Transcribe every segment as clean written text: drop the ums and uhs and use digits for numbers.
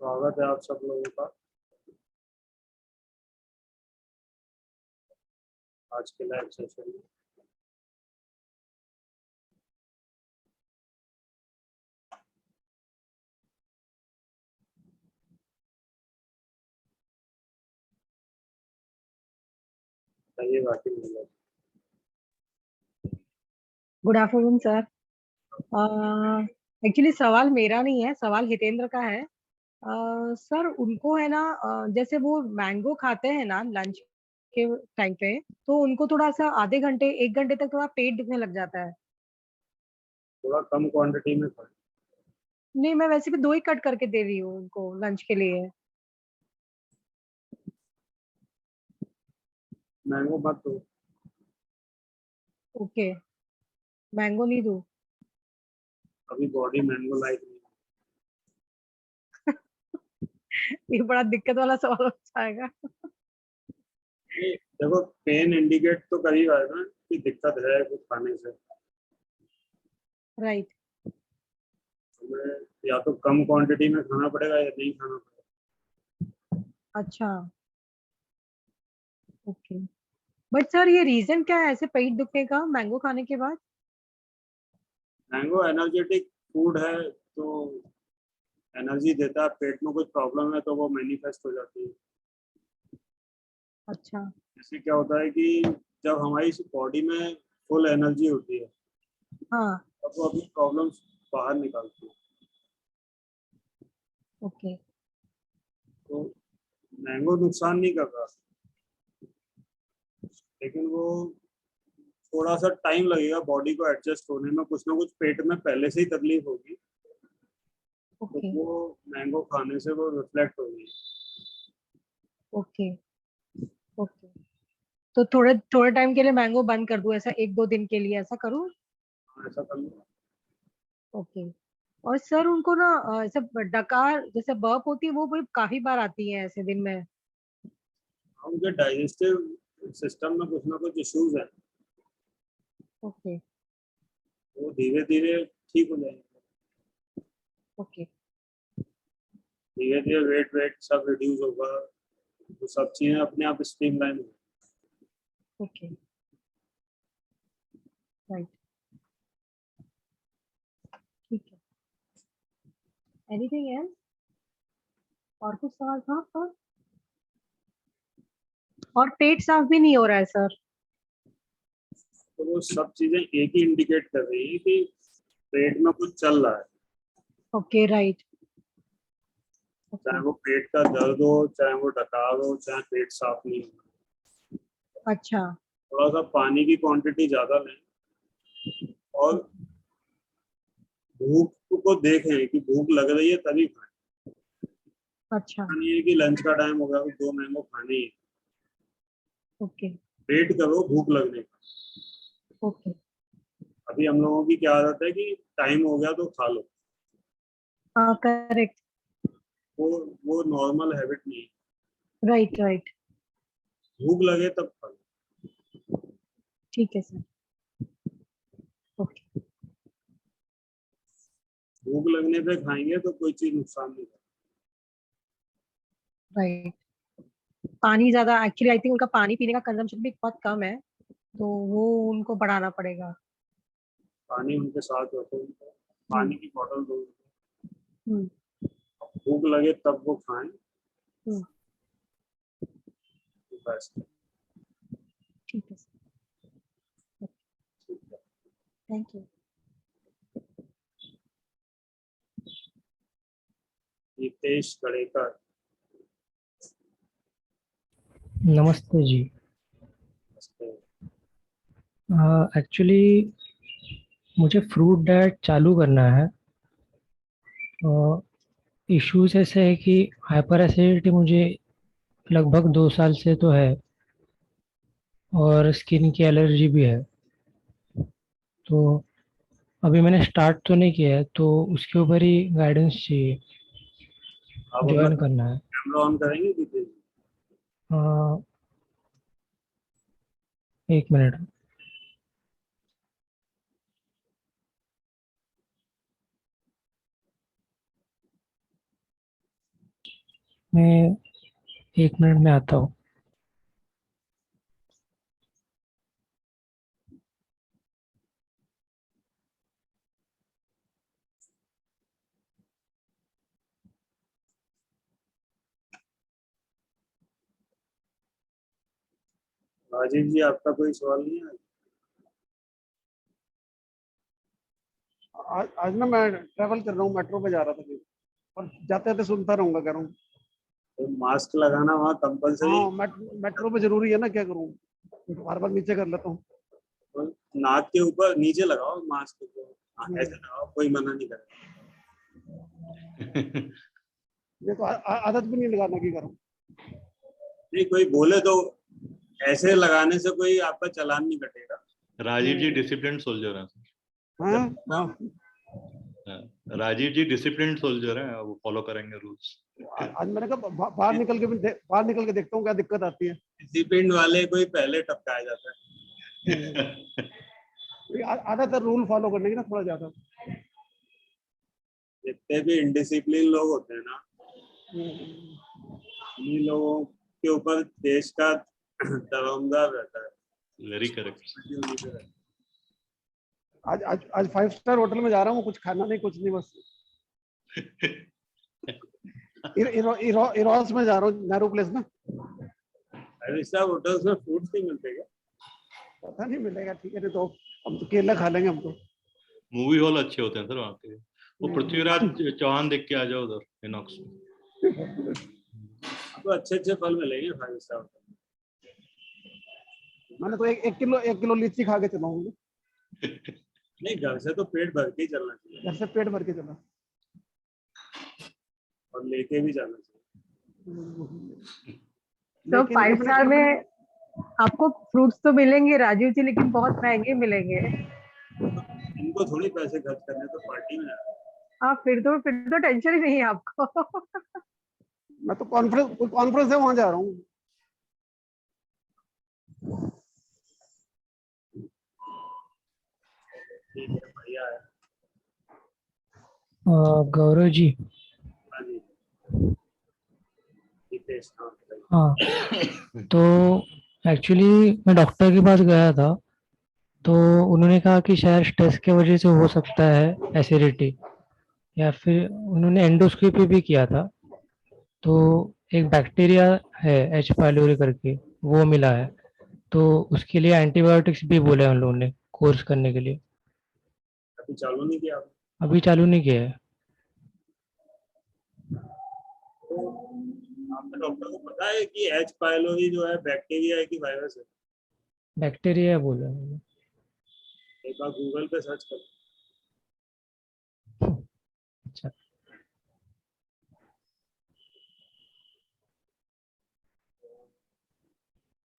स्वागत है आप सब लोगों का आज के लाइव सेशन में। बताइए बाकी मिल गुड आफ्टरनून सर। एक्चुअली सवाल मेरा नहीं है, सवाल हितेंद्र का है। सर उनको है ना, जैसे वो मैंगो खाते हैं ना लंच के टाइम पे, तो उनको थोड़ा सा आधे घंटे 1 घंटे तक थोड़ा पेट दुखने लग जाता है। थोड़ा कम क्वांटिटी में खाएं। नहीं, मैं वैसे भी 2 ही कट करके दे रही हूँ उनको लंच के लिए। मैंगो मत दो। ओके, मैंगो नहीं दूँ? अभी बॉडी मैंगो लाइक नहीं ये बड़ा दिक्कत वाला सवाल हो जाएगा। है। देखो पेन इंडिकेट तो कर ही रहा है ना कि दिक्कत है कुछ खाने से। राइट। हमें या तो कम क्वांटिटी में खाना पड़ेगा या नहीं खाना पड़ेगा। अच्छा, ओके। बट सर ये रीजन क्या है ऐसे पेट दुखने का मैंगो खाने के बाद? मैंगो एनर्जेटिक फूड है तो एनर्जी देता है। पेट में कुछ प्रॉब्लम है तो वो मैनिफेस्ट हो जाती है। अच्छा। इससे क्या होता है कि जब हमारी बॉडी में फुल एनर्जी होती है हाँ। तब वो अपनी प्रॉब्लम्स बाहर निकालती है। ओके। तो मैंगो नुकसान नहीं कर रहा, लेकिन वो थोड़ा सा टाइम लगेगा बॉडी को एडजस्ट होने में। कुछ ना कुछ पेट में पहले से ही तकलीफ होगी तो ओके। वो मैंगो खाने से वो रिफ्लेक्ट होगी। ओके। ओके। तो थोड़े थोड़े टाइम के लिए मैंगो बंद कर दूं, ऐसा 1-2 दिन के लिए ऐसा करूं? ऐसा कर लो। ओके। और सर उनको ना ऐसे डकार जैसे बर्प होती है, वो भी काफी बार आती है ऐसे दिन में। उनके डाइजेस्टिव सिस्टम में कुछ ना कुछ इश्यूज हैं। ओके। वो धीरे धीरे ठीक हो जाएंगे। ओके। धीरे धीरे वेट वेट सब रिड्यूस होगा तो सब चीजें अपने आप स्ट्रीमलाइन होंगी। ओके। राइट। ठीक है। Anything else? और कुछ सवाल था सर? और पेट साफ भी नहीं हो रहा है सर। तो वो सब चीजें एक ही इंडिकेट कर रही है कि पेट में कुछ चल रहा है। ओके। राइट। चाहे ओके। वो पेट का दर्द हो, चाहे वो डकार हो, चाहे पेट साफ नहीं हो। अच्छा। थोड़ा सा पानी की क्वांटिटी ज्यादा लें और भूख को देखें कि भूख लग रही है तभी खाएं। अच्छा। नहीं है कि लंच का टाइम हो गया तो 2 मैंगो खाने ही। ओके। वेट करो भूख लगने का। ओके। अभी हम लोगों की क्या आदत है कि टाइम हो गया तो खा लो। हाँ, करेक्ट। वो वो नॉर्मल हैबिट नहीं है। राइट। राइट। भूख लगे तब खा लो। ठीक है सर। ओके। भूख लगने पे खाएंगे तो कोई चीज नुकसान नहीं करेगी। राइट। पानी ज्यादा, एक्चुअली आई थिंक उनका पानी पीने का कंजम्पशन भी बहुत कम है, तो वो उनको बढ़ाना पड़ेगा। पानी उनके साथ रखो, हम्म। पानी की बोतल दो। हम्म। भूख लगे तब वो खाएं हम्म। तो बेस्ट है। ठीक है सर। ठीक है। Thank you. नितेश कड़ेकर। नमस्ते जी। नमस्ते। एक्चुअली मुझे फ्रूट डाइट चालू करना है। इश्यूज ऐसे है कि हाइपर एसिडिटी मुझे लगभग 2 साल से तो है, और स्किन की एलर्जी भी है। तो अभी मैंने स्टार्ट तो नहीं किया है, तो उसके ऊपर ही गाइडेंस चाहिए। आप अपना ज्वाइन करना है। कैमरा ऑन करेंगे नितेश जी? अ, 1 मिनट। मैं 1 मिनट में आता हूँ। राजीव जी, आपका कोई सवाल नहीं है? आज ना मैं ट्रैवल कर रहा हूँ, मेट्रो पे जा रहा था कहीं, और जाते जाते सुनता रहूंगा, कह रहा हूँ। तो मास्क लगाना वहाँ कंपलसरी? हाँ, मेट्रो पे जरूरी है ना, क्या करूँ, बार बार नीचे कर लेता हूँ। नाक के ऊपर नीचे लगाओ मास्क को। हाँ, ऐसे लगाओ, कोई मना नहीं कर ये तो आदत भी नहीं लगाने की, करूँ। नहीं, कोई बोले तो ऐसे लगाने से कोई आपका चालान नहीं कटेगा। राजीव जी डिसिप्लिन सोल्जर हैं। हाँ हाँ, राजीव जी डिसिप्लिन सोल्जर हैं, वो फॉलो करेंगे रूल्स। आज मैंने कहा बाहर निकल के बाहर निकल के देखता हूँ क्या दिक्कत आती है। डिसिप्लिन वाले कोई पहले टपकाया जाता है। आदत है रूल फॉलो करने की ना, थोड़ा ज्यादा। जितने भी इनडिसिप्लिन लोग होते हैं ना, उन्हीं लोगों के ऊपर देश का दबंगा रहता है। Very correct. आज आज आज 5 स्टार होटल में जा रहा हूँ, कुछ खाना नहीं, कुछ नहीं, बस इरोस में जा रहा हूँ, नेहरू प्लेस ना। ऐसा होटल्स में फूड्स नहीं मिलते क्या? पता नहीं मिलेगा, ठीक है, नहीं तो हम तो केला खा लेंगे हम तो। मूवी हॉल अच्छे होते हैं सर वहाँ के। वो पृथ्वीराज चौहान देख के आ जाओ उधर इनॉक्स में। तो अच्छे अच्छे फल मिलेंगे 5 स्टार होटल में। मैंने तो एक किलो लीची खा के चला हूँ। नहीं, घर से तो पेट भर के ही चलना चाहिए घर से पेट भर के चला। और लेके भी जाना चाहिए। तो लेकिन 5 स्टार में आपको फ्रूट्स तो मिलेंगे राजीव जी, लेकिन बहुत महंगे मिलेंगे। इनको थोड़ी पैसे खर्च करने, तो पार्टी में जाना। हाँ, फिर तो टेंशन ही नहीं है आपको। मैं तो कॉन्फ्रेंस है, वहां जा रहा हूँ। ठीक है, बढ़िया है। गौरव जी। हाँ जी, हितेश, हाँ बताइए। हाँ, तो एक्चुअली मैं डॉक्टर के पास गया था, तो उन्होंने कहा कि शायद स्ट्रेस की वजह से हो सकता है एसिडिटी, या फिर उन्होंने एंडोस्कोपी भी किया था, तो एक बैक्टीरिया है एच पाइलोरी करके, वो मिला है, तो उसके लिए एंटीबायोटिक्स भी बोले हैं उन लोगों ने कोर्स करने के लिए। अभी चालू नहीं किया आपने? अभी चालू नहीं किया है। तो आपके डॉक्टर को पता है कि एच पाइलोरी जो है बैक्टीरिया है कि वायरस है? बैक्टीरिया बोले हैं उन्होंने। एक बार गूगल पे सर्च कर। अच्छा,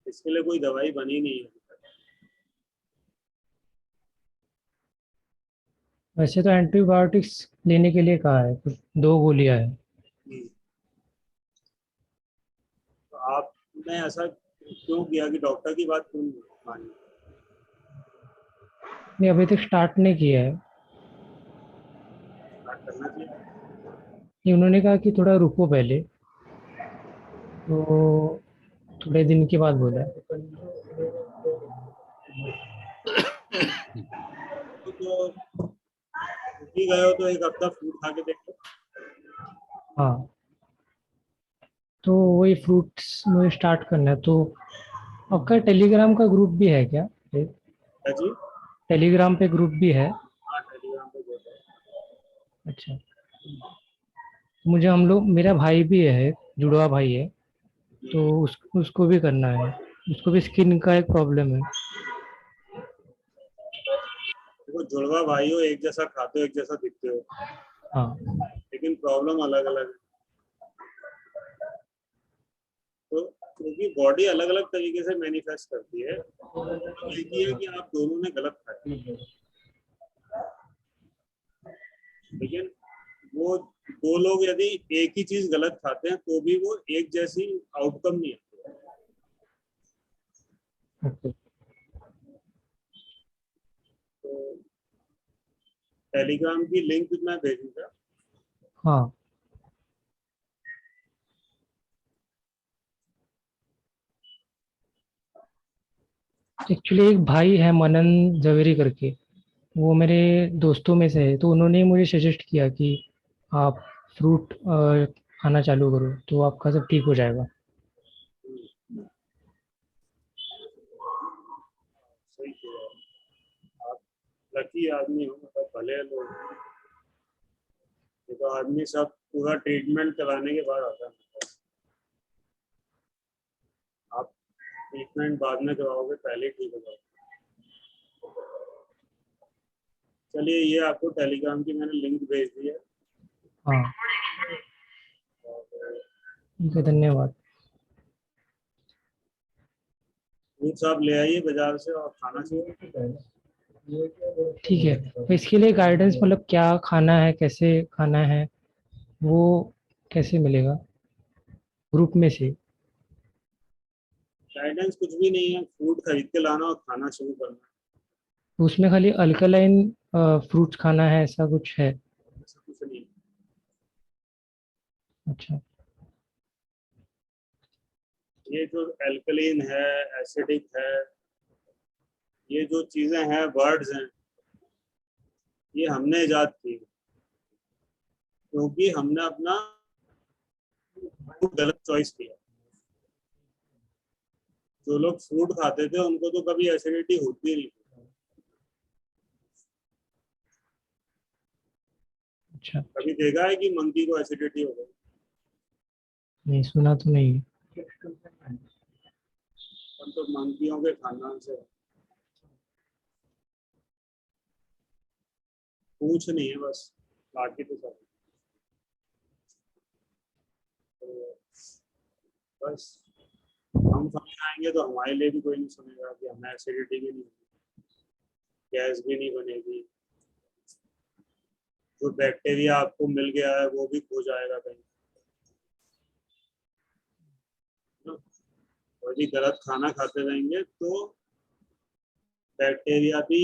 इसके लिए कोई दवाई बनी नहीं है। वैसे तो एंटीबायोटिक्स लेने के लिए कहा है, कुछ 2 गोलियां है। तो आपने ऐसा क्यों किया कि डॉक्टर की बात क्यों नहीं मानी? नहीं, अभी तक स्टार्ट नहीं किया है। स्टार्ट करना चाहिए। नहीं, उन्होंने कहा कि थोड़ा रुको पहले, तो थोड़े दिन के बाद बोला। तो ही गए हो तो एक हफ्ता फ्रूट खा के देखो। हाँ, तो वही फ्रूट्स मुझे स्टार्ट करना है। तो आपका टेलीग्राम का ग्रुप भी है क्या? क्या जी? टेलीग्राम पे ग्रुप भी है? हाँ, टेलीग्राम पे बोल। अच्छा, मुझे हम लोग, मेरा भाई भी है, जुड़वा भाई है, तो उसको भी करना है। उसको भी स्किन का एक प्रॉब्लम है। देखो, जुड़वा भाई हो, एक जैसा खाते हो, एक जैसा दिखते हो, हाँ, लेकिन प्रॉब्लम अलग अलग है। तो क्योंकि बॉडी अलग अलग तरीके से मैनिफेस्ट करती है, तो यही है कि आप दोनों ने गलत खाया। लेकिन वो दो लोग यदि एक ही चीज गलत खाते हैं तो भी वो एक जैसी आउटकम नहीं आती। ओके। तो टेलीग्राम की लिंक मैं भेजूंगा। हाँ, एक्चुअली एक भाई है मनन जवेरी करके, वो मेरे दोस्तों में से है, तो उन्होंने मुझे सजेस्ट किया कि आप फ्रूट खाना चालू करो तो आपका सब ठीक हो जाएगा। सही किया। आप लकी आदमी हो, मतलब भले लोग हैं। ये तो आदमी सब पूरा ट्रीटमेंट कराने के बाद आता है। आप ट्रीटमेंट बाद में करवाओगे, पहले ही ठीक हो जाओगे। चलिए, ये आपको टेलीग्राम की मैंने लिंक भेज दी है। हाँ और ठीक है, धन्यवाद। फ्रूट्स आप ले आइए बाजार से और खाना चाहिए। ठीक है, तो इसके लिए गाइडेंस मतलब क्या खाना है, कैसे खाना है, वो कैसे मिलेगा ग्रुप में से? गाइडेंस कुछ भी नहीं है, फ्रूट खरीद के लाना और खाना शुरू करना। तो उसमें खाली अल्कलाइन फ्रूट्स खाना है ऐसा कुछ है? ऐसा कुछ नहीं है। अच्छा। ये जो एल्कलीन है, एसिडिक है, ये जो चीजें हैं, वर्ड्स हैं, ये हमने इजाद की है, क्योंकि हमने अपना गलत चॉइस किया। जो लोग फ्रूट खाते थे उनको तो कभी एसिडिटी होती नहीं। अच्छा, कभी देखा है कि मंकी को एसिडिटी हो गई? नहीं सुना तो नहीं। हम तो मंकियों के खानदान से हैं। पूछ नहीं है बस, बाकी तो सब। तो बस हम समझाएंगे तो हमारे लिए भी कोई नहीं सुनेगा कि हमें एसिडिटी भी नहीं होगी, गैस भी नहीं बनेगी, जो बैक्टीरिया आपको मिल गया है वो भी खो जाएगा कहीं। और यदि गलत खाना खाते रहेंगे तो बैक्टीरिया भी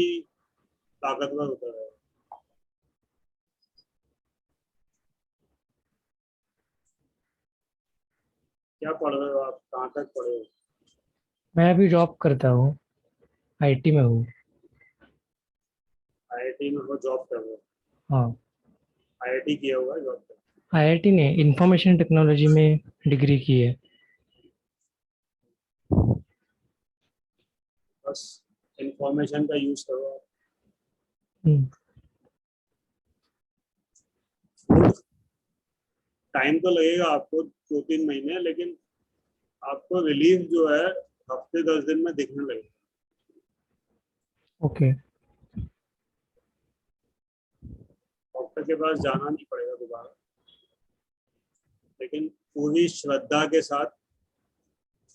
ताकतवर होता रहेगा। क्या पढ़ रहे हो आप, कहाँ तक पढ़े हो? मैं अभी जॉब करता हूँ, आईटी में हूँ। आईआईटी में हो, जॉब कर रहे हो? हाँ, आईआईटी किया हुआ है, जॉब कर? आईआईटी ने इंफॉर्मेशन टेक्नोलॉजी में डिग्री की है। बस इंफॉर्मेशन का यूज करो आप। हम्म, फ्रूट टाइम तो लगेगा आपको, 2-3 महीने, लेकिन आपको रिलीफ जो है हफ्ते 10 दिन में दिखने लगेगा। ओके। डॉक्टर के पास जाना नहीं पड़ेगा दोबारा, लेकिन पूरी श्रद्धा के साथ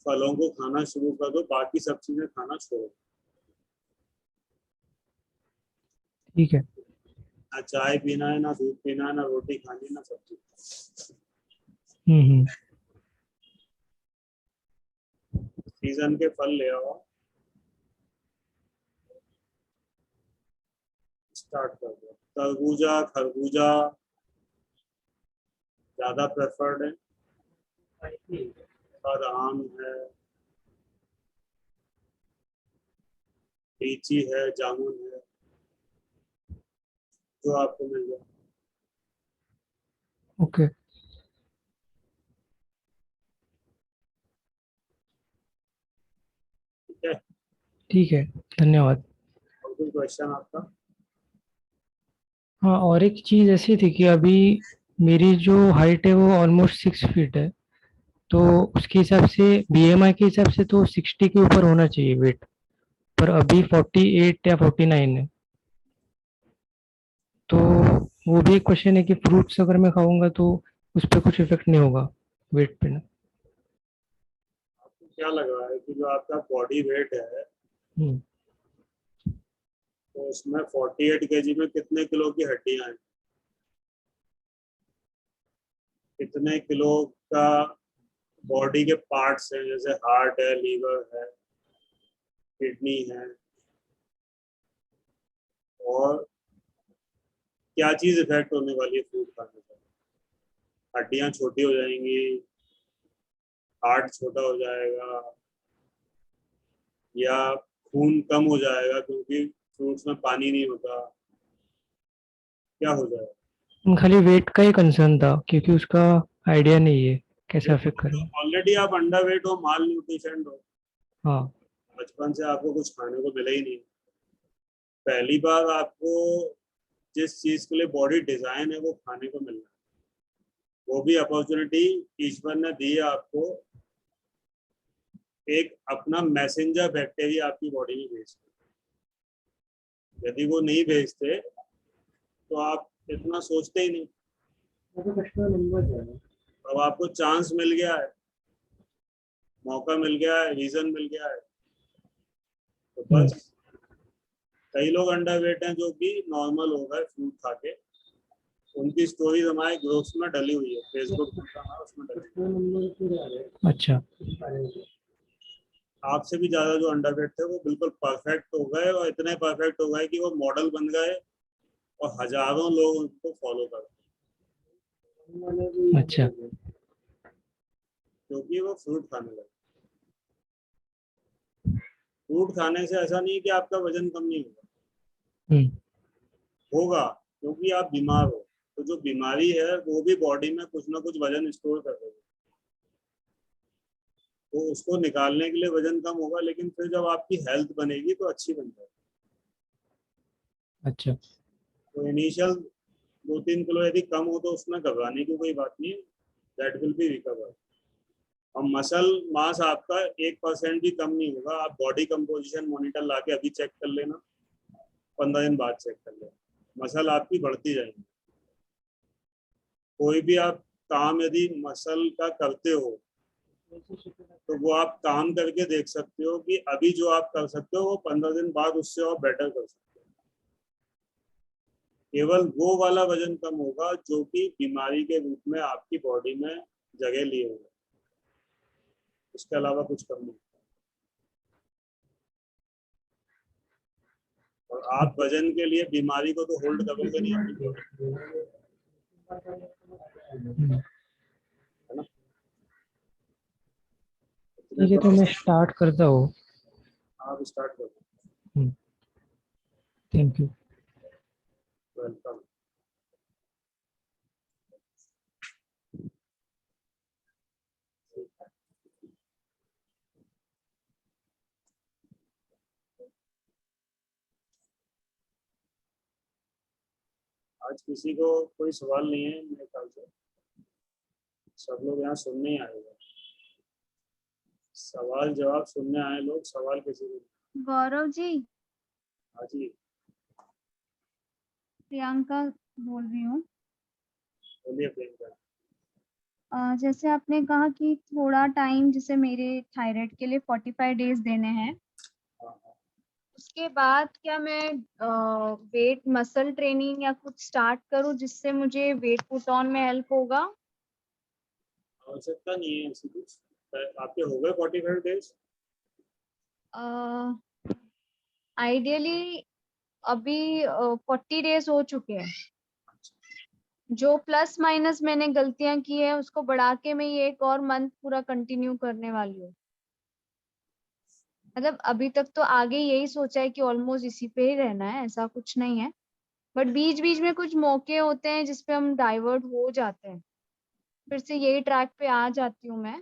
फलों को खाना शुरू कर दो, बाकी सब चीजें खाना छोड़ो। ठीक है। ना चाय पीना है, ना दूध पीना है, ना रोटी खानी है, ना सब्जी। हम्म। सीजन के फल ले आओ, स्टार्ट कर दो। तरबूजा, खरबूजा ज्यादा प्रेफर्ड है, और आम है, लीची है, जामुन है, जो आपको मिल जाए। ओके। ठीक है। ठीक है, धन्यवाद। और कोई क्वेश्चन आपका? हाँ, और एक चीज़ ऐसी थी कि अभी मेरी जो हाइट है वो ऑलमोस्ट 6 फीट है, तो उसके हिसाब से बीएमआई के हिसाब से तो 60 के ऊपर होना चाहिए वेट, पर अभी 48 या 49 है। तो वो भी एक क्वेश्चन है कि फ्रूट्स अगर मैं खाऊंगा तो उस पर कुछ इफेक्ट नहीं होगा वेट पे ना? आपको क्या लग रहा है कि जो आपका बॉडी वेट है, हम्म, तो उसमें 48 kg में कितने किलो की हड्डियां हैं? कितने किलो का बॉडी के पार्ट्स हैं, जैसे हार्ट है, लीवर है, किडनी है, और क्या चीज इफेक्ट होने वाली है फ्रूट खाने से? हड्डियां छोटी हो जाएंगी, हार्ट छोटा हो जाएगा, या खून कम हो जाएगा क्योंकि फ्रूट्स में पानी नहीं होता, क्या हो जाएगा? खाली वेट का ही कंसर्न था क्योंकि उसका आइडिया नहीं है कैसे अफेक्ट करेगा। ऑलरेडी आप अंडर वेट हो, माल न्यूट्रिशन हो, हाँ। बचपन से आपको कुछ खाने को मिला ही नहीं, पहली बार आपको जिस चीज के लिए बॉडी डिजाइन है वो खाने को मिल रहा है, वो भी अपॉर्चुनिटी ईश्वर ने दी है आपको, एक अपना मैसेंजर बैक्टीरिया आपकी बॉडी में भेजते। यदि वो नहीं भेजते तो आप इतना सोचते ही नहीं। अब आपको चांस मिल गया है, मौका मिल गया है, रीजन मिल गया है, तो बस। कई लोग अंडर वेट हैं जो कि नॉर्मल हो गए फ्रूट खा के, उनकी स्टोरीज हमारे ग्रुप्स में डली हुई है, फेसबुक उसमें डली हुई है। अच्छा। आपसे भी ज्यादा जो अंडर वेट थे वो बिल्कुल परफेक्ट हो गए, और इतने परफेक्ट हो गए कि वो मॉडल बन गए और हजारों लोग उनको फॉलो करते हैं। अच्छा। क्योंकि वो फ्रूट खाने लगे। फ्रूट खाने से ऐसा नहीं है कि आपका वजन कम नहीं होगा, होगा, क्योंकि आप बीमार हो, तो जो बीमारी है वो भी बॉडी में कुछ ना कुछ वजन स्टोर कर रही है, तो उसको निकालने के लिए वजन कम होगा, लेकिन फिर जब आपकी हेल्थ बनेगी तो अच्छी बन जाएगी। अच्छा। तो इनिशियल 2-3 किलो यदि कम हो तो उसमें घबराने की कोई बात नहीं है, दैट विल बी रिकवर। और मसल मास आपका 1% भी कम नहीं होगा। आप बॉडी कंपोजिशन मॉनिटर ला के अभी चेक कर लेना, 15 दिन बाद चेक कर लेना, मसल आपकी बढ़ती जाएगी। कोई भी आप काम यदि मसल का करते हो तो वो आप काम करके देख सकते हो कि अभी जो आप कर सकते हो वो 15 दिन बाद उससे और बेटर कर सकते हो। केवल वो वाला वजन कम होगा जो कि बीमारी के रूप में आपकी बॉडी में जगह लिए हुए, इसके अलावा कुछ कम नहीं। और आप वजन के लिए बीमारी को तो होल्ड करोगे नहीं अपनी बॉडी, है ना? ठीक है, तो मैं स्टार्ट करता हूँ। आप स्टार्ट करो। Thank you. वेलकम। आज किसी को कोई सवाल नहीं है मेरे ख्याल से, सब लोग यहाँ सुनने ही आए हुए हैं। सवाल जवाब सुनने आए लोग, सवाल किसी को। गौरव जी, हाँ जी, प्रियंका बोल रही हूँ। बोलिए प्रियंका। जैसे आपने कहा कि थोड़ा टाइम, जैसे मेरे थायराइड के लिए 45 डेज देने हैं, उसके बाद क्या मैं वेट मसल ट्रेनिंग या कुछ स्टार्ट करूँ जिससे मुझे वेट पुट ऑन में हेल्प होगा? आवश्यकता नहीं है ऐसी कुछ। आपके हो गए 45 डेज? आइडियली अभी 40 डेज हो चुके हैं। जो प्लस माइनस मैंने गलतियां की है उसको बढ़ा के मैं ये एक और मंथ पूरा कंटिन्यू करने वाली हूँ। मतलब अभी तक तो आगे यही सोचा है कि ऑलमोस्ट इसी पे ही रहना है, ऐसा कुछ नहीं है, बट बीच बीच में कुछ मौके होते हैं जिसपे हम डाइवर्ट हो जाते हैं, फिर से यही ट्रैक पे आ जाती हूँ मैं।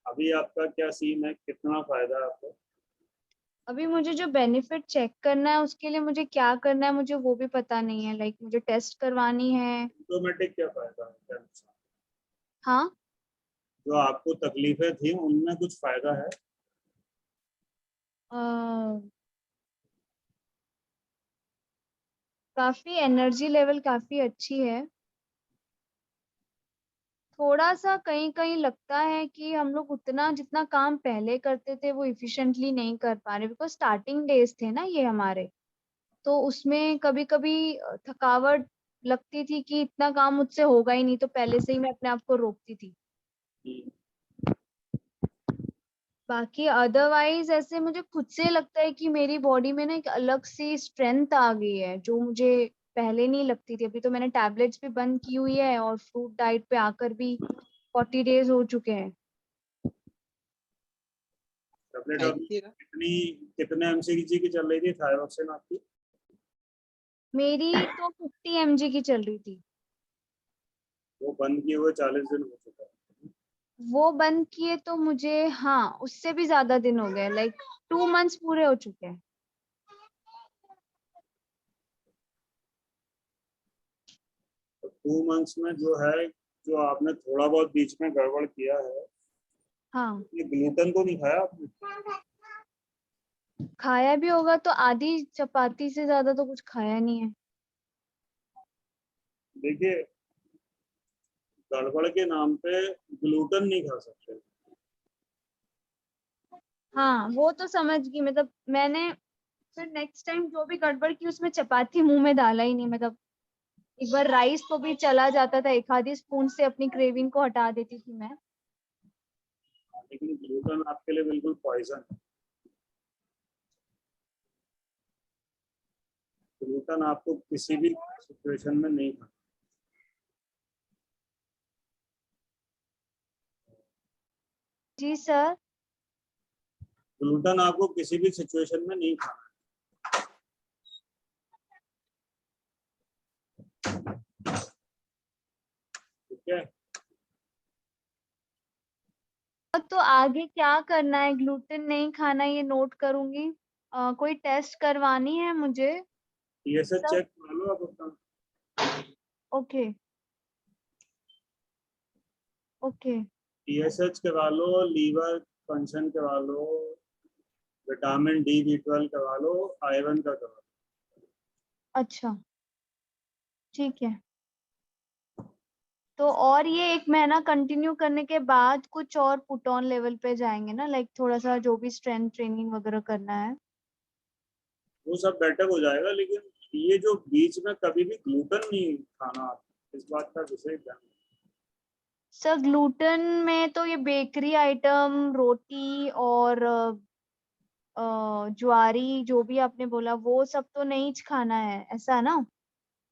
अभी आपका क्या सीन है, कितना फायदा है आपको? अभी मुझे जो बेनिफिट चेक करना है उसके लिए मुझे क्या करना है मुझे वो भी पता नहीं है। लाइक मुझे टेस्ट करवानी है। ऑटोमेटिक क्या फायदा है, क्या नुकसान? हाँ, जो आपको तकलीफें थी उनमें कुछ फायदा है? काफी एनर्जी लेवल काफी अच्छी है। थोड़ा सा कहीं कहीं लगता है कि हम लोग उतना जितना काम पहले करते थे वो इफिशिएंटली नहीं कर पा रहे, बिकॉज स्टार्टिंग डेज थे ना ये हमारे, तो उसमें कभी कभी थकावट लगती थी कि इतना काम मुझसे होगा ही नहीं, तो पहले से ही मैं अपने आप को रोकती थी। बाकी अदरवाइज ऐसे मुझे खुद से लगता है कि मेरी बॉडी में ना एक अलग सी स्ट्रेंथ आ गई है जो मुझे पहले नहीं लगती थी। अभी तो मैंने टैबलेट्स भी बंद की हुई है और फ्रूट डाइट पे आकर भी 40 डेज हो चुके हैं। टेबलेट अभी कितने mcg की चल रही थी थायरॉक्सिन आपकी? मेरी तो 50 mg की चल रही थी। वो बंद किए हुए 40 दिन हो चुका है। वो बंद किए तो मुझे, हाँ, उससे भी ज्यादा दिन हो गए, लाइक 2 मंथ्स पूरे हो चुके हैं। तो 2 मंथ्स में जो है, जो आपने थोड़ा बहुत बीच में गड़बड़ किया है, हाँ, ये ग्लूटेन तो नहीं खाया आपने? खाया भी होगा तो आधी चपाती से ज्यादा तो कुछ खाया नहीं है। देखिए, गड़बड़ के नाम पे ग्लूटेन नहीं खा सकते। हाँ, वो तो समझ गई, मतलब मैंने फिर नेक्स्ट टाइम जो भी गड़बड़ की उसमें चपाती मुंह में डाला ही नहीं, मतलब एक बार राइस तो भी चला जाता था, एक आधी स्पून से अपनी क्रेविंग को हटा देती थी मैं। लेकिन ग्लूटेन आपके लिए बिल्कुल पॉइजन है। ग्लूटेन आपको किसी भी सिचुएशन में नहीं खाना। जी सर। ग्लूटेन आपको किसी भी सिचुएशन में नहीं खाना। ठीक है? तो आगे क्या करना है? ग्लूटेन नहीं खाना, ये नोट करूंगी। कोई टेस्ट करवानी है मुझे? टीएसएच सब चेक करा लो आप अपना। ओके। ओके। टीएसएच करा लो, लीवर फंक्शन करा लो, विटामिन D B12 करवा लो, आयरन का करवा लो। अच्छा, ठीक है। तो और ये 1 महीना कंटिन्यू करने के बाद कुछ और पुट ऑन लेवल पे जाएंगे ना, लाइक थोड़ा सा जो भी स्ट्रेंथ ट्रेनिंग वगैरह करना है। वो सब बेटर हो जाएगा, लेकिन ये जो बीच में कभी भी ग्लूटेन नहीं खाना, इस बात का विशेष ध्यान। सर ग्लूटेन में तो ये बेकरी आइटम, रोटी और ज्वारी जो भी आपने बोला वो सब तो नहीं खाना है, ऐसा है ना?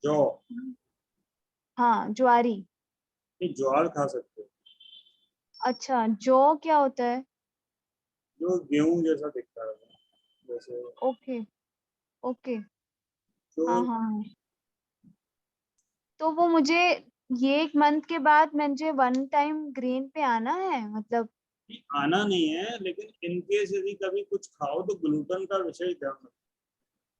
जौ, हाँ, ज्वारी। ये ज्वार खा सकते हो, अच्छा, जौ क्या होता है? जो गेहूं जैसा दिखता है, जैसे ओके। ओके। जो हाँ हाँ हाँ। तो वो मुझे ये 1 मंथ के बाद मुझे 1 टाइम ग्रेन पे आना है, मतलब? आना नहीं है, लेकिन इनकेस यदि कभी कुछ खाओ तो ग्लूटेन का विशेष ध्यान रखो।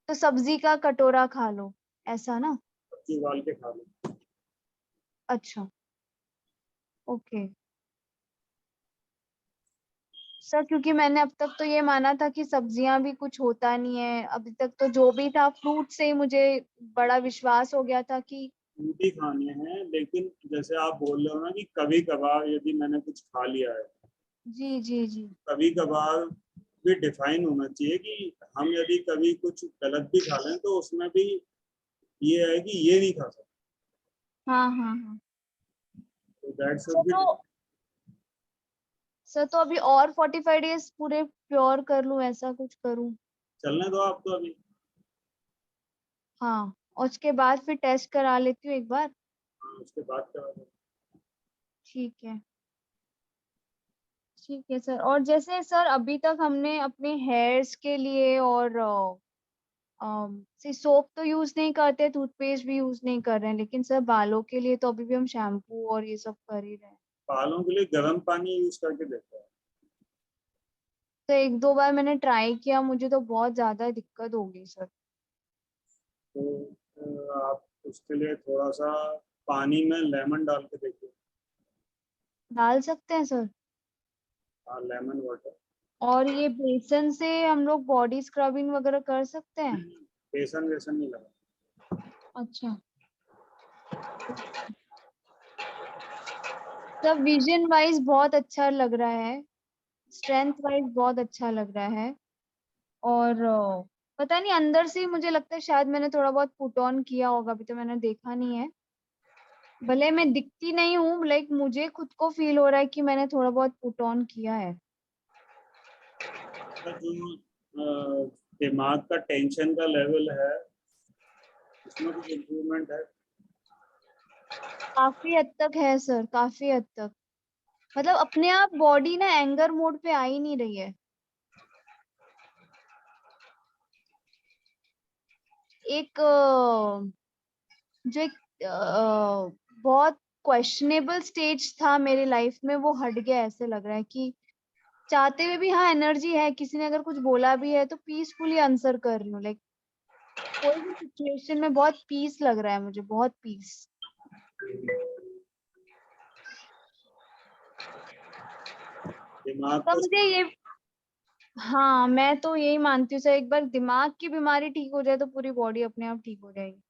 तो सब्जी का कटोरा खा लो, ऐसा ना? सब्जी उबाल के खा लो। अच्छा। ओके सर, क्योंकि मैंने अब तक तो ये माना था कि सब्जियां भी कुछ होता नहीं है, अभी तक तो जो भी था फ्रूट से ही मुझे बड़ा विश्वास हो गया था कि। फ्रूट ही खाने हैं, लेकिन जैसे आप बोल रहे हो ना कि कभी कभार यदि मैंने कुछ खा लिया है, जी जी जी। कभी कभार भी डिफाइन होना चाहिए कि हम यदि कभी कुछ गलत भी खा लें तो उसमें भी ये है कि ये नहीं खा सकते, हाँ हाँ हाँ। तो दैट सर शुड बी। तो सर तो अभी और 45 डेज पूरे प्योर कर लूं, ऐसा कुछ करूं? चलने दो आप तो अभी। हाँ, और उसके बाद फिर टेस्ट करा लेती हूँ एक बार। हाँ, उसके बाद करा दो। ठीक है। ठीक है सर, और जैसे सर अभी तक हमने अपने हेयर्स के लिए और से सोप तो यूज नहीं करते, टूथपेस्ट भी यूज नहीं कर रहे हैं, लेकिन सर बालों के लिए तो अभी भी हम शैम्पू और ये सब कर ही रहे हैं। बालों के लिए गर्म पानी यूज करके देखो। तो 1-2 बार मैंने ट्राई किया, मुझे तो बहुत ज्यादा दिक्कत हो गई सर। तो आप उसके लिए थोड़ा सा पानी में लेमन डाल के देखिए। डाल सकते हैं सर? हाँ, लेमन वाटर। और ये बेसन से हम लोग बॉडी स्क्रबिंग वगैरह कर सकते हैं? बेसन वेसन नहीं लगा। अच्छा। सब विजन वाइज बहुत अच्छा लग रहा है, स्ट्रेंथ वाइज बहुत अच्छा लग रहा है, और पता नहीं अंदर से ही मुझे लगता है शायद मैंने थोड़ा बहुत पुट ऑन किया होगा, अभी तो मैंने देखा नहीं है। भले मैं दिखती नहीं हूँ, लाइक मुझे खुद को फील हो रहा है कि मैंने थोड़ा बहुत पुट ऑन किया है। तो जो दिमाग का टेंशन का लेवल है, उसमें कुछ इम्प्रूवमेंट है? काफी हद तक है सर, काफी हद तक। मतलब अपने आप बॉडी ना एंगर मोड पे आ ही नहीं रही है। एक जो एक बहुत क्वेश्चनेबल स्टेज था मेरी लाइफ में, वो हट गया। ऐसे लग रहा है कि चाहते हुए भी हाँ एनर्जी है, किसी ने अगर कुछ बोला भी है तो पीसफुली आंसर कर रही हूँ। लाइक कोई भी सिचुएशन में बहुत पीस लग रहा है मुझे, बहुत पीस। दिमाग तो को मुझे ये, हाँ मैं तो यही मानती हूँ सर, एक बार दिमाग की बीमारी ठीक हो जाए तो पूरी बॉडी अपने आप ठीक हो जाएगी।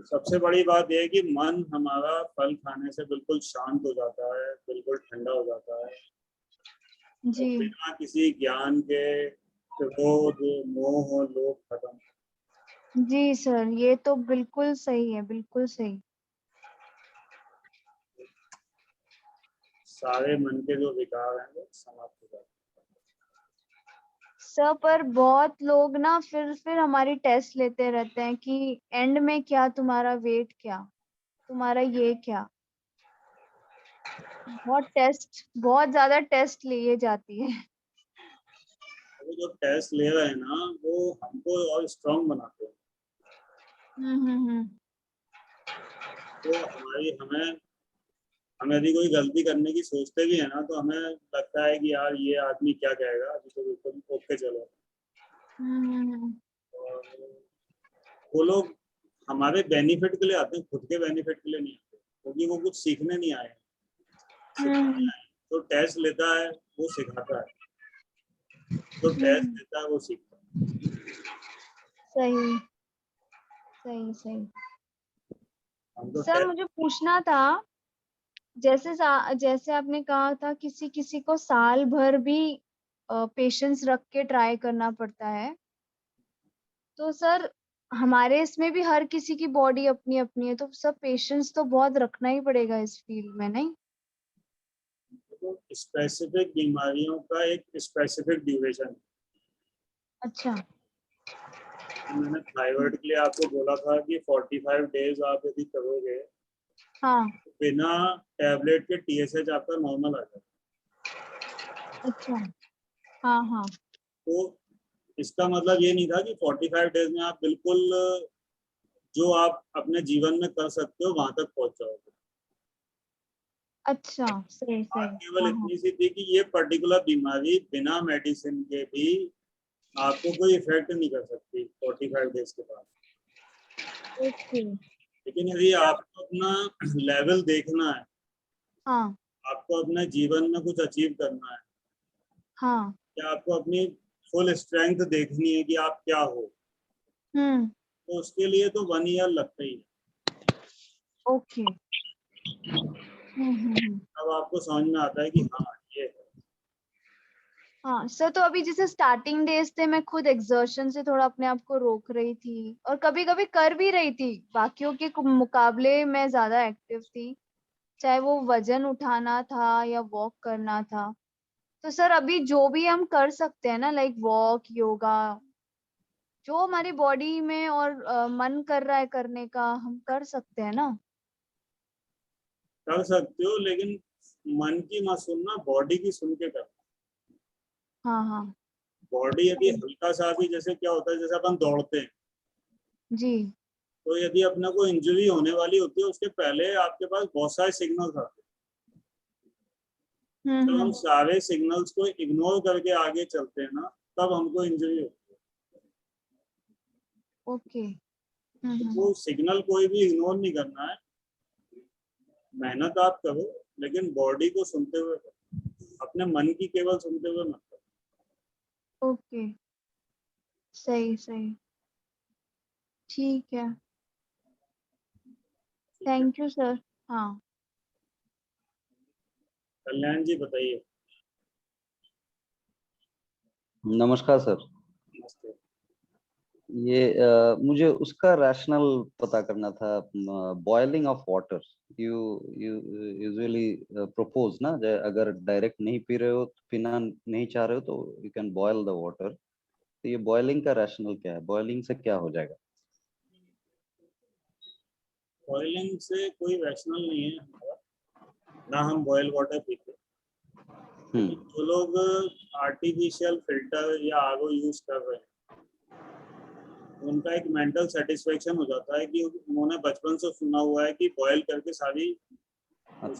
सबसे बड़ी बात यह है कि मन हमारा फल खाने से बिल्कुल शांत हो जाता है, बिल्कुल ठंडा हो जाता है, और जी बिना किसी ज्ञान के क्रोध मोह लोभ खत्म। जी सर, ये तो बिल्कुल सही है, बिल्कुल सही। सारे मन के जो विकार हैं वो समाप्त हो जाते हैं। सर पर बहुत लोग ना फिर हमारी टेस्ट लेते रहते हैं कि एंड में क्या, तुम्हारा वेट क्या, तुम्हारा ये क्या। बहुत ज्यादा टेस्ट लिए जाती है। वो जो टेस्ट ले रहे हैं ना वो हमको और स्ट्रांग बनाते हैं। हम्म। तो हमें हम यदि कोई गलती करने की सोचते भी है ना तो हमें लगता है कि यार ये आदमी क्या कहेगा, अभी तो बिल्कुल ओके चलो। हम्म। और वो लोग हमारे बेनिफिट के लिए आते हैं, खुद के बेनिफिट के लिए नहीं आते, क्योंकि वो कुछ सीखने नहीं आए, सिखाने आए। तो टेस्ट लेता है वो सिखाता है, तो टेस्ट हम्म। लेता है वो सीखता है। सही सही सही। हम तो सर टेस्ट मुझे पूछना था, जैसे आपने कहा था किसी किसी को साल भर भी पेशेंस रख के ट्राई करना पड़ता है, तो सर हमारे इसमें भी हर किसी की बॉडी अपनी अपनी है, तो सब पेशेंस तो बहुत रखना ही पड़ेगा इस फील्ड में, नहीं? तो स्पेसिफिक बीमारियों का एक स्पेसिफिक ड्यूरेशन। अच्छा। मैंने थायराइड के लिए आपको बोला था कि 45 डेज आप यदि करोगे हाँ। तो बिना टैबलेट के टीएसएच आपका नॉर्मल आ जाएगा। अच्छा। हाँ हाँ। तो इसका मतलब ये नहीं था कि 45 डेज में आप बिल्कुल जो आप अपने जीवन में कर सकते हो वहां तक पहुंच जाओगे। अच्छा, सही सही। बात केवल हाँ हाँ। इतनी सी थी कि ये पर्टिकुलर बीमारी बिना मेडिसिन के भी आपको कोई इफेक्ट नहीं कर सकती 45 डेज के बाद। ओके। लेकिन यदि आपको अपना लेवल देखना है, हाँ आपको अपने जीवन में कुछ अचीव करना है, हाँ। या आपको अपनी फुल स्ट्रेंथ देखनी है कि आप क्या हो, हम्म। तो उसके लिए तो 1 ईयर लगता ही है। ओके। हम्म। अब आपको समझ में आता है कि हाँ ये है। हाँ सर, तो अभी जैसे स्टार्टिंग डेज थे, मैं खुद एक्सर्शन से थोड़ा अपने आप को रोक रही थी और कभी कभी कर भी रही थी, बाकियों के मुकाबले मैं ज्यादा एक्टिव थी, चाहे वो वजन उठाना था या वॉक करना था। तो सर अभी जो भी हम कर सकते हैं ना, लाइक वॉक, योगा, जो हमारी बॉडी में और मन कर रहा है करने का, हम कर सकते हैं ना? कर सकते हो, लेकिन मन की मत सुनना, बॉडी की सुन के करना। हाँ हाँ। बॉडी यदि सही। हल्का सा भी, जैसे क्या होता है, जैसे अपन दौड़ते हैं जी। तो यदि अपने को इंजरी होने वाली होती है उसके पहले आपके पास बहुत सारे सिग्नल्स आते हैं। जब हम हम्म। सारे सिग्नल्स को इग्नोर करके आगे चलते हैं ना तब हमको इंजरी होती है। ओके। तो हम्म। वो सिग्नल कोई भी इग्नोर नहीं करना है, मेहनत आप करो लेकिन बॉडी को सुनते हुए करो, अपने मन की केवल सुनते हुए मत करो। ओके। सही सही। ठीक है। ठीक है, थैंक यू सर। हाँ। कल्याण जी बताइए। नमस्कार सर। नमस्ते। ये मुझे उसका रैशनल पता करना था। Boiling of water you you usually propose ना, अगर डायरेक्ट नहीं पी रहे हो, पीना नहीं चाह रहे हो तो you can boil the water. तो ये बॉइलिंग का रैशनल क्या है? बॉइलिंग से क्या हो जाएगा? बॉइलिंग से कोई रैशनल नहीं है हमारा, ना हम बॉयल वाटर पीते। हम्म। जो लोग आर्टिफिशियल फिल्टर या आरओ यूज कर रहे हैं उनका एक मेंटल सेटिस्फेक्शन हो जाता है कि उन्होंने बचपन से सुना हुआ है कि बॉयल करके सारी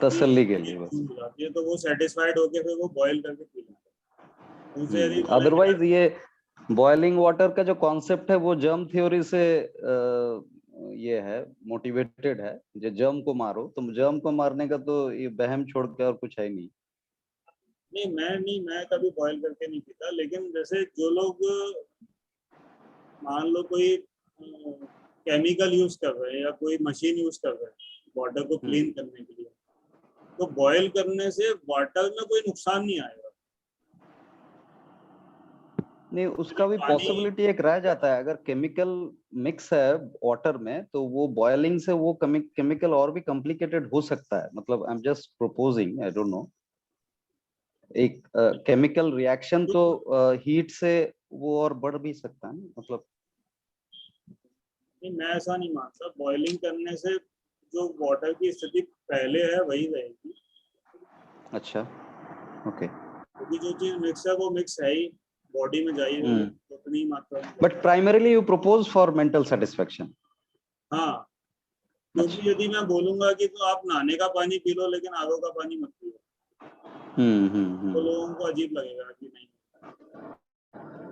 तसल्ली के लिए बस। हो जाती है, तो वो सेटिस्फाइड होके फिर वो बॉयल करके पी लेते हैं। उनसे यदि बोला अदरवाइज ये बॉइलिंग वाटर का जो कॉन्सेप्ट है वो जर्म थ्योरी से ये है, मोटिवेटेड है। जो जर्म को मारो, तो जर्म को मारने का तो ये बहम छोड़ के और कुछ है ही नहीं। नहीं, मैं कभी बॉयल करके नहीं पीता, लेकिन जैसे जो लोग मान लो कोई केमिकल यूज कर रहे हैं या कोई मशीन यूज कर रहे हैं वाटर को क्लीन करने के लिए, तो बॉयल करने से वाटर में कोई नुकसान नहीं आएगा। नहीं, उसका भी पॉसिबिलिटी एक रह जाता है। अगर केमिकल मिक्स है वाटर में तो वो बॉयलिंग से वो केमिकल और भी कॉम्प्लिकेटेड हो सकता है। मतलब I am just proposing, I don't know. एक केमिकल रिएक्शन तो हीट से वो और बढ़ भी सकता है, मतलब। नहीं, मैं ऐसा नहीं मानता। बॉइलिंग करने से जो वाटर की स्थिति पहले है वही रहेगी। अच्छा, ओके। क्योंकि जो चीज मिक्स है वो मिक्स है ही, बॉडी में जाई रही है उतनी मात्रा में। But primarily you propose for mental satisfaction. हाँ, क्योंकि यदि मैं बोलूंगा कि तो आप नहाने का पानी पी लो लेकिन आरओ का पानी मत पियो, तो लोगों को अजीब लगेगा कि नहीं।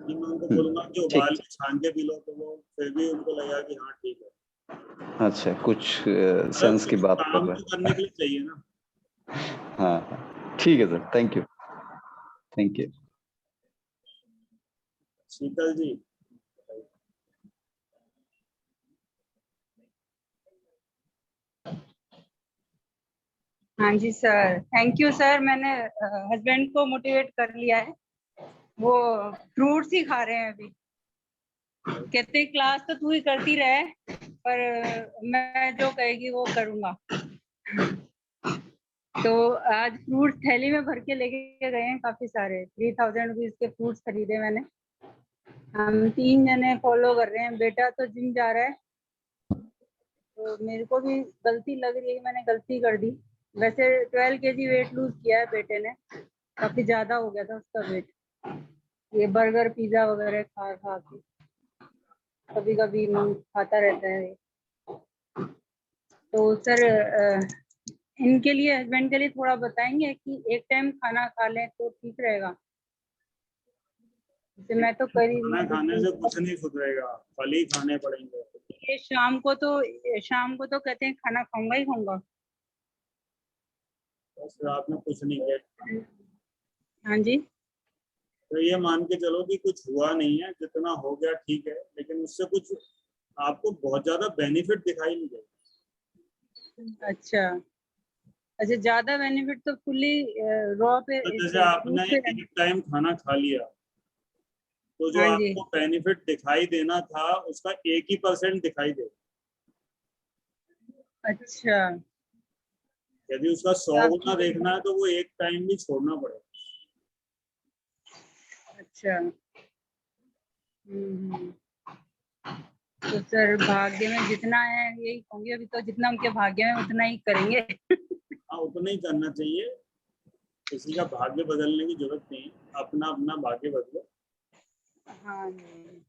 कि मैं उनको बोलूंगा कि उबाल के छान के पी लो, तो वो फिर भी उनको लगेगा कि हाँ ठीक है। अच्छा, कुछ सेंस की बात कर रहे हैं। तो करने के लिए चाहिए ना। हाँ, ठीक है sir, thank you, thank you. Sheetal ji, हाँ जी सर, थैंक यू सर। मैंने हस्बैंड को मोटिवेट कर लिया है, वो फ्रूट्स ही खा रहे हैं अभी। कहते क्लास तो तू ही करती रहे, पर मैं जो कहेगी वो करूँगा। तो आज फ्रूट्स थैली में भर के लेके गए हैं, काफी सारे 3000 रुपीज के फ्रूट्स खरीदे मैंने। हम 3 जने फॉलो कर रहे हैं। बेटा तो जिम जा रहा है, तो मेरे को भी गलती लग रही है, मैंने गलती कर दी। वैसे 12 kg वेट लूज किया है बेटे ने, काफी ज्यादा हो गया था उसका वेट, ये बर्गर पिज्जा वगैरह खा खा के। कभी कभी मन खाता रहता है। तो सर इनके लिए, हस्बैंड के लिए थोड़ा बताएंगे कि एक टाइम खाना खा लें तो ठीक रहेगा। जैसे मैं तो करी खाना खाने से कुछ नहीं सुधरेगा, फल ही खाने पड़ेंगे। ये शाम को तो कहते हैं खाना खाऊंगा ही खाऊंगा। बस रात में कुछ नहीं किया। हाँ जी, तो ये मान के चलो कि कुछ हुआ नहीं है, जितना हो गया ठीक है, लेकिन उससे कुछ आपको बहुत ज्यादा बेनिफिट दिखाई नहीं देगा। अच्छा, ज्यादा बेनिफिट तो फुल्ली रॉ पे, तो जैसे आपने एक टाइम खाना खा लिया, तो जो हाँ आपको बेनिफिट दिखाई देना था उसका 1% दिखाई दे। अच्छा, यदि उसका 100 गुना देखना है तो वो एक टाइम भी छोड़ना पड़ेगा। अच्छा। तो सर भाग्य में जितना है यही कहूंगी, अभी तो जितना उनके भाग्य में उतना ही करेंगे। हाँ, उतना ही करना चाहिए। किसी का भाग्य बदलने की जरूरत नहीं, अपना अपना भाग्य बदलो। हाँ जी,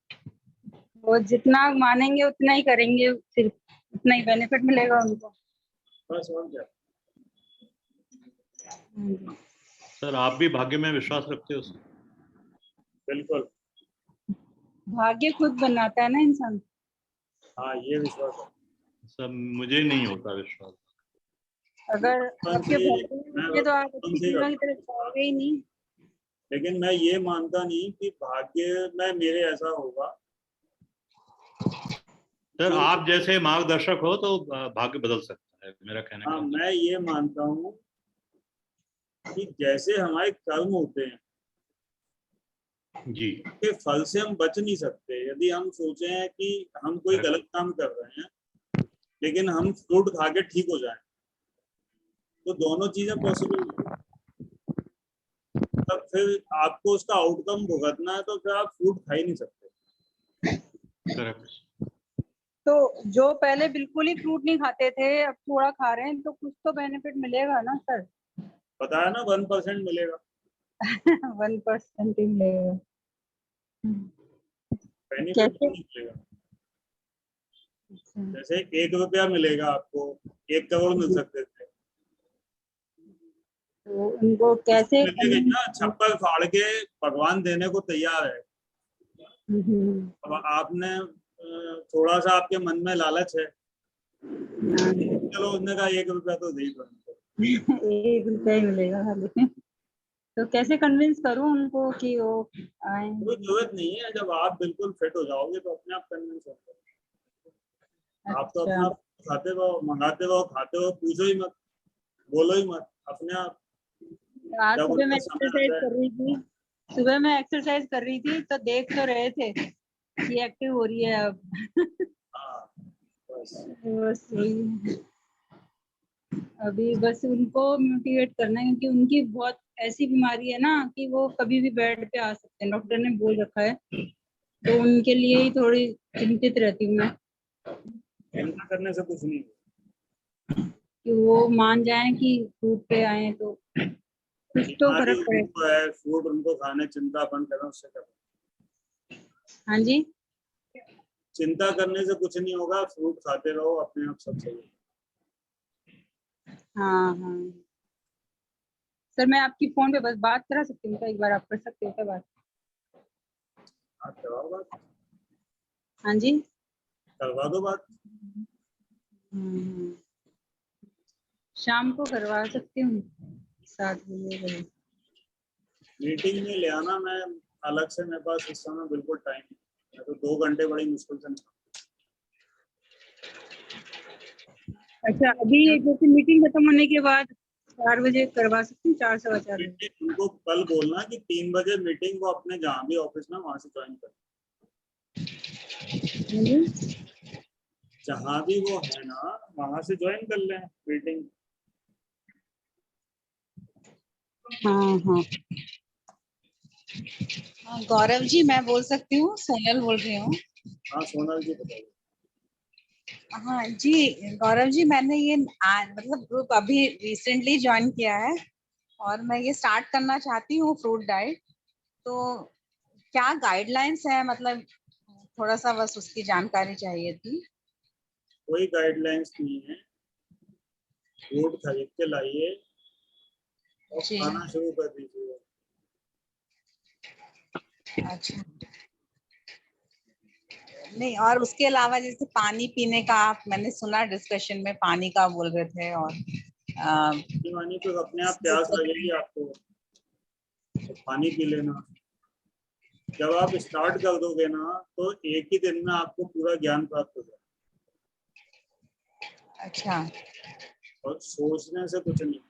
वो जितना मानेंगे उतना ही करेंगे, सिर्फ उतना ही बेनिफिट मिलेगा उनको। बस और क्या। सर आप भी भाग्य में विश्वास रखते हो? बिल्कुल। भाग्य खुद बनाता है ना इंसान। हाँ, ये विश्वास है। सर मुझे नहीं होता विश्वास। अगर आपके भाग्य में तो आप अच्छी चीजों की तरफ जाओगे ही नहीं। लेकिन मैं ये मानता नहीं कि भाग्य में मेरे ऐसा होगा। सर आप जैसे मार्गदर्शक हो तो भाग्य बदल सकता है, मेरा कहने का। हाँ, मैं ये मानता हूँ कि जैसे हमारे कर्म होते हैं जी, के फल से हम बच नहीं सकते। यदि हम सोचे हैं कि हम कोई गलत काम कर रहे हैं लेकिन हम फ्रूट खा के ठीक हो जाएं, तो दोनों चीजें पॉसिबल नहीं। तब फिर आपको उसका आउटकम भुगतना है, तो फिर आप फ्रूट खा ही नहीं सकते। करेक्ट। तो जो पहले बिल्कुल ही फ्रूट नहीं खाते थे, अब थोड़ा खा रहे हैं, तो कुछ तो बेनिफिट मिलेगा ना सर। पता है ना, 1% मिलेगा। 1% ही मिलेगा। बेनिफिट नहीं मिलेगा। अच्छा, जैसे 1 रुपया मिलेगा आपको, 1 करोड़ मिल सकते थे। तो उनको कैसे मिलेगी ना, छप्पर फाड़ के भगवान देने को तैयार है। हम्म, अब आपने थोड़ा सा आपके मन में लालच है, हाँ, चलो उसने कहा 1 रुपया तो दे ही दो इनको। 1 रुपया ही मिलेगा खाली। तो कैसे कन्विंस करूं उनको कि वो आए? कोई जरूरत नहीं है, जब आप बिल्कुल फिट हो जाओगे तो अपने आप कन्विंस होंगे। आप तो अच्छा, अपना खाते रहो, मंगाते रहो, खाते रहो, पूछो ही मत, बोलो ही मत, अपने आप। आज जब सुबह मैं उनका समय आ एक्सरसाइज जाए। कर रही थी, सुबह मैं एक्सरसाइज कर रही थी तो देख तो रहे थे कि एक्टिव हो रही है अब। हाँ, बस बस वही, अभी बस उनको मोटिवेट करना है क्योंकि उनकी बहुत ऐसी बीमारी है ना कि वो कभी भी बेड पे आ सकते हैं, डॉक्टर ने बोल रखा है। तो उनके लिए ही थोड़ी चिंतित रहती हूँ मैं चिंता करने से कुछ नहीं होगा। कि वो मान जाएं कि फ्रूट पे आए तो कुछ तो बीमारी फर्क पड़ेगा। उनको है, फ्रूट उनको खाने, चिंता बंद करें उससे करें। हाँ जी, चिंता करने से कुछ नहीं होगा, फ्रूट खाते रहो, अपने आप सब सही होगा। हाँ हाँ सर, मैं आपकी फोन पे बस बात करा सकती हूँ क्या? एक बार आप कर सकते हो क्या बात? आप करवाओ बात, हाँ जी, करवा दो बात। हम्म, शाम को करवा सकती हूँ 7 बजे। मीटिंग में ले आना, मैं अलग से, मेरे पास इस समय बिल्कुल टाइम नहीं है, तो 2 घंटे बड़ी मुश्किल से निकाल। अच्छा, अभी जैसे मीटिंग खत्म होने के बाद 4 बजे करवा सकती हूँ, 4 सवा 4 बजे। मीटिंग उनको कल बोलना कि 3 बजे मीटिंग वो अपने जहाँ भी ऑफिस में वहां से ज्वाइन कर, हाँ जी, जहाँ भी वो है ना वहां से ज्वाइन कर लें मीटिंग। हाँ हाँ हाँ, गौरव जी मैं बोल सकती हूँ, सोनल बोल रही हूँ। हाँ सोनल जी बताइए। हाँ जी, गौरव जी मैंने ये मतलब ग्रुप अभी रिसेंटली ज्वाइन किया है और मैं ये स्टार्ट करना चाहती हूँ फ्रूट डाइट। तो क्या गाइडलाइंस है, मतलब थोड़ा सा बस उसकी जानकारी चाहिए थी। कोई गाइडलाइंस नहीं है, फ्रूट खरीद के लाइए और जी, खाना शुरू कर दीजिए। अच्छा। नहीं, और उसके अलावा जैसे पानी पीने का, आप मैंने सुना डिस्कशन में पानी का बोल रहे थे, और पानी तो अपने आप प्यास लगेगी आपको, तो पानी पी लेना। जब आप स्टार्ट कर दोगे ना तो एक ही दिन में आपको पूरा ज्ञान प्राप्त हो जाएगा, अच्छा। और सोचने से कुछ नहीं।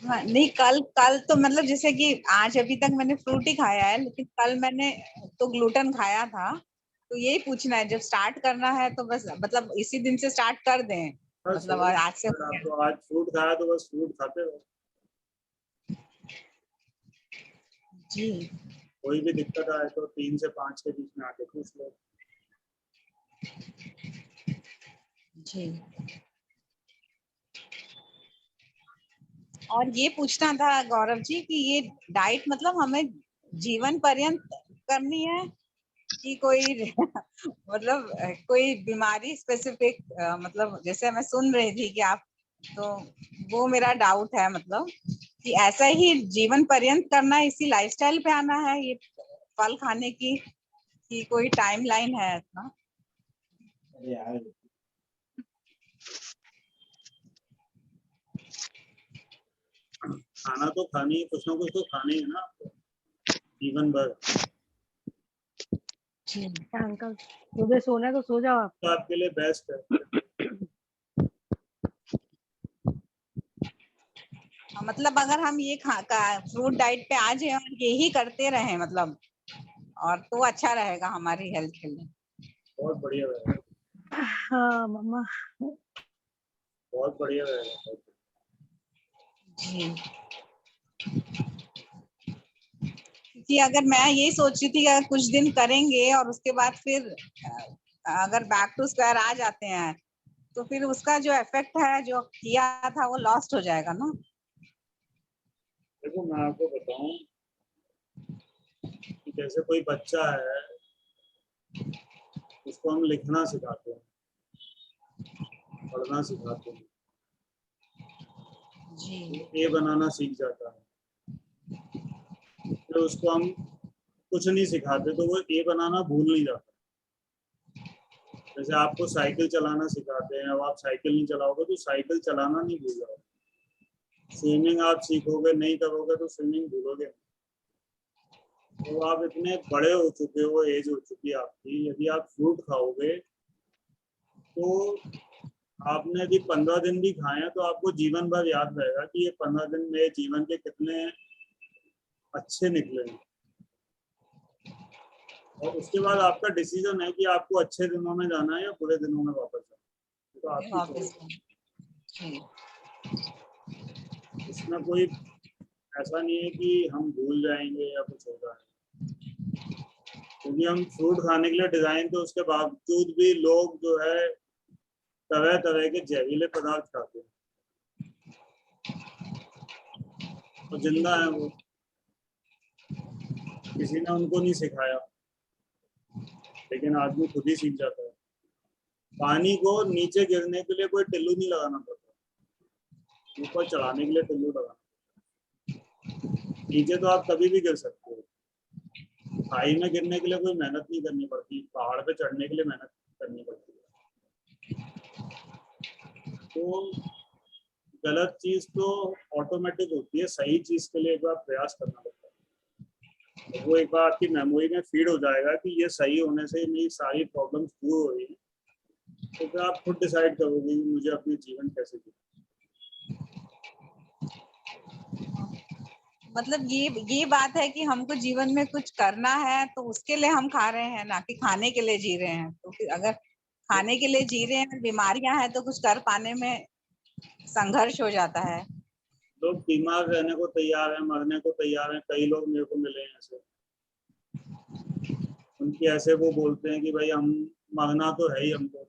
हाँ, नहीं कल कल तो मतलब जैसे कि आज अभी तक मैंने फ्रूट ही खाया है, लेकिन कल मैंने तो ग्लूटेन खाया था। तो यही पूछना है, जब स्टार्ट करना है तो बस मतलब इसी दिन से स्टार्ट कर दें, बस मतलब और आज से। अगर आपको आज फ्रूट खाया तो बस फ्रूट खाते रहो, जी कोई भी दिक्कत आए तो 3 से 5 के बीच में आके पूछ लो। जी। और ये पूछना था गौरव जी कि ये डाइट मतलब हमें जीवन पर्यंत करनी है कि कोई मतलब कोई बीमारी स्पेसिफिक, मतलब जैसे मैं सुन रही थी कि आप, तो वो मेरा डाउट है, मतलब कि ऐसा ही जीवन पर्यंत करना है, इसी लाइफस्टाइल पे आना है ये फल खाने की, कि कोई टाइमलाइन है ऐसा? खाना तो खानी, कुछ ना कुछ तो खाना ही है ना आपको जीवन भर। अंकल सुबह सोना है तो सो जाओ आप। तो आपके लिए बेस्ट है। मतलब अगर हम ये फ्रूट डाइट पे आ जाए और यही करते रहे मतलब, और तो अच्छा रहेगा हमारी हेल्थ के लिए। बहुत बढ़िया रहेगा, हाँ मम्मा। बहुत बढ़िया रहेगा। जी, कि अगर मैं यही सोच रही थी कि अगर कुछ दिन करेंगे और उसके बाद फिर अगर बैक टू स्क्वायर आ जाते हैं तो फिर उसका जो इफेक्ट है जो किया था वो लॉस्ट हो जाएगा ना। देखो मैं आपको बताऊं कि जैसे कोई बच्चा है, उसको उसको हम लिखना सिखाते हैं, पढ़ना सिखाते हैं, जी ए बनाना सीख जाता है। फिर उसको हम कुछ नहीं सिखाते तो वो ए बनाना भूल नहीं जाता। जैसे आपको साइकिल चलाना सिखाते हैं, अब आप साइकिल नहीं चलाओगे तो साइकिल चलाना नहीं भूल जाओगे। स्विमिंग आप सीखोगे नहीं करोगे तो स्विमिंग भूलोगे। तो आप इतने बड़े हो चुके हो, एज हो चुकी है आपकी, यदि आप फ्रूट खाओगे तो आपने यदि 15 दिन भी खाए हैं तो आपको जीवन भर याद रहेगा कि ये 15 दिन मेरे जीवन के कितने अच्छे निकले हैं। और उसके बाद आपका डिसीजन है कि आपको अच्छे दिनों में जाना है या बुरे दिनों में वापस जाना है। तो आपकी वापस choice जी है। इसमें कोई ऐसा नहीं है कि हम भूल जाएंगे या कुछ होगा, क्योंकि हम फ्रूट खाने के लिए डिजाइन तो उसके बावजूद भी लोग जो है तरह तरह के जहरीले पदार्थ खाते हैं और जिंदा है वो, किसी ने उनको नहीं सिखाया, लेकिन आदमी खुद ही सीख जाता है। पानी को नीचे गिरने के लिए कोई टिल्लू नहीं लगाना पड़ता, ऊपर चढ़ाने के लिए टिल्लू लगाना पड़ता। नीचे तो आप कभी भी गिर सकते हो, खाई में गिरने के लिए कोई मेहनत नहीं करनी पड़ती, पहाड़ पे चढ़ने के लिए मेहनत करनी पड़ती है। तो गलत चीज तो ऑटोमेटिक होती है, सही चीज के लिए एक बार प्रयास करना पड़ता है। वो एक बार आपकी मेमोरी में फीड हो जाएगा कि ये सही होने से मेरी सारी प्रॉब्लम्स दूर हो रही है, तो फिर आप खुद डिसाइड करोगे कि मुझे अपने जीवन कैसे जीना। मतलब ये बात है कि हमको जीवन में कुछ करना है तो उसके लिए हम खा रहे हैं, ना कि खाने के लिए जी रहे हैं। तो फिर अगर खाने के लिए जी रहे हैं, बीमारियां हैं, तो कुछ कर पाने में संघर्ष हो जाता है। लोग बीमार रहने को तैयार हैं, मरने को तैयार हैं। कई लोग मेरे को मिले हैं ऐसे, उनकी ऐसे वो बोलते हैं कि भाई हम मरना तो है ही हमको,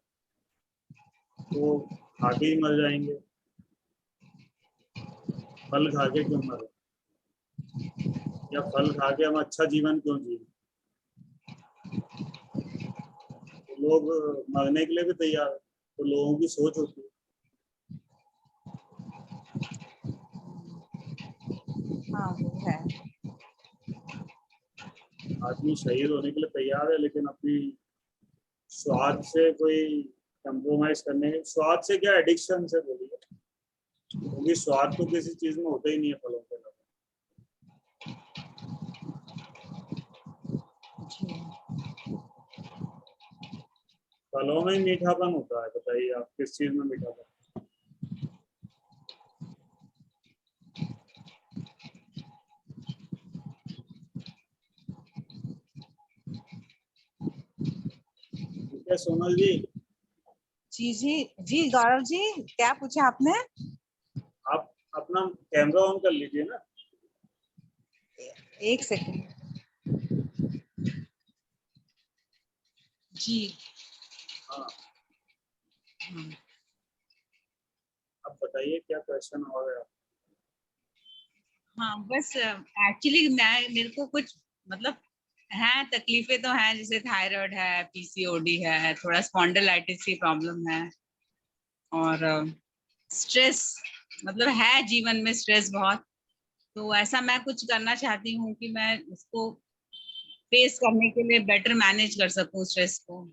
तो खा के ही मर जाएंगे, फल खा के क्यों मरे, या फल खा के हम अच्छा जीवन क्यों जिए। तो लोग मरने के लिए भी तैयार है, तो लोगों की सोच होती है। हाँ वो है। आदमी शहीद होने के लिए तैयार है, लेकिन अपनी स्वाद से कोई कंप्रोमाइज करने, स्वाद से क्या, एडिक्शन से बोलिए, क्योंकि स्वाद तो किसी चीज में होता ही नहीं है फलों के अलावा। फलों में मीठापन होता है, बताइए आप किस चीज में मीठापन। ठीक है सोनल जी, जी गौरव जी, क्या पूछा आपने? आप अपना कैमरा ऑन कर लीजिए ना। एक सेकंड। जी हाँ, अब बताइए क्या क्वेश्चन हो गया। हाँ बस एक्चुअली मेरे को कुछ मतलब है, तकलीफें तो हैं, जैसे थायराइड है, पीसीओडी है, थोड़ा स्पॉन्डिलाइटिस की प्रॉब्लम है, और स्ट्रेस मतलब है, जीवन में स्ट्रेस बहुत। तो ऐसा मैं कुछ करना चाहती हूँ कि मैं उसको फेस करने के लिए बेटर मैनेज कर सकूं स्ट्रेस को।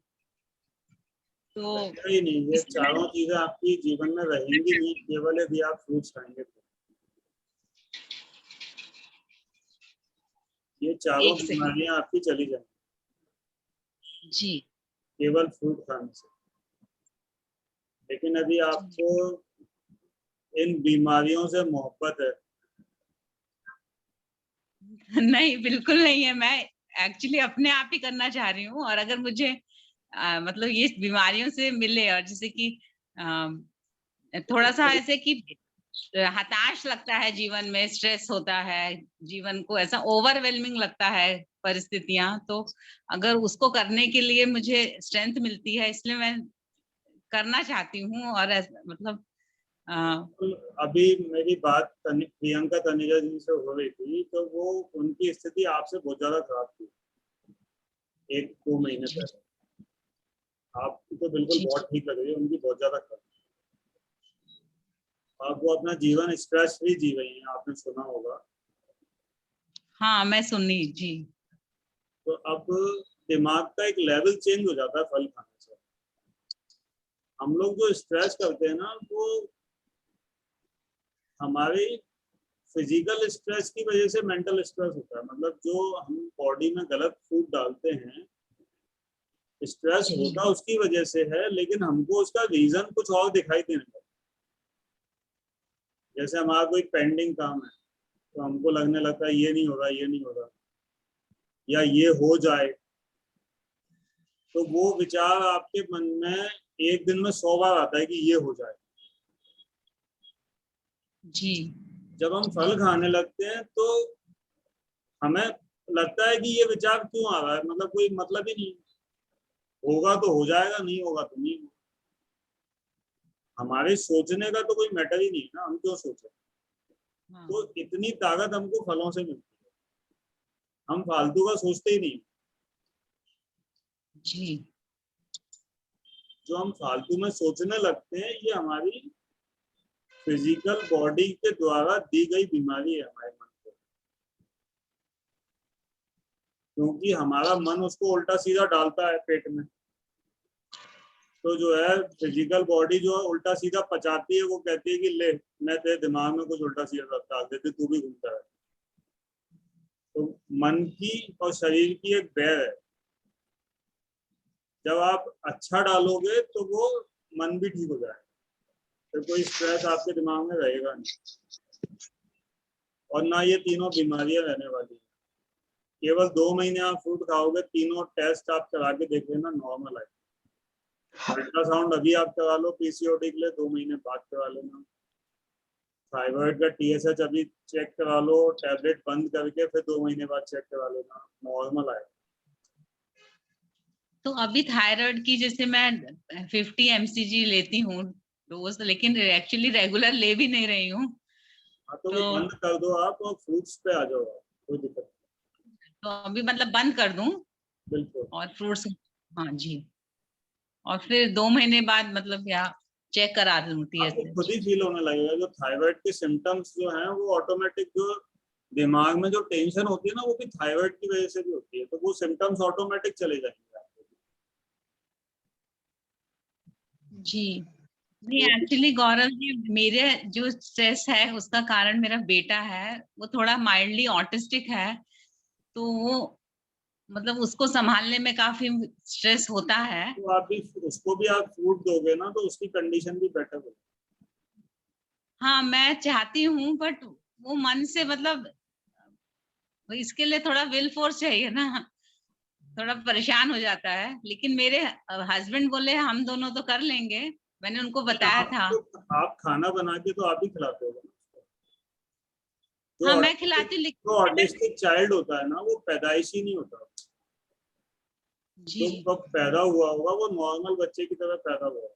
तो ही नहीं, ये चारों चीजें आपकी जीवन में रहेंगी नहीं केवल यदि आप फ्रूट्स खाएंगे तो। ये चारों बीमारियां आपकी चली जाएंगी जी केवल फ्रूट खाने से। लेकिन यदि आपको इन बीमारियों से मोहब्बत है, नहीं बिल्कुल नहीं है, मैं एक्चुअली अपने आप ही करना चाह रही हूँ। और अगर मुझे मतलब ये बीमारियों से मिले, और जैसे कि थोड़ा सा ऐसे कि हताश लगता है, जीवन में स्ट्रेस होता है, जीवन को ऐसा ओवरवेलमिंग लगता है परिस्थितियां, तो अगर उसको करने के लिए मुझे स्ट्रेंथ मिलती है, इसलिए मैं करना चाहती हूँ। और मतलब अभी मेरी बात प्रियंका तनेजा जी से हो रही थी, तो वो उनकी स्थिति आपसे बहुत ज्यादा खराब थी 1-2 महीने पहले। आपकी तो बिल्कुल जी बहुत ठीक लग रही है, उनकी बहुत ज्यादा कम। आप वो अपना जीवन स्ट्रेस फ्री जी रही हैं, आपने सुना होगा। हाँ, मैं सुनी जी। तो अब दिमाग का एक लेवल चेंज हो जाता है फल खाने से। हम लोग जो स्ट्रेस करते हैं ना, वो हमारी फिजिकल स्ट्रेस की वजह से मेंटल स्ट्रेस होता है। मतलब जो हम बॉडी में गलत फूड डालते हैं, स्ट्रेस जी होता उसकी वजह से है, लेकिन हमको उसका रीजन कुछ और दिखाई देने लगता है। जैसे हमारा कोई पेंडिंग काम है, तो हमको लगने लगता है ये नहीं हो रहा, ये नहीं हो रहा, या ये हो जाए। तो वो विचार आपके मन में एक दिन में 100 बार आता है कि ये हो जाए। जी जब हम फल खाने लगते हैं तो हमें लगता है कि ये विचार क्यों आ रहा है, मतलब कोई मतलब ही नहीं। होगा तो हो जाएगा, नहीं होगा तो नहीं होगा। हमारे सोचने का तो कोई मैटर ही नहीं है ना, हम क्यों सोचे। हाँ तो इतनी ताकत हमको फलों से मिलती है, हम फालतू का सोचते ही नहीं। जी जो हम फालतू में सोचने लगते हैं, ये हमारी फिजिकल बॉडी के द्वारा दी गई बीमारी है हमारे मन को। क्योंकि हमारा मन उसको उल्टा सीधा डालता है पेट में। तो जो है फिजिकल बॉडी जो है उल्टा सीधा पचाती है, वो कहती है कि ले, मैं तेरे दिमाग में कुछ उल्टा सीधा डाल देती, तू भी घूमता है। तो मन की और शरीर की एक बैर है। जब आप अच्छा डालोगे तो वो मन भी ठीक हो जाएगा, फिर कोई स्ट्रेस आपके दिमाग में रहेगा नहीं, और ना ये तीनों बीमारियां रहने वाली हैं। केवल 2 महीने आप फ्रूट खाओगे, तीनों टेस्ट आप करा के देख लेना, नॉर्मल है। अल्ट्रासाउंड अभी आप करा लो पीसीओडी के लिए, 2 महीने बाद करा लेना। थायराइड का टीएसएच अभी चेक करा लो, टैबलेट बंद करके फिर 2 महीने बाद चेक करा लेना, नॉर्मल आएगा। तो अभी थायराइड की जैसे मैं 50 mcg लेती हूँ रोज, लेकिन एक्चुअली रेगुलर ले भी नहीं रही हूँ। हाँ, तो वो तो बंद कर दो आप और फ्रूट्स पे आ जाओ आप, कोई दिक्कत तो अभी मतलब बंद कर दूं नहीं। बिल्कुल। और फ्रूट्स। हाँ जी। और फिर 2 महीने बाद मतलब क्या चेक करा दूं आपको खुद ही टीएसएच? फील होने लगेगा। जो थायराइड के सिम्टम्स जो हैं वो ऑटोमेटिक, जो दिमाग में जो टेंशन होती है ना, वो भी थायराइड की वजह से भी होती है, तो वो सिम्टम्स ऑटोमेटिक चले जाएंगे आपके। जी नहीं, वो एक्चुअली गौरव जी, मेरे जो स्ट्रेस है उसका कारण मेरा बेटा है। वो थोड़ा माइल्डली ऑटिस्टिक है, तो वो मतलब उसको संभालने में काफी स्ट्रेस होता है। तो आप भी उसको भी आप फूड दोगे ना, तो उसकी कंडीशन भी बेटर होगी। हाँ, मैं चाहती हूँ, बट वो मन से मतलब इसके लिए थोड़ा विल फोर्स चाहिए ना, थोड़ा परेशान हो जाता है। लेकिन मेरे हस्बैंड बोले हम दोनों तो कर लेंगे, मैंने उनको बताया आप था। तो आप खाना बना के तो आप ही खिलाते हो ना उसको। हाँ, जो मैं ऑटिस्टिक खिलाती हूँ, जो लेकिन ऑटिस्टिक चाइल्ड होता है ना, वो पैदाइशी नहीं होता। जी जो कब पैदा हुआ होगा वो नॉर्मल बच्चे की तरह पैदा हुआ।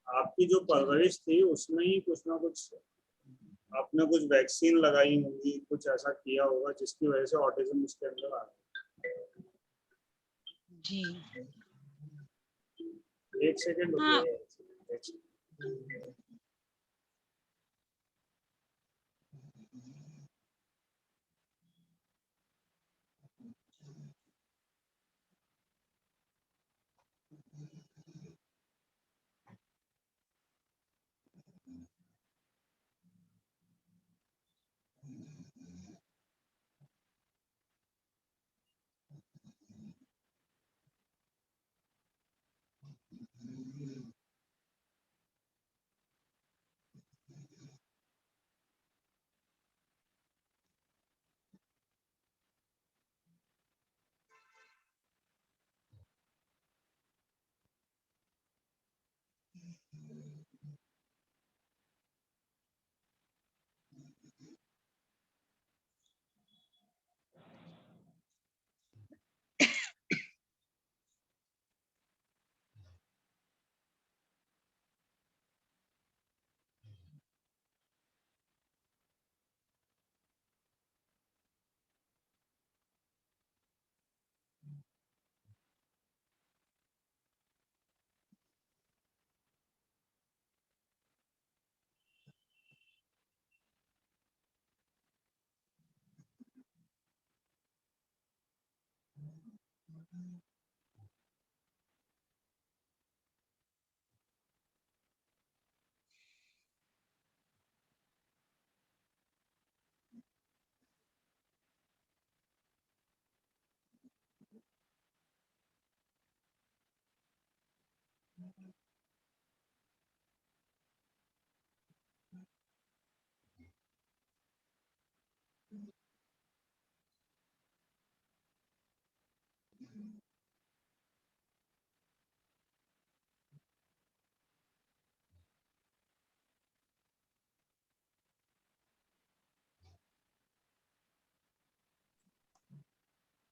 आपकी जो जी परवरिश थी उसमें ही कुछ ना कुछ, आपने कुछ वैक्सीन लगाई होगी, कुछ ऐसा किया होगा जिसकी वजह से ऑटिज्म उसके अंदर आ गया। जी। एक सेकेंड हाँ रुकिएगा, एक सेकंड।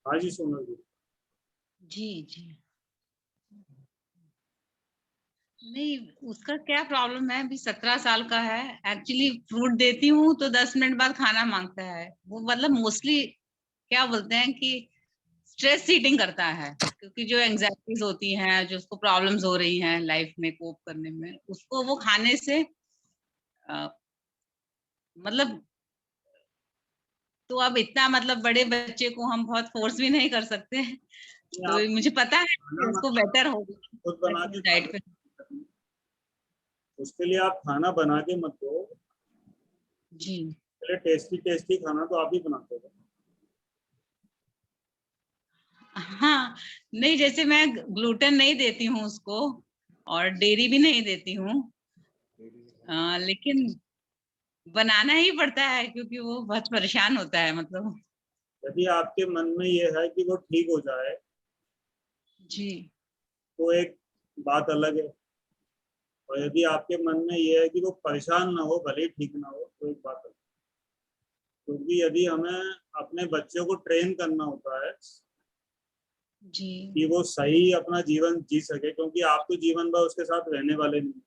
हाँ जी सोनल जी। जी जी। नहीं, उसका क्या प्रॉब्लम है, अभी 17 साल का है। एक्चुअली फ्रूट देती हूँ तो 10 मिनट बाद खाना मांगता है। वो मतलब मोस्टली क्या बोलते हैं कि स्ट्रेस ईटिंग करता है, क्योंकि जो एंजाइटीज होती हैं, जो उसको प्रॉब्लम्स हो रही हैं लाइफ में कोप करने में, उसको वो खाने से मतलब, तो अब इतना मतलब बड़े बच्चे को हम बहुत फोर्स भी नहीं कर सकते। तो आप मुझे पता है कि खाना उसको मतलब बेटर खुद बना के होगा डाइट पे। उसके लिए आप खाना बना के मत दो जी। पहले। टेस्टी टेस्टी खाना तो आप ही बनाते हो। हाँ, नहीं जैसे मैं ग्लूटेन नहीं देती हूँ उसको, और डेयरी भी नहीं देती हूँ, लेकिन बनाना ही पड़ता है क्योंकि वो बहुत परेशान होता है मतलब। यदि आपके मन में ये है कि वो ठीक हो जाए जी। तो एक बात अलग है, और यदि आपके मन में ये है कि वो परेशान ना हो, भले ही ठीक ना हो, तो एक बात अलग। क्योंकि यदि हमें अपने बच्चों को ट्रेन करना होता है जी कि वो सही अपना जीवन जी सके, क्योंकि आप तो जीवन भर उसके साथ रहने वाले नहीं।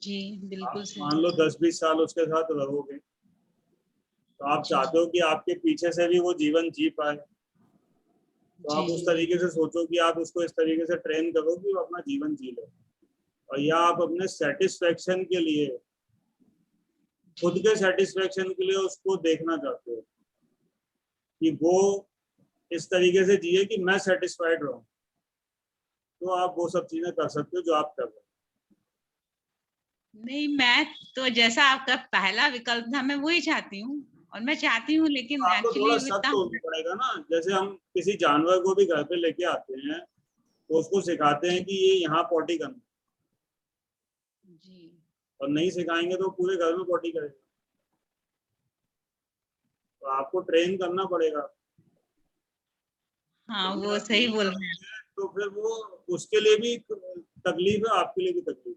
जी बिल्कुल आप सही। मान लो 10-20 साल उसके साथ रहोगे, तो आप जी चाहते हो कि आपके पीछे से भी वो जीवन जी पाए। तो आप उस जी तरीके से सोचो कि आप उसको इस तरीके से ट्रेन करो कि वो अपना जीवन जी ले। और या आप अपने सेटिस्फेक्शन के लिए, खुद के सेटिस्फेक्शन के लिए उसको देखना चाहते हो कि वो इस तरीके से जिए कि मैं सेटिस्फाइड रहूं, तो आप वो सब चीजें कर सकते हो जो आप कर रहे हो। नहीं, मैं तो जैसा आपका पहला विकल्प था मैं वही चाहती हूँ, और मैं चाहती हूँ, लेकिन तो आपको एक्चुअली थोड़ा सख्त इतना होना पड़ेगा ना। जैसे हम किसी जानवर को भी घर पे लेके आते हैं तो उसको सिखाते हैं कि ये यहाँ पॉटी करना, जी और नहीं सिखाएंगे तो पूरे घर में पॉटी करेगा। तो आपको ट्रेन करना पड़ेगा। हाँ, यदि वो आप सही नहीं बोल रहे हैं। करोगे तो फिर वो उसके लिए भी तकलीफ है, आपके लिए भी तकलीफ है।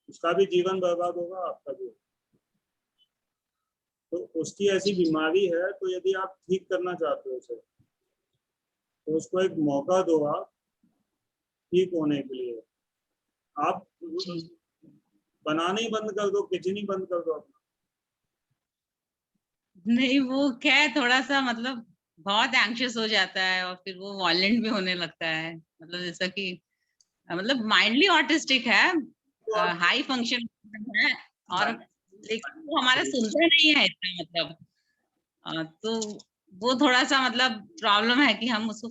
उसका भी जीवन बर्बाद होगा, आपका भी। तो उसकी ऐसी जी बीमारी है, तो यदि आप ठीक करना चाहते हो उसे, तो उसको एक मौका दो आप ठीक होने के लिए। आप जी। बनाना ही बंद कर दो, किचन ही बंद कर दो अपना। नहीं, वो क्या है, थोड़ा सा मतलब बहुत एंग्शियस हो जाता है, और फिर वो वायलेंट भी होने लगता है, मतलब जैसा कि मतलब माइंडली ऑटिस्टिक है, तो आप हाई फंक्शन है, और लेकिन वो हमारा सुनता नहीं है इतना मतलब। तो वो थोड़ा सा मतलब प्रॉब्लम है कि हम उसको,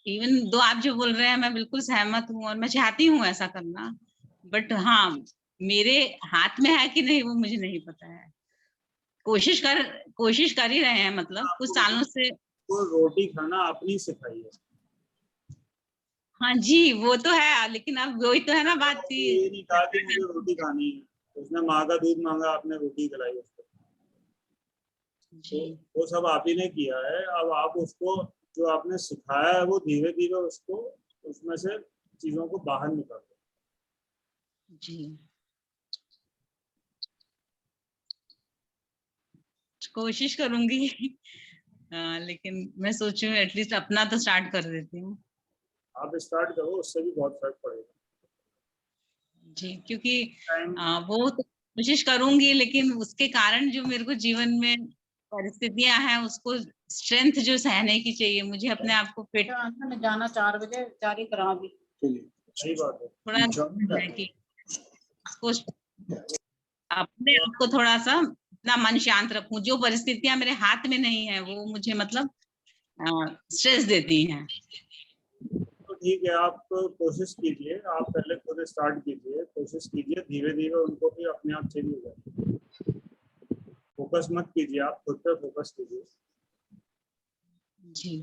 इवन दो आप जो बोल रहे हैं मैं बिल्कुल सहमत हूँ, और मैं चाहती हूँ ऐसा करना, बट हाँ, मेरे हाथ में है कि नहीं वो मुझे नहीं पता है। कोशिश कर ही रहे हैं, मतलब कुछ आपको सालों से। तो रोटी खाना आपने सिखाई है। हाँ जी, वो तो है, लेकिन अब वही तो है ना बात आपने की। ये नहीं कहा कि मुझे रोटी खानी है, उसने माँ का दूध मांगा, आपने रोटी खिलाई उसको। तो जी वो सब आप ही ने किया है। अब आप उसको, जो आपने सिखाया है, वो धीरे धीरे उसको उसमें से चीजों को बाहर निकाल दो। जी, कोशिश करूंगी। लेकिन मैं सोचूं एटलीस्ट अपना तो स्टार्ट कर देती हूँ। आप स्टार्ट करो, उससे भी बहुत फर्क पड़ेगा। जी, क्योंकि टाइम वो तो कोशिश करूंगी, लेकिन उसके कारण जो मेरे को जीवन में परिस्थितियां हैं, उसको स्ट्रेंथ जो सहने की चाहिए, मुझे अपने आप को फिट में जाना 4 बजे 4 ही करा दी। सही बात है। थोड़ा है कि उसको अपने आप को थोड़ा सा अपना मन शांत रखूं। जो परिस्थितियां मेरे हाथ में नहीं है वो मुझे मतलब स्ट्रेस देती हैं। तो ठीक है, आप कोशिश कीजिए, आप पहले खुद स्टार्ट कीजिए, कोशिश कीजिए, धीरे धीरे उनको भी अपने आप चेंज हो जाए। फोकस मत कीजिए, आप खुद पे फोकस कीजिए, जी।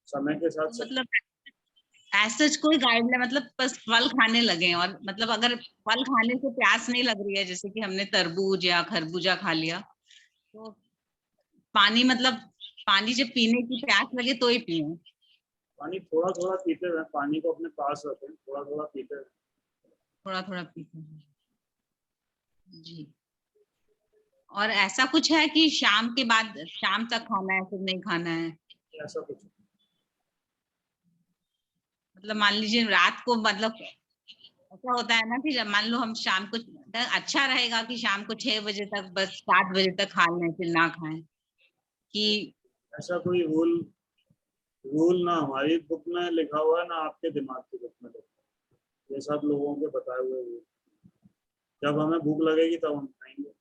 समय के साथ तो मतलब ऐसा कोई गाइडलाइन, मतलब बस फल खाने लगे, और मतलब अगर फल खाने से प्यास नहीं लग रही है, जैसे कि हमने तरबूज या खरबूजा खा लिया, तो पानी, मतलब पानी जब पीने की प्यास लगे तो ही पिए। पानी थोड़ा थोड़ा पीते हुए, पानी को अपने पास रखें, थोड़ा थोड़ा पीते हुए। थोड़ा थोड़ा पीते हैं। जी। और ऐसा कुछ है कि शाम के बाद, शाम तक खाना है फिर नहीं खाना है? ऐसा कुछ मतलब मान लीजिए रात को, मतलब ऐसा होता है ना कि जब मान लो हम शाम को, अच्छा रहेगा कि शाम को 6 बजे तक, बस 7 बजे तक खा लें फिर ना खाएं, कि ऐसा कोई रूल ना हमारी बुक में लिखा हुआ है, ना आपके दिमाग की बुक में लिखा है। ये सब लोगों के बताए हुए रूल। जब हमें भूख लगेगी तब हम खाएंगे,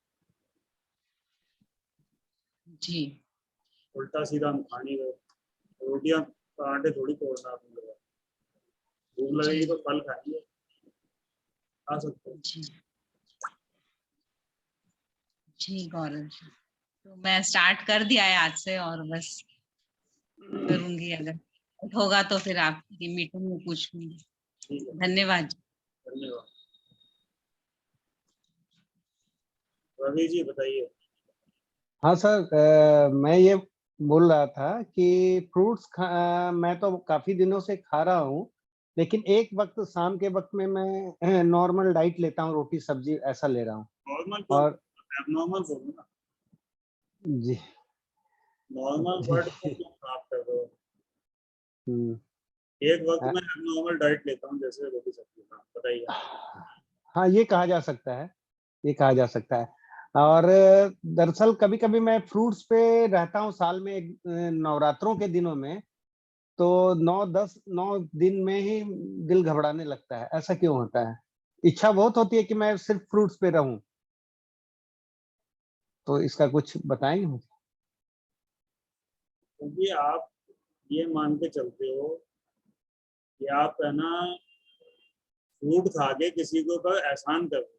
जी। उल्टा सीधा हम खा नहीं गए। रोटियां पराठे थोड़ी तोड़ना अपने लोग, भूख लगेगी तो फल खाएंगे, खा सकते हैं। जी। जी गौरव जी, तो मैं स्टार्ट कर दिया है आज से, और बस करूंगी, अगर होगा तो फिर आपकी मीटिंग में पूछूंगी। ठीक है, धन्यवाद। धन्यवाद। रवि जी बताइए। हाँ सर, मैं ये बोल रहा था कि मैं तो काफी दिनों से खा रहा हूँ, लेकिन एक वक्त शाम के वक्त में मैं नॉर्मल डाइट लेता हूँ, रोटी सब्जी ऐसा ले रहा हूँ। नॉर्मल और एबनॉर्मल बोलो ना, जी नॉर्मल वर्ड को क्यों खराब कर रहे हो? हम्म, एक वक्त में एबनॉर्मल डाइट लेता हूँ, जैसे रोटी सब्जी खा, बताइए। हाँ ये कहा जा सकता है, ये कहा जा सकता है। और दरअसल कभी कभी मैं फ्रूट्स पे रहता हूँ साल में नवरात्रों के दिनों में, तो 9 दिन में ही दिल घबराने लगता है। ऐसा क्यों होता है? इच्छा बहुत होती है कि मैं सिर्फ फ्रूट्स पे रहूं, तो इसका कुछ बताएंगे मुझे? क्योंकि आप ये मान के चलते हो कि आप है ना फ्रूट खा के किसी के ऊपर एहसान कर रहे हो,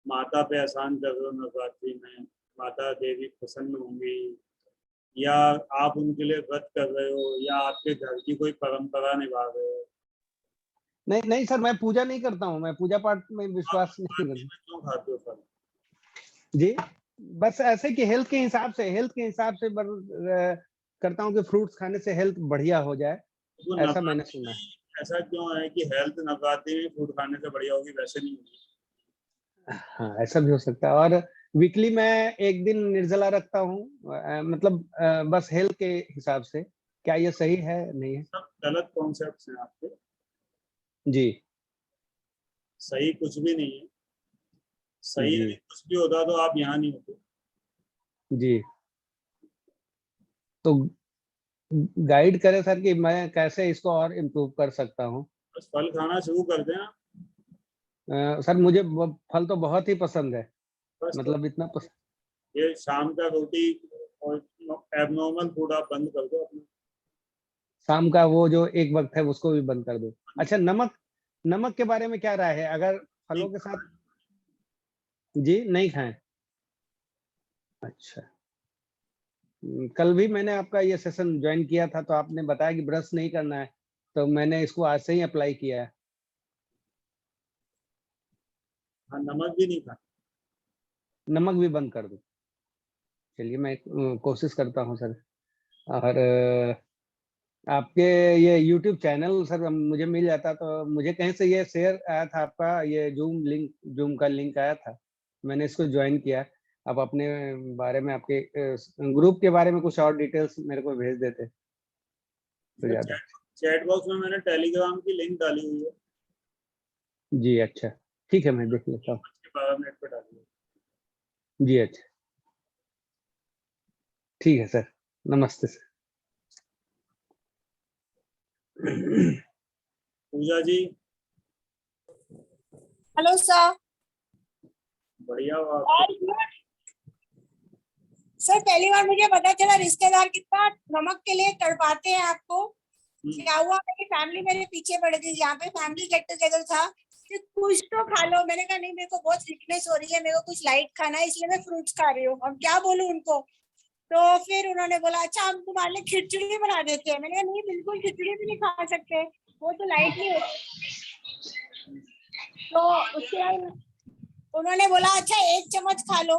माता पे एहसान कर रहे हो नवरात्रि में, माता देवी प्रसन्न होंगी, या आप उनके लिए व्रत कर रहे हो, या आपके घर की कोई परंपरा निभा रहे हो। नहीं नहीं सर, मैं पूजा नहीं करता हूँ, मैं पूजा पाठ में विश्वास नहीं नवरात्रि करता। में क्यों खाते हो फल? जी, बस ऐसे कि हेल्थ के हिसाब से करता हूँ कि फ्रूट्स खाने से हेल्थ बढ़िया हो जाए, तो ऐसा मैंने नवरात्रि सुना है। में ऐसा क्यों है कि हेल्थ नवरात्रि में फ्रूट खाने से बढ़िया होगी, वैसे नहीं होगी? हाँ ऐसा भी हो सकता है। और वीकली मैं एक दिन निर्जला रखता हूँ, मतलब बस हेल्थ के हिसाब से। क्या ये सही है, नहीं है? सब गलत कॉन्सेप्ट्स हैं आपके, जी सही कुछ भी नहीं है। सही जी यदि कुछ भी होता तो आप यहाँ नहीं होते। जी, तो गाइड करें सर कि मैं कैसे इसको और इम्प्रूव कर सकता हूँ। बस फल खाना शुरू कर दें आप। सर मुझे फल तो बहुत ही पसंद है, बस तो मतलब इतना पसंद। ये शाम का रोटी और एबनॉर्मल फूड आप बंद कर दो अपना। शाम का वो जो एक वक्त है उसको भी बंद कर दो। अच्छा, नमक नमक के बारे में क्या राय है, अगर फलों के साथ? जी नहीं खाएं। अच्छा, कल भी मैंने आपका ये सेशन ज्वाइन किया था, तो आपने बताया कि ब्रश नहीं करना है, तो मैंने इसको आज से ही अप्लाई किया है। हाँ, नमक भी नहीं खाना। नमक भी बंद कर दो। चलिए मैं कोशिश करता हूँ सर। और आपके ये यूट्यूब चैनल सर मुझे मिल जाता तो, मुझे कहीं से ये शेयर आया था आपका, ये जूम का लिंक आया था, मैंने इसको ज्वाइन किया। आप अपने बारे में, आपके ग्रुप के बारे में कुछ और डिटेल्स मेरे को भेज देते तो ज्यादा। चैट बॉक्स में मैंने टेलीग्राम की लिंक डाली हुई है, जी अच्छा, ठीक है, मैं देख लेता हूँ। 12 मिनट पे डाली है। जी अच्छा, ठीक है सर, नमस्ते सर। पूजा जी, हेलो सर। बढ़िया हो आप? सर पहली बार मुझे पता चला रिश्तेदार कितना नमक के लिए तड़पाते हैं आपको। क्या हुआ, मेरी फैमिली मेरे पीछे पड़ गई, यहाँ पे फैमिली गेट टुगेदर था कि कुछ तो खा लो। मैंने कहा नहीं, मेरे को बहुत वीकनेस हो रही है, मेरे को कुछ लाइट खाना है, इसलिए मैं फ्रूट्स खा रही हूँ। अब क्या बोलूं उनको। तो फिर उन्होंने बोला अच्छा हम तुम्हारे लिए खिचड़ी बना देते हैं। मैंने कहा नहीं, बिल्कुल खिचड़ी भी नहीं खा सकते, वो तो लाइट नहीं होती। तो उसके बाद उन्होंने बोला अच्छा 1 चम्मच खा लो।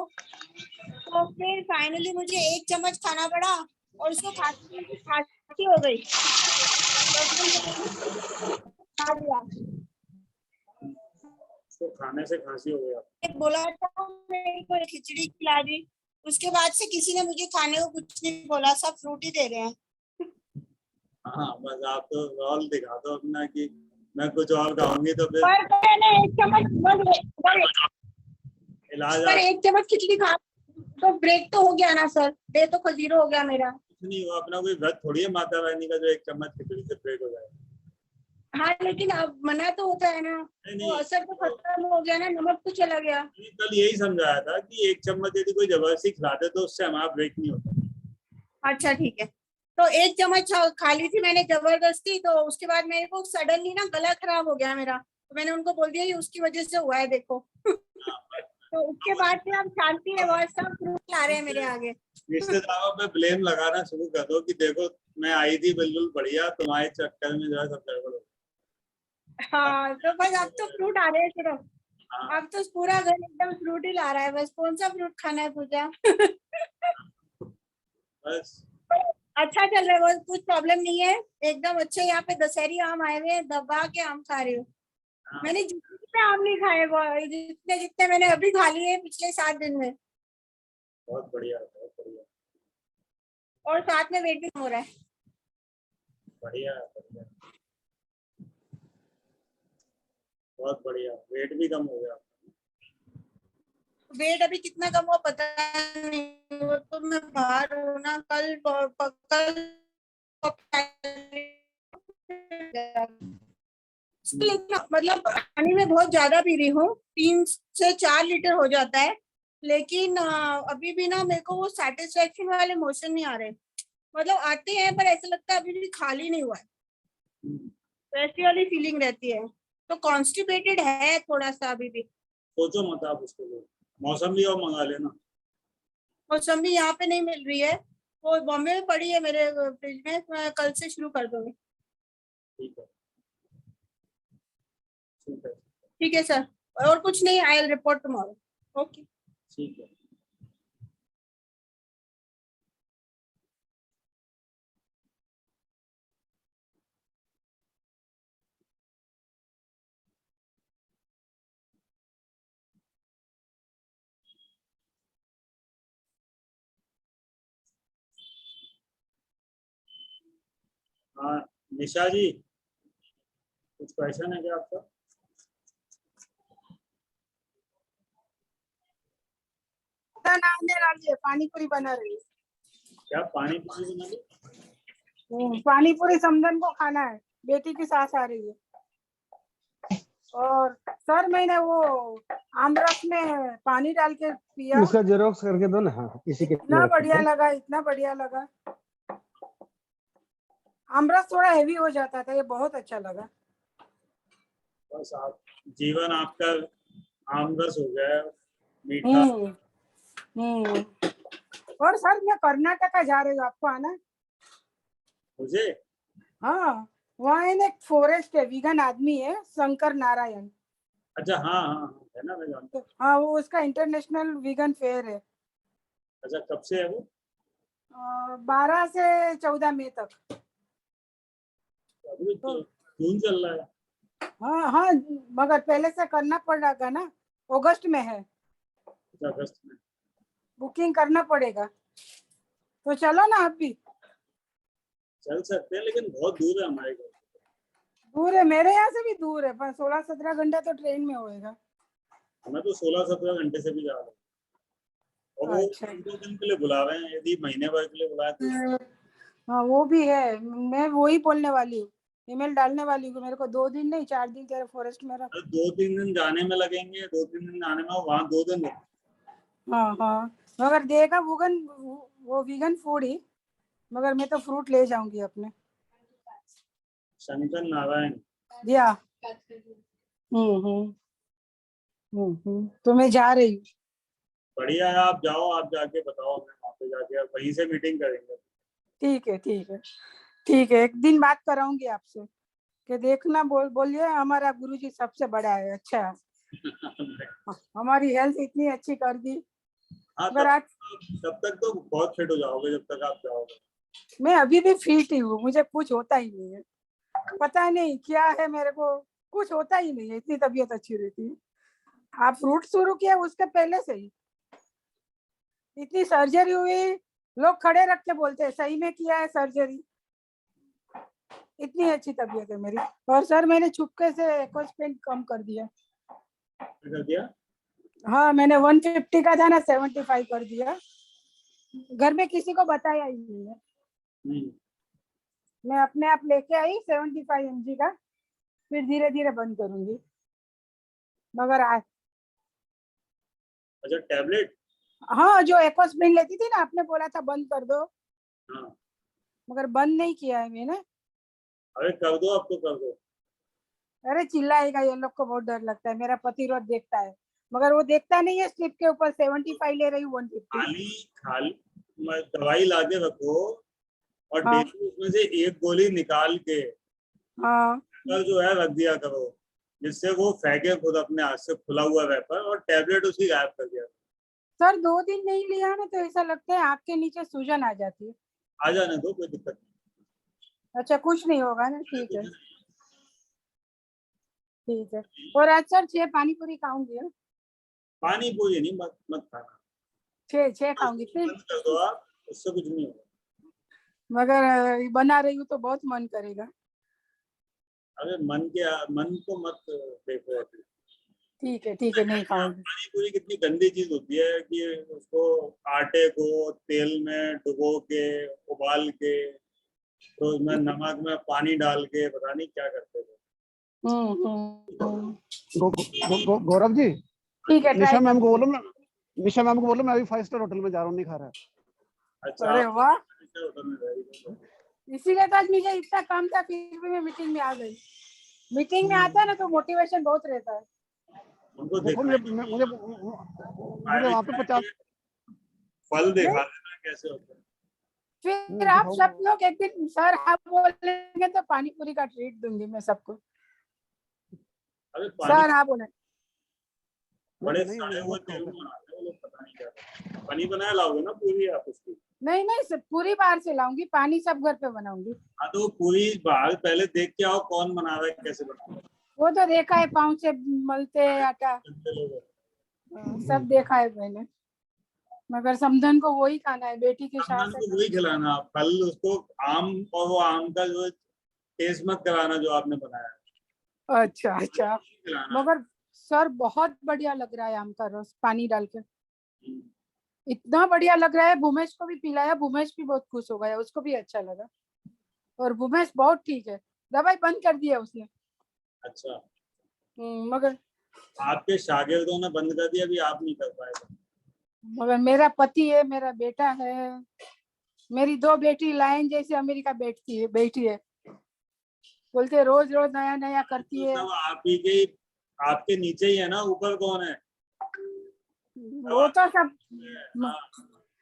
तो फिर फाइनली मुझे 1 चम्मच खाना पड़ा और उसको खांसी हो गई। तो फिर खा लिया। तो खाने से खांसी हो गया। बोला था मेरे को खिचड़ी खिला दी। उसके बाद से किसी ने मुझे खाने को कुछ नहीं बोला, सब फ्रूट ही दे रहे हैं। हाँ बस आप तो रोल दिखा दो अपना कि मैं कुछ और खाऊंगी तो फिर पर मैंने 1 चम्मच इलाज पर 1 चम्मच खिचड़ी खा तो ब्रेक तो हो गया ना सर, डे तो खजीरो हो गया मेरा। कुछ नहीं हुआ, अपना कोई व्रत थोड़ी है माता रानी का जो 1 चम्मच खिचड़ी से ब्रेक हो जाए। हाँ लेकिन अब मना तो होता है ना, वो असर तो खत्म हो गया ना, नमक तो चला गया। कल यही समझाया था कि 1 चम्मच यदि कोई जबरदस्ती खिला दे तो उससे हमारा ब्रेक नहीं होता। अच्छा ठीक है, तो 1 चम्मच खा ली थी मैंने जबरदस्ती। तो उसके बाद मेरे को सडनली ना गला खराब हो गया मेरा, तो मैंने उनको बोल दिया ये उसकी वजह से हुआ है देखो। तो उसके बाद से अब शांति है, बहुत सब फ्रूट ला रहे हैं मेरे आगे। रिश्तेदारों पे ब्लेम लगाना शुरू कर दो कि देखो मैं आई थी बिल्कुल बढ़िया, तुम्हारे चक्कर में जो है सब गड़बड़ हो गया। हाँ तो बस अब तो फ्रूट आ रहे हैं सिर्फ, अब तो पूरा घर एकदम फ्रूट ही ला रहा है, बस कौन सा फ्रूट खाना है पूजा। बस अच्छा चल रहा है, बस कुछ प्रॉब्लम नहीं है, एकदम अच्छे। यहाँ पे दशहरी आम आए हुए हैं, दबा के आम खा रही हूँ। मैंने जितने आम नहीं खाए वो जितने जितने मैंने अभी खा लिए पिछले 7 दिन में। बहुत बढ़िया, बहुत बढ़िया। और साथ में वेट भी कम हो रहा है। बढ़िया बढ़िया, बहुत बढ़िया, वेट भी कम हो गया। वेट अभी कितना कम हुआ पता नहीं, वो तो मैं बाहर हूँ ना। कल मतलब पानी में बहुत ज्यादा पी रही हूँ, 3 से 4 लीटर हो जाता है, लेकिन अभी भी ना मेरे को वो सेटिस्फेक्शन वाले मोशन नहीं आ रहे। मतलब आते हैं पर ऐसा लगता है अभी भी खाली नहीं हुआ है, तो ऐसी वाली फीलिंग रहती है। तो कॉन्स्टिपेटेड है थोड़ा सा अभी भी। सोचो मत आप उसके लिए, मौसमी और मंगा लेना। मौसमी यहाँ पे नहीं मिल रही है, वो बॉम्बे में पड़ी है मेरे फ्रिज में, मैं कल से शुरू कर दूंगी। ठीक है ठीक है ठीक है सर, और कुछ नहीं, I will report tomorrow. Okay ठीक है। हाँ निशा जी, कुछ क्वेश्चन है क्या आपका? पानी पूरी बना रही है। क्या पानी पूरी बना ली? पानी पूरी समदन को खाना है, बेटी की सास आ रही है। और सर मैंने वो आमरस में पानी डाल के पिया, इसका जेरोक्स करके दो ना। हाँ इसी के इतना बढ़िया लगा, इतना बढ़िया लगा। आमरस थोड़ा हेवी हो जाता था, ये बहुत अच्छा लगा। बस आप जीवन आपका आमरस हो गया, मीठा। और सर मैं कर्नाटका जा रही हूँ, आपको आना है? मुझे? हाँ वहाँ एक फॉरेस्ट है, वीगन आदमी है, शंकर नारायण। अच्छा हाँ हाँ है ना, मैं जानता हूँ। हाँ वो उसका इंटरनेशनल वीगन फेयर है। अच्छा कब से है वो? 12 से 14 मई तक। अभी तो जून चल रहा है। हाँ हाँ मगर पहले से करना पड़ेगा ना, अगस्त में है। अगस्त में बुकिंग करना पड़ेगा, तो चलो ना आप भी। चल सकते हैं लेकिन बहुत दूर है हमारे घर। दूर है, मेरे यहाँ से भी दूर है, पर 16-17 घंटा तो ट्रेन में होएगा। हमें तो 16-17 घंटे से भी ज्यादा है। और वो 2 दिन के लिए बुला रहे हैं, यदि महीने भर के लिए बुलाए तो। हाँ वो भी है, मैं वही बोलने वाली हूँ, ईमेल डालने वाली हूँ। मेरे को 2 दिन नहीं 4 दिन तेरे फॉरेस्ट में रख। 2-3 दिन जाने में लगेंगे, 2-3 दिन आने में, वहाँ 2 दिन। हाँ हाँ मगर देगा वो वीगन फूड ही, मगर मैं तो फ्रूट ले जाऊंगी अपने। शंकर नारायण। दिया। तो मैं जा रही हूँ। बढ़िया है, आप जाओ, आप जाके बताओ, हमें वहाँ पे जाके वहीं से मीटिंग करेंगे। ठीक है ठीक है ठीक है, एक दिन बात कराऊंगी आपसे कि देखना, बोलिए हमारा गुरुजी सबसे बड़ा है, अच्छा है। हमारी हेल्थ इतनी अच्छी कर दी। हाँ, अगर आज तब तक तो बहुत फिट हो जाओगे जब तक आप जाओगे। मैं अभी भी फिट ही हूँ, मुझे कुछ होता ही नहीं है, पता नहीं क्या है, मेरे को कुछ होता ही नहीं है, इतनी तबीयत अच्छी रहती है। आप फ्रूट शुरू किया उसके पहले से ही इतनी सर्जरी हुई, लोग खड़े रख के बोलते हैं सही में किया है सर्जरी, इतनी अच्छी तबीयत है मेरी। और सर मैंने चुपके से एकोस्प्रिन कम कर दिया। कर दिया? हाँ, मैंने 150 का था ना 75 कर दिया, घर में किसी को बताया ही नहीं है। मैं अपने आप लेके आई 75 mg का, फिर धीरे धीरे बंद करूंगी। मगर आज अच्छा, टैबलेट? हाँ, जो एकोस्प्रिन लेती थी ना, आपने बोला था बंद कर दो। हाँ। मगर बंद नहीं किया है मैंने। अरे कर दो, अब तो कर दो। अरे चिल्लाएगा, ये लोग को बहुत डर लगता है, मेरा पति रोज देखता है, मगर वो देखता नहीं है, स्लिप के ऊपर 75 ले रही हूँ 150। खाली दवाई ला के रखो और हाँ। डेली उसमें से एक गोली निकाल के हाँ। जो है रख दिया करो, जिससे वो फेंके खुद अपने हाथ से खुला हुआ रैपर, और टैबलेट उसकी गायब कर दिया। सर 2 दिन नहीं लिया ना तो ऐसा लगता है आँख के नीचे सूजन आ जाती है। आ जाने दो, कोई दिक्कत नहीं। अच्छा, कुछ नहीं होगा ना, ठीक है ठीक है। और आज सर 6 पानी पूरी खाऊंगी। पानी पूरी नहीं, मत खाना। 6 खाऊंगी फिर। बंद कर दो आप, उससे कुछ नहीं होगा। मगर बना रही हूँ तो बहुत मन करेगा। अरे मन को मत देखो। ठीक है नहीं खाऊंगी। पानी पूरी कितनी गंदी चीज होती है कि उसको आटे को तेल में डुबो के उबाल के, तो उसमें नमक में पानी डाल के पता नहीं क्या करते थे। गौरव जी, ठीक है, निशा मैम को बोलो मैं अभी 5 स्टार होटल में जा रहा हूँ, नहीं खा रहा है। अच्छा, अरे वाह, होटल में जाएगी। इसीलिए तो आज मुझे इतना काम था, फिर भी मैं मीटिंग में आ गई। मीटिंग में आता है ना तो मोटिवेशन बहुत रहता है। देखो मुझे वहाँ पे 50 फल दिखा देना कैसे होता है। फिर आप सब लोग एक दिन सर आप बोलेंगे तो पानी पूरी का ट्रीट दूंगी मैं सबको। अरे सर आप बोले बड़े सारे वो तेल में बनाते हैं वो लोग, पता नहीं क्या पानी बनाया लाओगे ना पूरी आप उसकी? नहीं सब पूरी बाहर से लाऊंगी, पानी सब घर पे बनाऊंगी। हाँ, तो पूरी बाहर पहले देख के आओ कौन बना रहा है, कैसे बना रहा है। वो तो देखा है, पाँव से मलते आटा, सब देखा है मैंने। मगर समधन को वही खाना है, बेटी की समधन शादी। को वही खिलाना, फल उसको आम, और वो आम का जो टेस्ट मत कराना जो आपने बनाया। अच्छा मगर सर बहुत बढ़िया लग रहा है आम का रस पानी डाल के, इतना बढ़िया लग रहा है। भूमेश को भी पिलाया, भूमेश भी बहुत खुश हो गया, उसको भी अच्छा लगा। और भूमेश बहुत ठीक है, दवाई बंद कर दिया उसने। अच्छा, मगर आपके शागिर्दों ने बंद कर दिया, अभी आप नहीं कर पाए। मगर मेरा पति है, मेरा बेटा है, मेरी 2 बेटी लायन जैसे अमेरिका बैठी है, बोलते रोज रोज नया नया करती है। आप ही के, आपके नीचे ही है ना, ऊपर कौन है? वो तो सब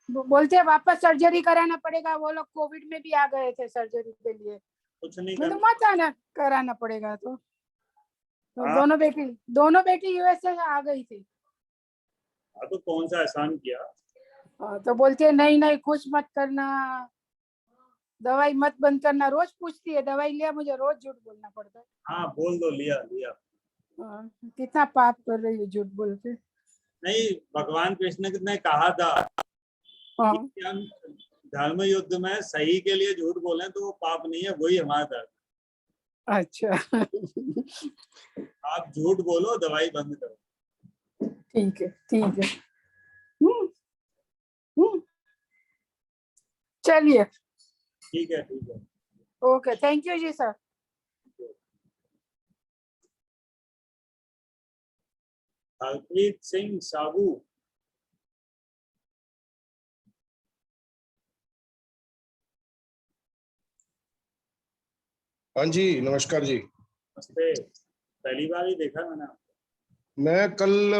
बोलते हैं वापस सर्जरी कराना पड़ेगा, वो लोग कोविड में भी आ गए थे सर्जरी के लिए। कुछ नहीं मैं तो मत आना, कराना पड़ेगा तो दोनों बेटी यूएसए से आ गई थी। तो कौन सा एहसान किया? तो बोलते हैं नहीं कुछ मत करना, दवाई मत बंद करना। रोज पूछती है दवाई लिया, मुझे रोज झूठ बोलना पड़ता है। हाँ, बोल दो लिया। कितना पाप कर रही है झूठ बोल के। नहीं, भगवान कृष्ण ने कहा था कि हम धर्म युद्ध में सही के लिए झूठ बोले तो वो पाप नहीं है, वही हमारा धर्म। अच्छा आप झूठ बोलो, दवाई बंद करो। ठीक है चलिए ठीक है। ओके, थैंक यू जी सर। हरप्रीत सिंह साबू। हाँ जी, नमस्कार जी। नमस्ते, पहली बार ही देखा मैंने आपको। मैं कल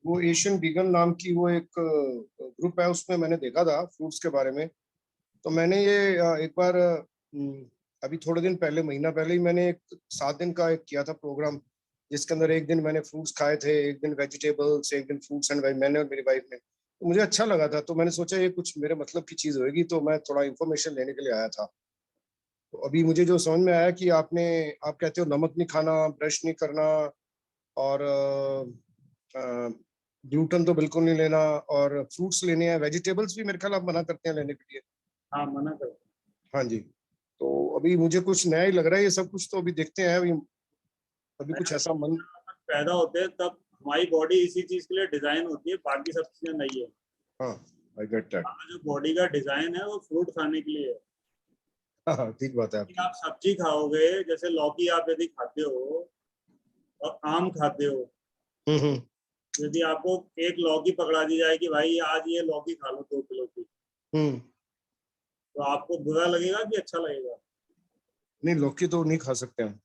वो एशियन वीगन नाम की वो एक ग्रुप है, उसमें मैंने देखा था फ्रूट्स के बारे में। तो मैंने ये एक बार अभी थोड़े दिन पहले, महीना पहले ही मैंने एक 7 दिन का एक किया था प्रोग्राम, जिसके अंदर एक दिन मैंने फ्रूट्स खाए थे, एक दिन वेजिटेबल्स, एक दिन फ्रूट्स एंड वेज, मैंने और मेरी वाइफ ने। तो मुझे अच्छा लगा था, तो मैंने सोचा ये कुछ मेरे मतलब की चीज होगी, तो मैं थोड़ा इन्फॉर्मेशन लेने के लिए आया था। तो अभी मुझे जो समझ में आया कि आप कहते हो नमक नहीं खाना, ब्रश नहीं करना, और ग्लूटन तो बिल्कुल नहीं लेना, और फ्रूट्स लेने हैं, वेजिटेबल्स भी मेरे ख्याल आप मना करते हैं लेने के लिए। हाँ, मना कर। हाँ जी, तो अभी मुझे कुछ नया ही लग रहा है ये सब कुछ, तो अभी देखते हैं। अभी कुछ ऐसा मन पैदा होते हैं तब हमारी बॉडी इसी चीज के लिए डिजाइन होती है, बाकी सब चीजें नहीं है। हाँ, आई गेट दैट। जो बॉडी का डिजाइन है वो फ्रूट खाने के लिए है। हाँ, ठीक बात है आपकी। आप सब्जी खाओगे, जैसे लौकी आप यदि खाते हो और आम खाते हो, यदि आपको एक लौकी पकड़ा दी जाए कि भाई आज ये लौकी खा लो 2 किलो की, तो आपको बुरा लगेगा कि अच्छा लगेगा? नहीं, लौकी तो नहीं खा सकते हम।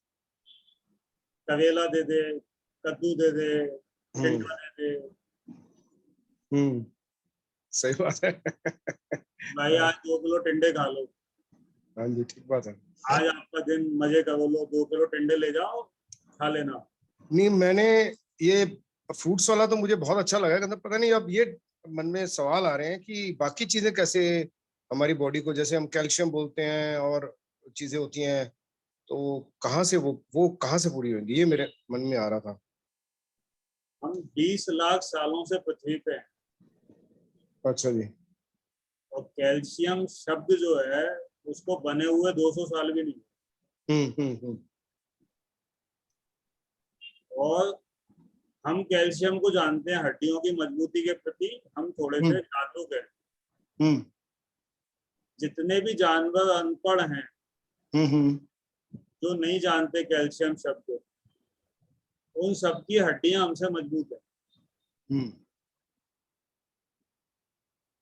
करेला दे दे, कद्दू दे दे, टिंडा दे दे, सही बात है। भाई आज 2 किलो टिंडे खा लो। हाँ जी, ठीक बात है। आज आपका दिन मजे करो, लो 2 किलो टिंडे ले जाओ, खा लेना। नहीं, मैंने ये फ्रूट्स वाला तो मुझे बहुत अच्छा लगा, मतलब पता नहीं अब ये मन में सवाल आ रहे हैं कि बाकी चीजें कैसे हमारी बॉडी को, जैसे हम कैल्शियम बोलते हैं और चीजें होती हैं, तो कहाँ से वो कहाँ से पूरी होंगी, ये मेरे मन में आ रहा था। हम 20 लाख सालों से पृथ्वी पे हैं, अच्छा जी। और कैल्शियम शब्द जो है उसको बने हुए 200 साल भी नहीं। और हम कैल्शियम को जानते हैं हड्डियों की मजबूती के प्रति, हम थोड़े से जागरूक हैं। जितने भी जानवर अनपढ़ हैं, जो नहीं जानते कैल्शियम शब्द, उन सबकी हड्डियां हमसे मजबूत है।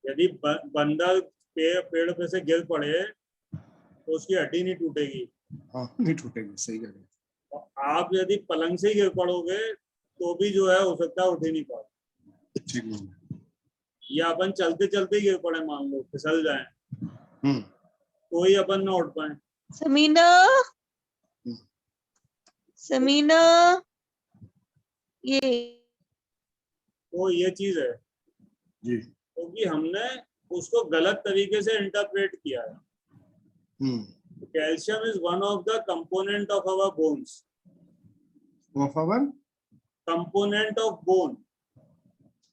यदि बंदर पेड़ पे से गिर पड़े तो उसकी हड्डी नहीं टूटेगी। हाँ, नहीं टूटेगी, सही कह रहे हैं। आप यदि पलंग से ही गिर पड़ोगे तो भी जो है हो सकता है उठ ही नहीं पाओ। ठीक। या अपन चलते चलते ही गिर पड़े, मान लो फिसल जाए, तो ही अपन ना उठ पाए। समीना ये चीज है जी, क्योंकि हमने उसको गलत तरीके से इंटरप्रेट किया है। Calcium is one of the component of our bones. Of our component of bone.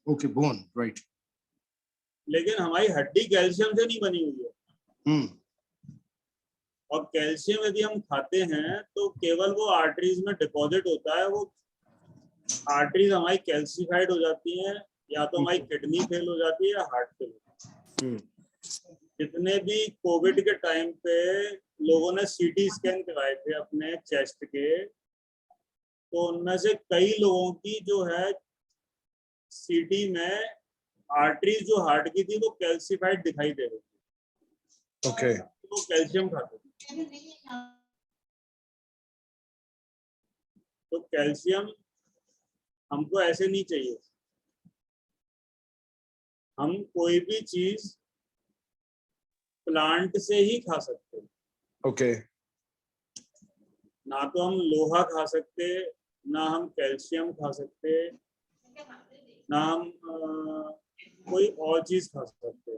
Okay, bone, right. लेकिन हमारी हड्डी कैल्शियम से नहीं बनी हुई है। और कैल्शियम यदि हम खाते हैं तो केवल वो आर्टरीज में डिपॉजिट होता है, वो आर्टरीज हमारी कैल्सिफाइड हो जाती हैं, या तो हमारी किडनी फेल हो जाती है या हार्ट फेल हो जाती है। जितने भी कोविड के टाइम पे लोगों ने सीटी स्कैन कराए थे अपने चेस्ट के, तो उनमें से कई लोगों की जो है सीटी में आर्टरीज जो हार्ट की थी वो कैल्सिफाइड दिखाई दे रही थी। ओके। तो कैल्शियम खाते थे। तो कैल्शियम हमको ऐसे नहीं चाहिए। हम कोई भी चीज प्लांट से ही खा सकते हैं। ओके। ना तो हम लोहा खा सकते, ना हम कैल्शियम खा सकते, ना हम कोई और चीज खा सकते।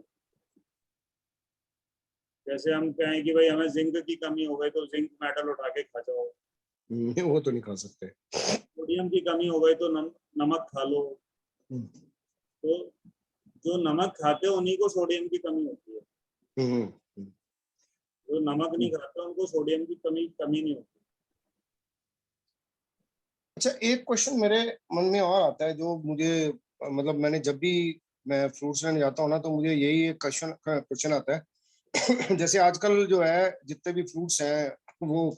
जैसे हम कहें कि भाई हमें जिंक की कमी हो गई तो जिंक मेटल उठा के खा जाओ, वो तो नहीं खा सकते। सोडियम की कमी हो गई तो नमक खा लो। तो जो नमक खाते हैं उन्हीं को सोडियम की कमी होती है। जो नमक नहीं खाते उनको सोडियम की कमी नहीं होती। अच्छा, एक क्वेश्चन मेरे मन में और आता है, जो मुझे मतलब मैंने जब भी मैं फ्रूट्स लेने जाता हूँ ना, तो मुझे यही एक क्वेश्चन आता है। जैसे आजकल जो है जितने भी फ्रूट्स हैं, वो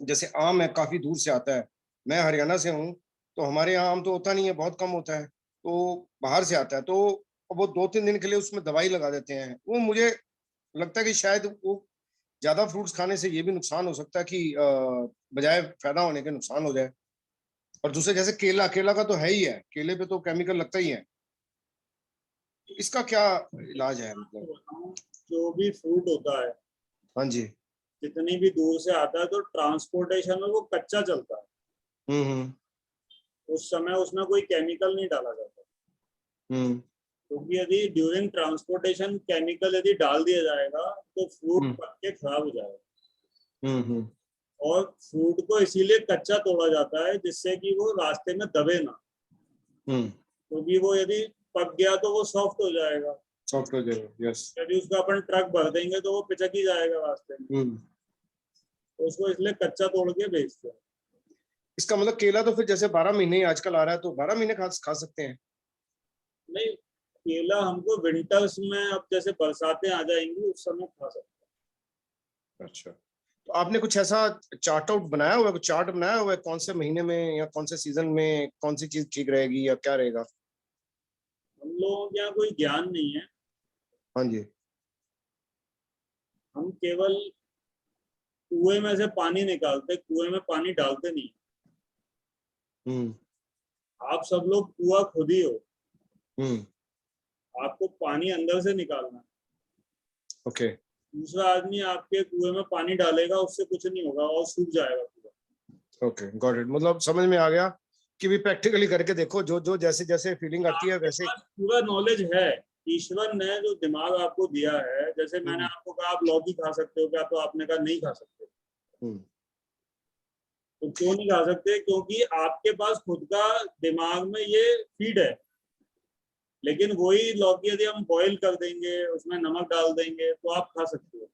जैसे आम है काफी दूर से आता है। मैं हरियाणा से हूँ, तो हमारे यहाँ आम तो होता नहीं है, बहुत कम होता है, तो बाहर से आता है। तो वो 2-3 दिन के लिए उसमें दवाई लगा देते हैं। वो मुझे लगता है कि शायद वो ज्यादा फ्रूट्स खाने से ये भी नुकसान हो सकता है कि बजाय फायदा होने के नुकसान हो जाए। और दूसरे जैसे केला, केला का तो है ही है, केले पे तो केमिकल लगता ही है, इसका क्या इलाज है मतलब? जो भी फ्रूट होता है, हाँ जी। जितनी भी दूर से आता है तो ट्रांसपोर्टेशन में वो कच्चा चलता है, उस समय उसमें कोई केमिकल नहीं डाला जाता, क्योंकि यदि ड्यूरिंग ट्रांसपोर्टेशन केमिकल यदि डाल दिया जाएगा तो फ्रूट पक के खराब हो जाएगा। और फ्रूट को इसीलिए कच्चा तोड़ा जाता है जिससे कि वो रास्ते में दबे ना, क्योंकि वो यदि पक गया तो वो सॉफ्ट हो जाएगा, सॉफ्ट हो जाएगा। यस। यदि उसका अपन ट्रक भर देंगे तो वो पिचक ही जाएगा रास्ते में, तो उसको इसलिए कच्चा तोड़ के बेचते हैं। इसका मतलब केला तो फिर जैसे 12 महीने ही आजकल आ रहा है, तो 12 महीने खा सकते हैं? नहीं, केला हमको विंटर्स में, अब जैसे बरसातें आ जाएंगी उस समय खा सकते हैं। अच्छा, तो आपने कुछ ऐसा चार्ट आउट बनाया हुआ है, कुछ चार्ट बनाया हुआ है कौन से महीने में या कौन से सीजन में कौन सी चीज ठीक रहेगी या क्या रहेगा? हम लोगों के यहाँ कोई ज्ञान नहीं है। हाँ जी। हम केवल कुएं में से पानी निकालते, कुएं में पानी डालते नहीं। आप सब लोग कुआं खुद ही हो, आपको पानी अंदर से निकालना है। ओके। दूसरा आदमी आपके कुएं में पानी डालेगा, उससे कुछ नहीं होगा और सूख जाएगा पूरा। Okay, got it. मतलब समझ में आ गया कि भी प्रैक्टिकली करके देखो, जो जो जैसे जैसे फीलिंग आती है वैसे। पूरा नॉलेज है, ईश्वर ने जो दिमाग आपको दिया है, जैसे मैंने आपको कहा आप लौकी खा सकते हो क्या, तो आपने कहा नहीं खा सकते। तो क्यों नहीं खा सकते? क्योंकि आपके पास खुद का दिमाग में ये फीड है। लेकिन वही लौकी यदि हम बॉईल कर देंगे, उसमें नमक डाल देंगे, तो आप खा सकते हो।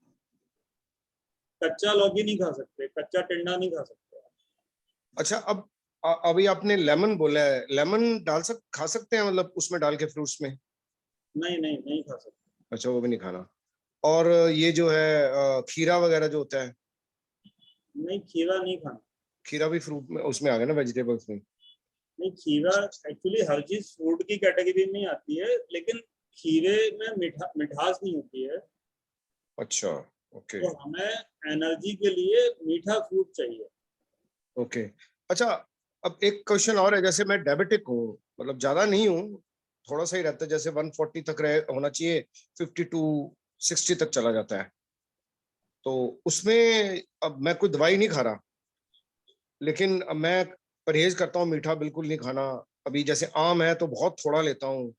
कच्चा लौकी नहीं खा सकते, कच्चा टिंडा नहीं खा सकते। अच्छा, अब अभी आपने लेमन बोला है, लेमन खा सकते हैं मतलब उसमें डाल के फ्रूट्स में? नहीं खा सकते। अच्छा, वो भी नहीं खाना। और ये जो है खीरा वगैरह जो होता है? नहीं, खीरा नहीं खाना। खीरा भी फ्रूट में उसमें आ गया ना, वेजिटेबल्स में? नहीं, खीरा एक्चुअली हर चीज फ्रूट की कैटेगरी में आती है, लेकिन खीरे में मिठास नहीं होती है। अच्छा, ओके। तो हमें एनर्जी के लिए मीठा फ्रूट चाहिए। ओके। अच्छा, अब एक क्वेश्चन और है, जैसे मैं डायबिटिक हूँ, मतलब ज्यादा नहीं हूँ, थोड़ा सा ही रहता है, जैसे 140 तक होना चाहिए, 52 60 तक चला जाता है। तो उसमें अब मैं कोई दवाई नहीं खा रहा, लेकिन अब मैं परहेज करता हूँ, मीठा बिल्कुल नहीं खाना। अभी जैसे आम है तो बहुत थोड़ा लेता हूँ।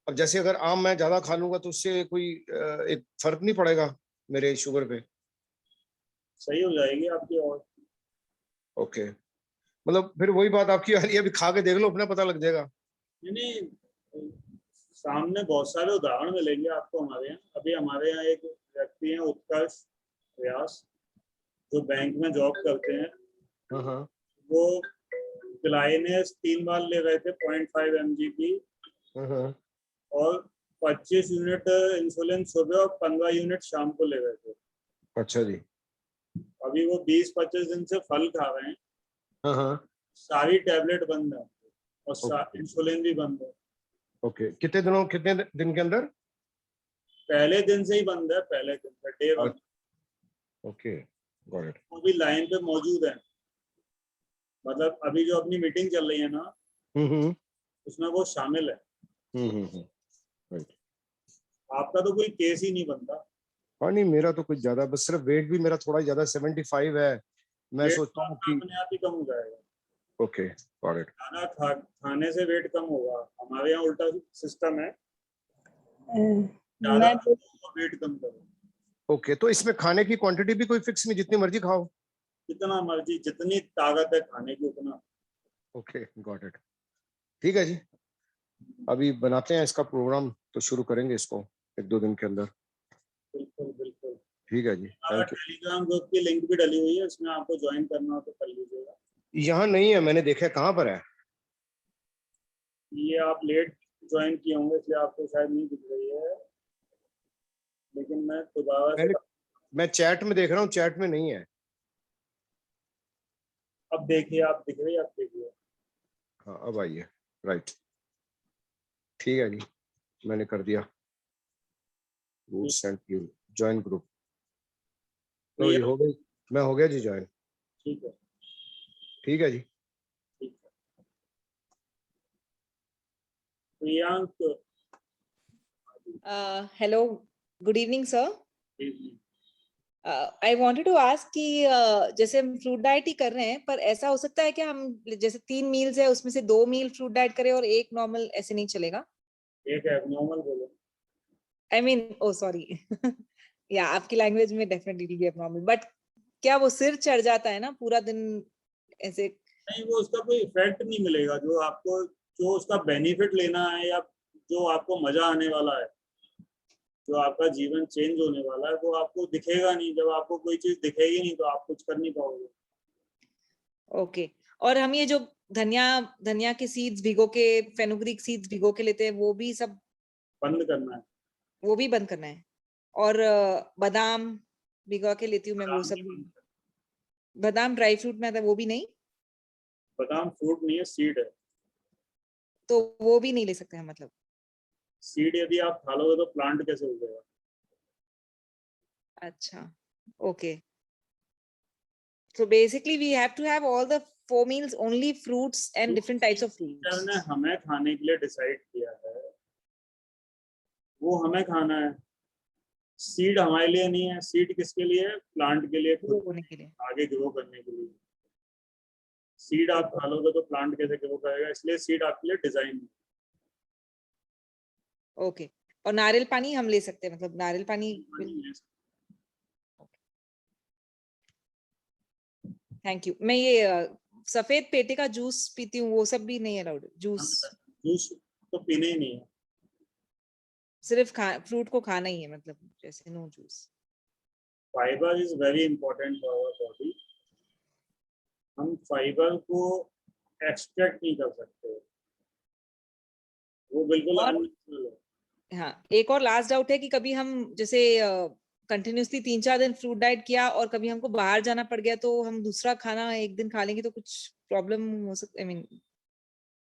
अब जैसे अगर आम मैं ज्यादा खा लूंगा तो उससे कोई एक फर्क नहीं पड़ेगा मेरे शुगर पे? सही हो जाएगी आपकी। और ओके, मतलब फिर वही बात आपकी आ रही है, अभी खा के देख लो, अपना पता लग जाएगा। नहीं, सामने बहुत सारे उदाहरण मिलेंगे आपको हमारे यहाँ। अभी हमारे यहाँ एक व्यक्ति हैं, उत्कर्ष व्यास, जो बैंक में जॉब करते हैं। वो ग्लाइनेस 3 बार ले रहे थे 0.5 mg की, और 25 यूनिट इंसुलिन सुबह और 15 यूनिट शाम को ले रहे थे। अच्छा जी। अभी वो 20-25 दिन से फल खा रहे हैं। सारी टैबलेट बंद है और इंसुलिन भी बंद है। ओके, कितने दिन के अंदर? पहले दिन से ही बंद है, पहले दिन से, डे 1। Okay, got it. वो भी लाइन पे मौजूद है, मतलब अभी जो अपनी मीटिंग चल रही है ना, उसमें वो शामिल है। राइट। आपका तो कोई केस ही नहीं बनता। हाँ नहीं, मेरा तो कुछ ज्यादा, बस सिर्फ वेट भी मेरा थोड़ा ज्यादा 75 है। मैं सोचता हूँ कि अपने आप ही कम हो जाएगा। Okay, got it. खाना खाने से वेट कम होगा। हमारे यहाँ उल्टा सिस्टम है, मैं वेट कम करो। ओके, तो इसमें खाने की क्वांटिटी भी कोई फिक्स नहीं, जितनी मर्जी खाओ? जितना मर्जी, जितनी ताकत है खाने की उतना। Okay, got it. ठीक है जी, अभी बनाते हैं इसका प्रोग्राम, तो शुरू करेंगे इसको 1-2 दिन के अंदर। बिल्कुल बिल्कुल। ठीक है जी, थैंक यू। टेलीग्राम ग्रुप की लिंक भी डली हुई है, इसमें आपको ज्वाइन करना हो तो कर लीजिएगा। यहाँ नहीं है, मैंने देखा, कहाँ पर है? ये आप लेट ज्वाइन किए होंगे इसलिए आपको शायद नहीं दिख रही है, लेकिन मैं दोबारा से मैं चैट में देख रहा हूँ, चैट में नहीं है। अब देखिए, आप दिख रही है, आप देखिए। हाँ, अब आइए, राइट। ठीक है जी, मैंने कर दिया। Join group. तो ये हो गई, मैं हो गया जी ज्वाइन। ठीक है, ठीक है जी। ठीक है। Priyank, hello, good evening sir. I wanted to ask कि जैसे हम फ्रूट डाइट ही कर रहे हैं, पर ऐसा हो सकता है कि हम जैसे 3 मील्स है उसमें से 2 मील फ्रूट डाइट करें और 1 नॉर्मल, ऐसे नहीं चलेगा? एक एबनॉर्मल बोलो। आई मीन, ओ सॉरी, या आपकी लैंग्वेज में डेफिनेटली एबनॉर्मल, बट क्या वो सिर चढ़ जाता है ना पूरा दिन ऐसे? नहीं, वो उसका कोई इफेक्ट नहीं मिलेगा। जो आपको, जो उसका बेनिफिट लेना है या जो आपको मजा आने वाला है, जो आपका जीवन चेंज होने वाला है, वो आपको दिखेगा नहीं। जब आपको कोई चीज दिखेगी नहीं तो आप कुछ कर नहीं पाओगे। ओके। और हम ये जो धनिया के सीड्स भिगो के, फेनुग्रीक सीड्स भिगो के लेते हैं, वो भी सब बंद करना है। वो भी बंद करना है? और बादाम भिगो के लेती हूँ मैं, वो सब भी? बादाम ड्राई फ्रूट में आता है, वो भी नहीं? बादाम फ्रूट नहीं है, सीड है। तो वो भी नहीं ले सकते हैं मतलब? सीड यदि आप खा लोगे तो प्लांट कैसे उगेगा? अच्छा, okay. So basically we have to have all the 4 meals, only fruits and different types of fruits. Teacher ने हमें खाने के लिए डिसाइड किया है, वो हमें खाना है। सीड हमारे लिए नहीं है। सीड किसके लिए है? प्लांट के लिए, ग्रो होने के लिए, आगे ग्रो करने के लिए। सीड आप खा लोगे तो प्लांट कैसे ग्रो करेगा? इसलिए सीड आपके लिए डिजाइन है। ओके। और नारियल पानी हम ले सकते हैं, मतलब नारियल पानी? Thank you. मैं ये सफेद पेटे का जूस पीती हूँ, वो सब भी नहीं अलाउड? जूस तो पीने ही नहीं है, सिर्फ फ्रूट को खाना ही है, मतलब जैसे no juice. Fiber is very important for our body. हम फाइबर को एक्सट्रैक्ट नहीं कर सकते, वो बिल्कुल अननेचुरल है। हाँ, एक और लास्ट डाउट है कि कभी हम जैसे कंटिन्यूसली 3-4 दिन फ्रूट डाइट किया और कभी हमको बाहर जाना पड़ गया, तो हम दूसरा खाना एक दिन खा लेंगे तो कुछ प्रॉब्लम हो सकती? आई मीन,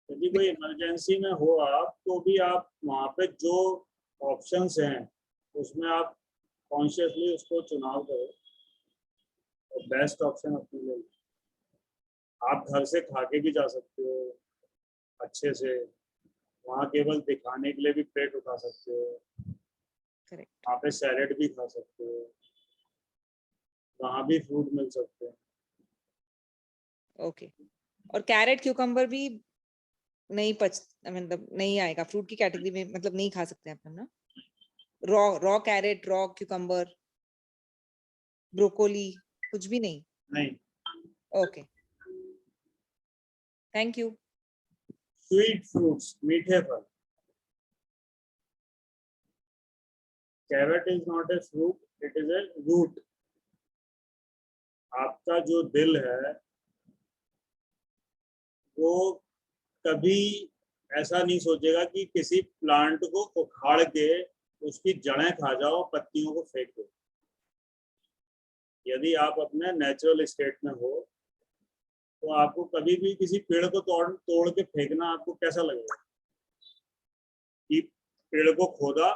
यदि कोई इमरजेंसी में हो आप, तो भी आप वहाँ पे जो ऑप्शंस हैं उसमें आप कॉन्शियसली उसको चुनाव करो और बेस्ट ऑप्शन अपने लिए। आप घर से खा के भी जा सकते हो अच्छे से, वहाँ केवल दिखाने के लिए भी प्लेट उठा सकते हो। करेक्ट। वहाँ पे सैलेड भी खा सकते हो, वहाँ भी फ्रूट मिल सकते हैं। ओके। और कैरेट क्यूकम्बर भी नहीं मतलब नहीं आएगा फ्रूट की कैटेगरी में, मतलब नहीं खा सकते अपन ना? Raw carrot, raw cucumber, broccoli, कुछ भी नहीं? नहीं। Okay, thank you. Sweet fruits, मीठे फल। Carrot is not a fruit, it is a root. आपका जो दिल है वो कभी ऐसा नहीं सोचेगा कि किसी प्लांट को उखाड़ के उसकी जड़ें खा जाओ, पत्तियों को फेंक दो। यदि आप अपने नेचुरल स्टेट में हो तो आपको कभी भी किसी पेड़ को तोड़ के फेंकना आपको कैसा लगेगा? कि पेड़ को खोदा,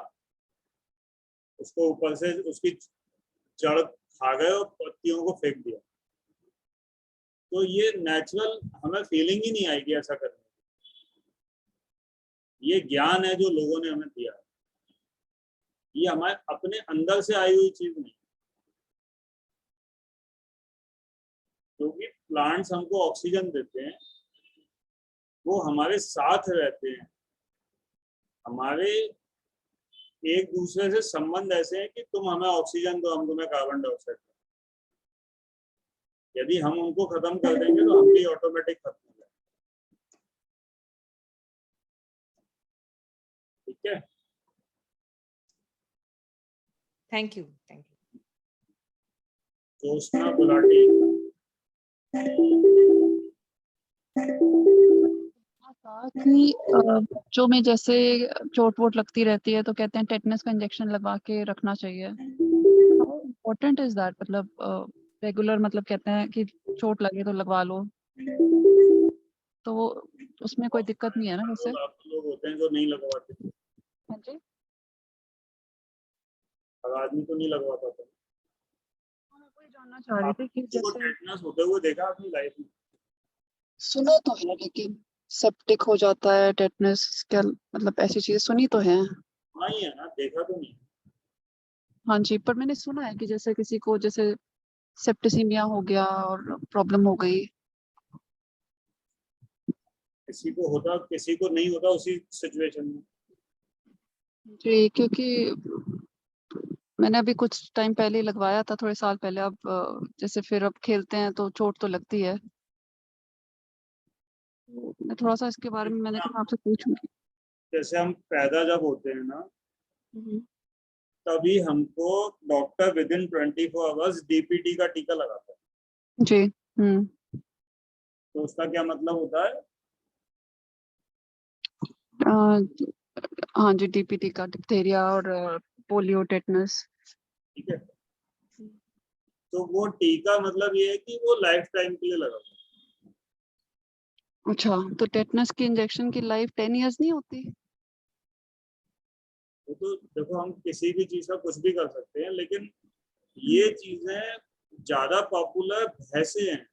उसको ऊपर से उसकी जड़ खा गए और पत्तियों को फेंक दिया, तो ये नेचुरल हमें फीलिंग ही नहीं आएगी ऐसा करने की। ये ज्ञान है जो लोगों ने हमें दिया है, ये हमारे अपने अंदर से आई हुई चीज नहीं। क्योंकि प्लांट्स हमको ऑक्सीजन देते हैं, वो हमारे साथ रहते हैं, हमारे एक दूसरे से संबंध ऐसे हैं कि तुम हमें ऑक्सीजन दो, हम तुम्हें कार्बन डाइऑक्साइड दो। यदि हम उनको खत्म कर देंगे तो हम भी ऑटोमेटिक खत्म हो जाएंगे। ठीक है, thank you, thank you. Joshna Gulati. कि जो में जैसे चोट वोट लगती रहती है तो कहते हैं टेटनस का इंजेक्शन लगा के रखना चाहिए। How important is that? मतलब रेगुलर, मतलब कहते हैं कि चोट लगे तो लगवा लो, तो वो उसमें कोई दिक्कत नहीं है ना वैसे? लोग होते हैं जो नहीं लगवाते। हाँ जी, हर आदमी तो नहीं लगवा पाता। जानना चाह रही थी कि आपको जैसे टेटनस होते हुए देखा अपनी लाइफ में? सुना तो है लेकिन सेप्टिक हो जाता है टेटनस, क्या मतलब ऐसी चीजें सुनी तो है। हाँ ही है ना, देखा तो नहीं। हाँ जी, पर मैंने सुना है कि जैसे किसी को जैसे सेप्टिसीमिया हो गया और प्रॉब्लम हो गई। किसी को होता, किसी को नहीं होता उसी सिचुएशन में। जी, क्योंकि मैंने अभी कुछ टाइम पहले ही लगवाया था, थोड़े साल पहले। अब जैसे फिर अब खेलते हैं तो चोट तो लगती है। तो मैं थोड़ा सा इसके बारे में मैंने कहा आपसे पूछूंगी। जैसे हम पैदा जब होते हैं ना, हम्म, तभी हमको doctor with in 24 hours DPT का टीका लगाता है। जी। तो उसका क्या मतलब होता है? अ, हाँ जी, डीपीटी का डिप्थीरिया और पोलियो, टेटनस। ठीक है, तो वो टीका मतलब ये है कि वो लाइफ टाइम के लिए लगा। अच्छा, तो टेटनस की इंजेक्शन की लाइफ 10 इयर्स नहीं होती? तो देखो, हम किसी भी चीज का कुछ भी कर सकते हैं, लेकिन ये चीजें ज्यादा पॉपुलर भैंसे हैं,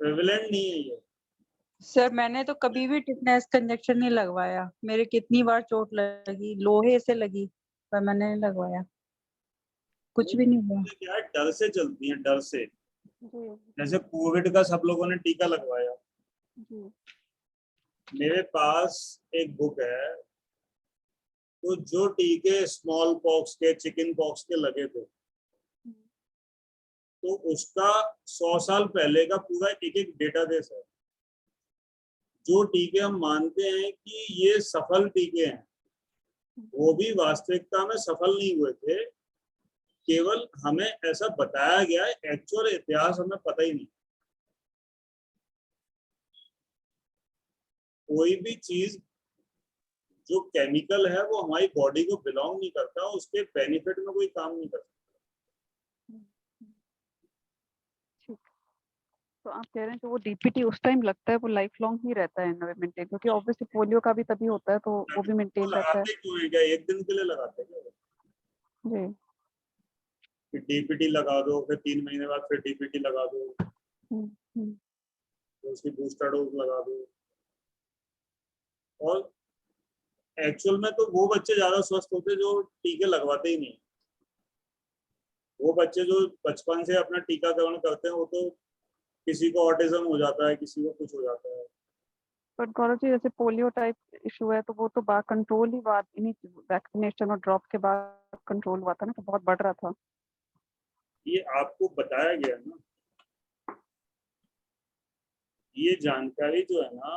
प्रेवलेंट नहीं है ये। सर मैंने तो कभी भी टिटनेस का इंजेक्शन नहीं लगवाया। मेरे कितनी बार चोट लगी, लोहे से लगी, पर मैंने नहीं लगवाया, कुछ भी नहीं हुआ। ये क्या है, डर से चलती है, डर से। जी जैसे कोविड का सब लोगों ने टीका लगवाया। जी। मेरे पास एक बुक है, तो जो टीके स्मॉल पॉक्स के, चिकन पॉक्स के लगे थे, तो उसका 100 साल पहले का पूरा एक एक डेटाबेस है। जो टीके हम मानते हैं कि ये सफल टीके हैं, वो भी वास्तविकता में सफल नहीं हुए थे। केवल हमें ऐसा बताया गया है, एक्चुअल इतिहास हमें पता ही नहीं। कोई भी चीज जो केमिकल है वो हमारी बॉडी को बिलोंग नहीं करता, उसके बेनिफिट में कोई काम नहीं करता। तो आप कह रहे हैं कि वो डीपीटी उस टाइम लगता है, वो लाइफ लॉन्ग ही रहता है मेंटेन, क्योंकि ऑब्वियसली पोलियो का भी तभी होता है, तो वो भी वो मेंटेन रहता है। लगाते क्यों है? क्या एक दिन के लिए लगाते हैं क्या? जी। फिर डीपीटी लगा दो, फिर 3 महीने बाद फिर डीपीटी लगा दो, हम्म। तो उसकी बूस्टर डोज लगा दो। और एक्चुअल में तो वो बच्चे ज्यादा स्वस्थ होते जो टीके लगवाते ही नहीं। वो बच्चे जो बचपन से अपना टीकाकरण करते हैं, वो तो किसी को ऑटिज्म हो जाता है, किसी को कुछ हो जाता है। पर गौरव जी, जैसे पोलियो टाइप इशू है तो वो तो बाद कंट्रोल ही बाद इन्हीं वैक्सीनेशन और ड्रॉप के बाद कंट्रोल हुआ था ना, तो बहुत बढ़ रहा था। ये आपको बताया गया ना, ये जानकारी जो है ना,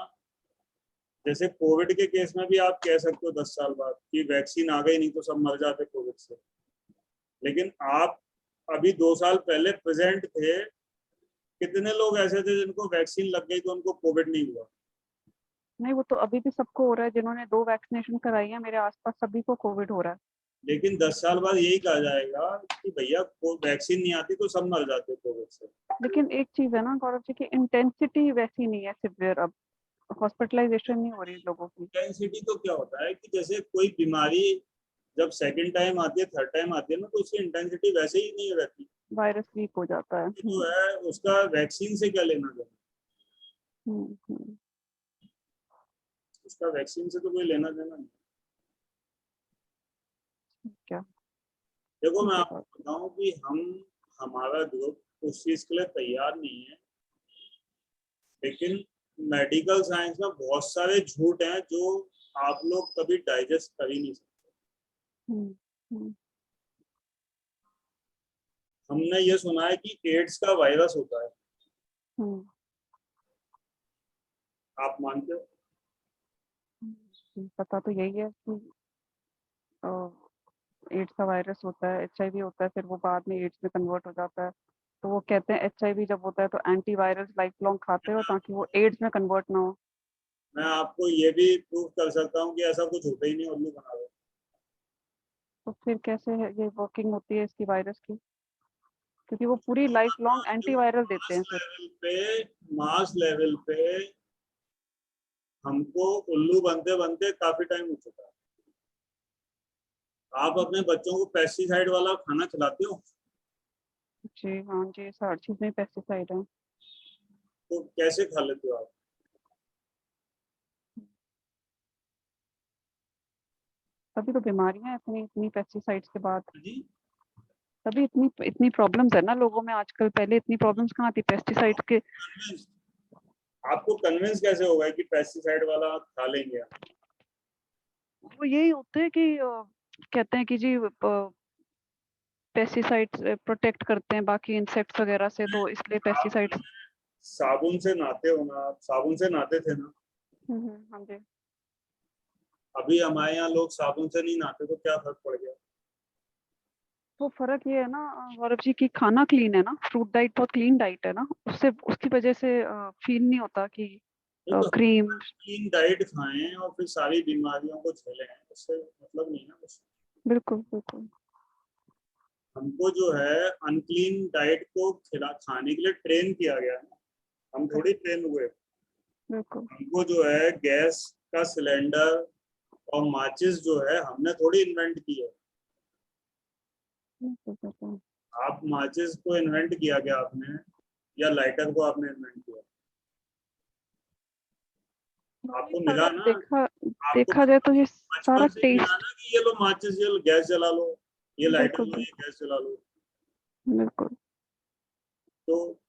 जैसे कोविड के केस में भी आप कह सकते हो 10 साल बाद कि वैक्सीन आ गई, नहीं तो सब मर जाते कोविड से। लेकिन आप अभी 2 साल पहले प्रेजेंट थे, कितने लोग ऐसे थे जिनको वैक्सीन लग गई तो उनको कोविड नहीं हुआ? नहीं, वो तो अभी भी सबको हो रहा है, जिन्होंने 2 वैक्सीनेशन कराई है, मेरे आसपास सभी को कोविड हो रहा है। लेकिन 10 साल बाद यही कहा जाएगा कि भैया वैक्सीन नहीं आती तो सब मर जाते कोविड से। लेकिन एक चीज है ना गौरव जी की इंटेंसिटी वैसी नहीं है सिवियर, अब हॉस्पिटलाइजेशन नहीं हो रही लोगों की। इंटेंसिटी तो क्या होता है कि जैसे कोई बीमारी जब सेकंड टाइम आती है, थर्ड टाइम आती है ना, तो उसकी इंटेंसिटी वैसे ही नहीं रहती। वायरस वीक हो जाता है। जो है उसका वैक्सीन से क्या लेना देना? उसका वैक्सीन से तो कोई लेना देना नहीं। क्या देखो, मैं आपको बताऊं कि हमारा ग्रुप उस चीज के लिए तैयार नहीं है, लेकिन मेडिकल साइंस में बहुत सारे झूठ हैं जो आप लोग कभी डाइजेस्ट कर ही नहीं सकते। हमने ये सुना है कि एड्स का वायरस होता है, आप मानते हो? पता तो यही है कि एड्स का वायरस होता है, एचआईवी होता है, फिर वो बाद में एड्स में कन्वर्ट हो जाता है। तो वो कहते हैं एचआईवी जब होता है तो एंटीवायरस लाइफ लॉन्ग खाते हो ताकि वो एड्स में कन्वर्ट ना हो। मैं आपको ये भी प्रूव कर सकता हूँ कि ऐसा कुछ होता ही नहीं, उल्लू बना रहे। तो फिर कैसे है ये वर्किंग होती है इसकी वायरस की? क्योंकि वो पूरी लाइफ लॉन्ग एंटीवायरल देते हैं फिर। मास लेवल पे हमको उल्लू बनते बनते काफी टाइम हो चुका है। आप अपने बच्चों को पेस्टिसाइड वाला खाना खिलाते हो? जी हाँ जी, हर चीज में पेस्टिसाइड है। तो कैसे खा लेते हो आप? तभी तो बीमारियां इतनी इतनी पेस्टिसाइड्स के बाद, जी तभी इतनी इतनी प्रॉब्लम्स है ना लोगों में आजकल। पहले इतनी प्रॉब्लम्स कहाँ थी पेस्टिसाइड्स के। आपको कन्विंस कैसे होगा कि पेस्टिसाइड वाला खा लेंगे आप? वो यही होते हैं कि कहते हैं कि जी पेस्टिसाइड्स प्रोटेक्ट करते हैं बाकी इंसेक्ट्स वगैरह से, तो इसलिए पेस्टिसाइड्स। साबुन से नहाते हो ना आप? साबुन से नहाते थे ना? हाँ जी। अभी हमारे यहाँ लोग साबुन से नहीं नहाते, तो क्या फर्क पड़ गया? तो फर्क ये है ना गौरव जी की खाना क्लीन है ना, फ्रूट डाइट बहुत क्लीन डाइट है ना, उससे उसकी वजह से फील नहीं होता कि तो क्रीम। क्लीन डाइट खाएं और फिर सारी बीमारियों को झेलें, उससे मतलब नहीं ना कुछ। बिल्कुल बिल्कुल। हमको जो है अनक्लीन डाइट को खाने के लिए ट्रेन किया गया है, हम थोड़ी ट्रेन हुए। बिल्कुल हमको जो है गैस का सिलेंडर और माचिस जो है हमने थोड़ी इन्वेंट की है। आप माचिस को इन्वेंट किया क्या आपने, या लाइटर को आपने इन्वेंट किया? आपको मिला ना, देखा जाए तो ये सारा बचपन से मिला टेस्ट। ना कि ये लो माचिस, ये लो गैस जला लो, ये लाइटर बिल्कुल लो, ये गैस जला लो। बिल्कुल। तो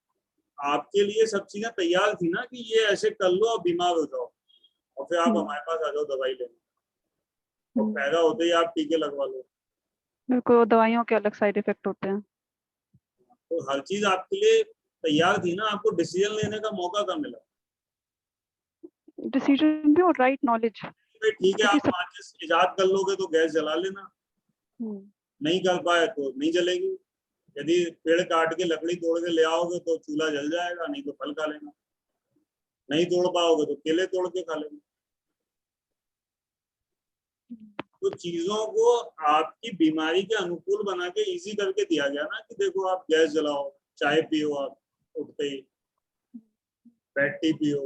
आपके लिए सब चीजें तैयार थी ना कि ये ऐसे कर लो और बीमार हो जाओ, और फिर आप हमारे पास आ जाओ दवाई लेने, और पैदा होते ही आप टीके लगवा लो। बिल्कुल, दवाइयों के अलग साइड इफेक्ट होते हैं। तो हर चीज आपके लिए तैयार थी ना, आपको डिसीजन लेने का मौका कब मिला? डिसीजन भी और राइट नॉलेज। ठीक है, आप माचिस इजाद कर लोगे तो गैस जला लेना, नहीं कर पाए तो नहीं जलेगी। यदि पेड़ काट के लकड़ी तोड़ के ले आओगे तो चूल्हा जल जाएगा, नहीं तो फल खा लेना। नहीं तोड़ पाओगे तो केले तोड़ के खा लेना। तो चीजों को आपकी बीमारी के अनुकूल बना के इजी करके दिया गया ना, कि देखो आप गैस जलाओ, चाय पियो, आप उठते ही रेड टी पियो,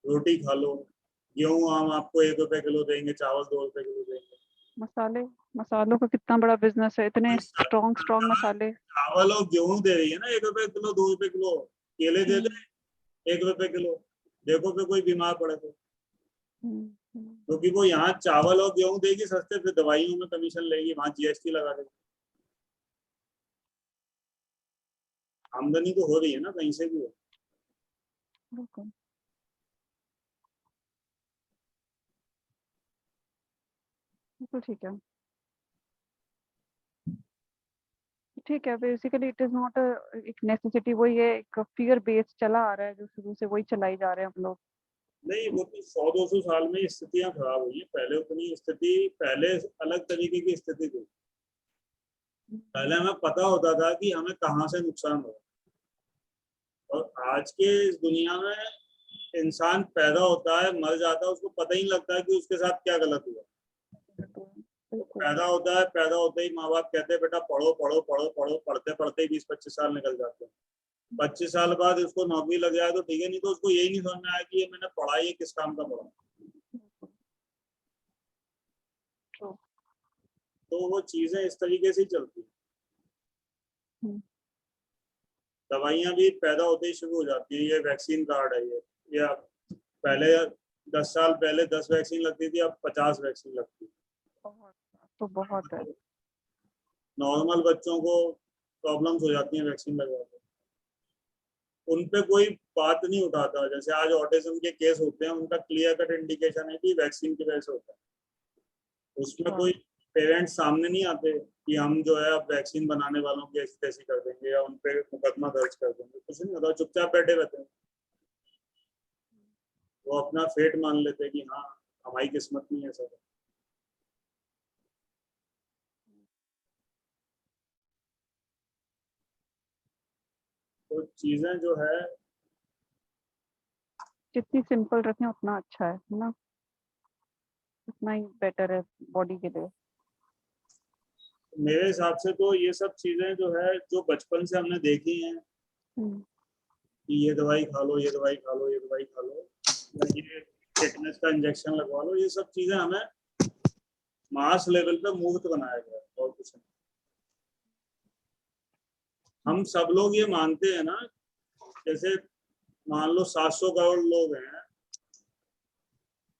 रोटी खा लो, गेहूं हम आपको 1 रुपए किलो देंगे, चावल 2 रुपए किलो देंगे। मसालों का कितना बड़ा बिजनेस है, इतने स्ट्रॉन्ग मसाले। चावल और गेहूं दे रही है ना 1 रुपए किलो, 2 रुपए किलो। केले दे दे 1 रुपए किलो, देखो फिर कोई बीमार पड़े तो। क्योंकि वो यहाँ चावल और गेहूं देगी सस्ते, फिर दवाइयों में कमीशन लेगी, वहां जीएसटी लगा देगी। आमदनी तो हो रही है ना कहीं से भी हो। बिल्कुल ठीक है। ठीक है, बेसिकली इट इज नॉट एक नेसेसिटी, वही है एक फियर बेस्ड चला आ रहा है जो शुरू से वही चलाई जा रहे हैं हम लोग। नहीं, वो तो 100-200 साल में स्थितियां खराब हुई है। पहले उतनी स्थिति, पहले अलग तरीके की स्थिति थी। पहले हमें पता होता था कि हमें कहाँ से नुकसान हो, और आज के इस दुनिया में इंसान पैदा होता है, मर जाता है, उसको पता ही नहीं लगता है कि उसके साथ क्या गलत हुआ। पैदा होता है, पैदा होते ही माँ बाप कहते हैं बेटा पढ़ो पढ़ो पढ़ो पढ़ो, पढ़ते पढ़ते ही 20-25 साल निकल जाते हैं। 25 साल बाद उसको नौकरी लग जाए तो ठीक है, नहीं तो उसको यही नहीं समझ में आया कि ये मैंने पढ़ा, ये किस काम का पढ़ा। तो वो चीजें इस तरीके से ही चलती हैं। दवाइयां भी पैदा होते ही शुरू हो जाती है। ये वैक्सीन कार्ड है, ये पहले 10 साल पहले 10 वैक्सीन लगती थी, अब 50 वैक्सीन लगती है। तो बहुत है। नॉर्मल बच्चों को प्रॉब्लम्स हो जाती हैं वैक्सीन लगवा के, उन पे कोई बात नहीं उठाता। जैसे आज ऑटिज्म के केस होते हैं, उनका क्लियर कट इंडिकेशन है कि वैक्सीन की वजह से होता है। उसमें कोई पेरेंट्स सामने नहीं आते कि हम जो है अब वैक्सीन बनाने वालों की ऐसी तैसी कर देंगे या उन पे मुकदमा दर्ज कर देंगे, कुछ नहीं होता, चुपचाप बैठे रहते हैं। वो अपना फेट मान लेते हैं कि हाँ हमारी किस्मत नहीं है सब। तो चीजें जो है जितनी सिंपल रखें उतना अच्छा है ना, उतना ही बेटर है बॉडी के लिए। मेरे हिसाब से तो ये सब चीजें जो है, जो बचपन से हमने देखी हैं कि ये दवाई खा लो, ये दवाई खा लो, ये दवाई खा लो, ये टेटनस का इंजेक्शन लगवा लो, ये सब चीजें हमें मास लेवल पे मुफ्त बनाया गया है और कुछ नहीं। हम सब लोग ये मानते हैं ना, जैसे मान लो 700 करोड़ लोग हैं,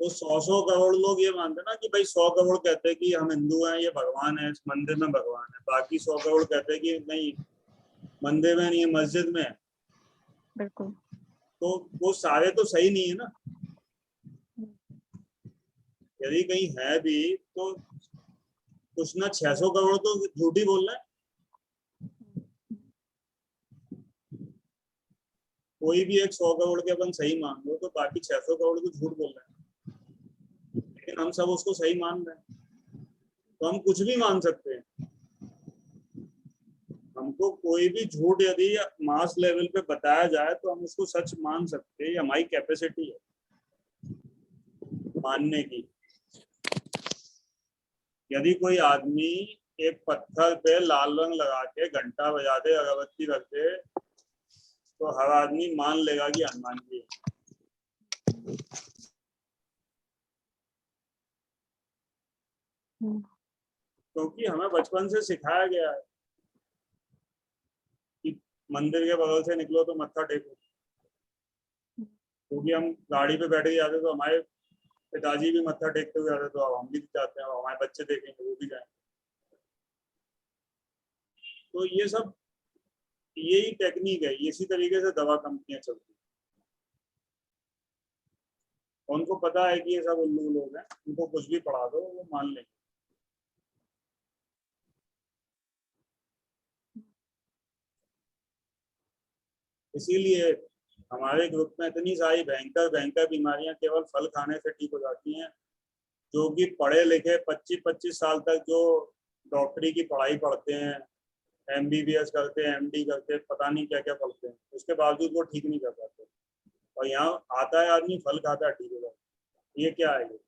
तो 100 करोड़ लोग ये मानते हैं ना कि भाई 100 करोड़ कहते हैं कि हम हिंदू हैं, ये भगवान है, इस मंदिर में भगवान है। बाकी 100 करोड़ कहते हैं कि नहीं, मंदिर में नहीं, मस्जिद में है। बिल्कुल। तो वो सारे तो सही नहीं है ना। यदि कहीं है भी तो कुछ ना 600 करोड़ तो झूठ ही बोल रहे हैं। कोई भी एक 100 करोड़ के अपन सही मान लो, तो बाकी 600 करोड़ तो झूठ बोल रहे हैं, लेकिन हम सब उसको सही मान रहे हैं। तो हम कुछ भी मान सकते हैं। हमको कोई भी झूठ यदि मास लेवल पे बताया जाए तो हम उसको सच मान सकते हैं। हमारी कैपेसिटी है मानने की। यदि कोई आदमी एक पत्थर पे लाल रंग लगा के घंटा बजा दे, अगरबत्ती रख दे, तो हर आदमी मान लेगा कि हनुमान जी है। क्योंकि हमें बचपन से सिखाया गया है कि मंदिर के बगल से निकलो तो मत्था टेको। क्योंकि हम गाड़ी पे बैठ के जाते तो हमारे पिताजी भी मत्था टेकते हुए जाते, तो हम भी चाहते हैं हमारे बच्चे देखेंगे वो भी जाएंगे। तो ये सब यही टेक्निक है, इसी तरीके से दवा कंपनियां चलती हैं। उनको पता है कि ये सब उल्लू लोग हैं, उनको कुछ भी पढ़ा दो वो मान लेंगे। इसीलिए हमारे ग्रुप में इतनी सारी भयंकर भयंकर बीमारियां केवल फल खाने से ठीक हो जाती हैं। जो कि पढ़े लिखे 25-25 साल तक जो डॉक्टरी की पढ़ाई पढ़ते हैं, MBBS करते हैं, MD करते हैं, पता नहीं क्या क्या पढ़ते हैं, उसके बावजूद वो ठीक नहीं कर पाते। और यहाँ आता है आदमी, फल खाता है, ठीक हो जाता है। ये क्या है? ये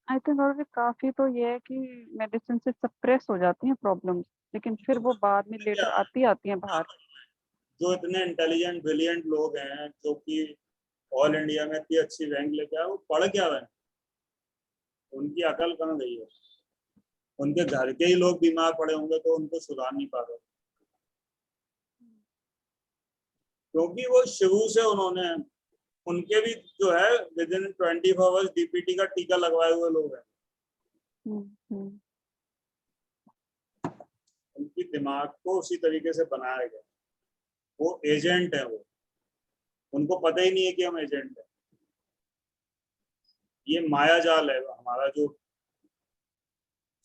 आई थिंक और भी काफी तो ये है कि मेडिसिन से सप्रेस हो जाती हैं प्रॉब्लम्स, लेकिन फिर वो बाद में लेटर आती हैं बाहर। जो इतने इंटेलिजेंट ब्रिलियंट लोग हैं, जो कि ऑल इंडिया में इतनी अच्छी रैंक लेके आए, वो पढ़ क्या रहे हैं? उनकी अकल कहाँ गई है? उनके घर के ही लोग बीमार पड़े होंगे तो उनको सुधार नहीं पा रहे, क्योंकि वो शुरू से उन्होंने, उनके भी जो है विद इन 24 आवर्स DPT का टीका लगवाए हुए लोग हैं। उनकी दिमाग को उसी तरीके से बनाया गया। वो एजेंट है, वो उनको पता ही नहीं है कि हम एजेंट हैं। ये माया जाल है हमारा जो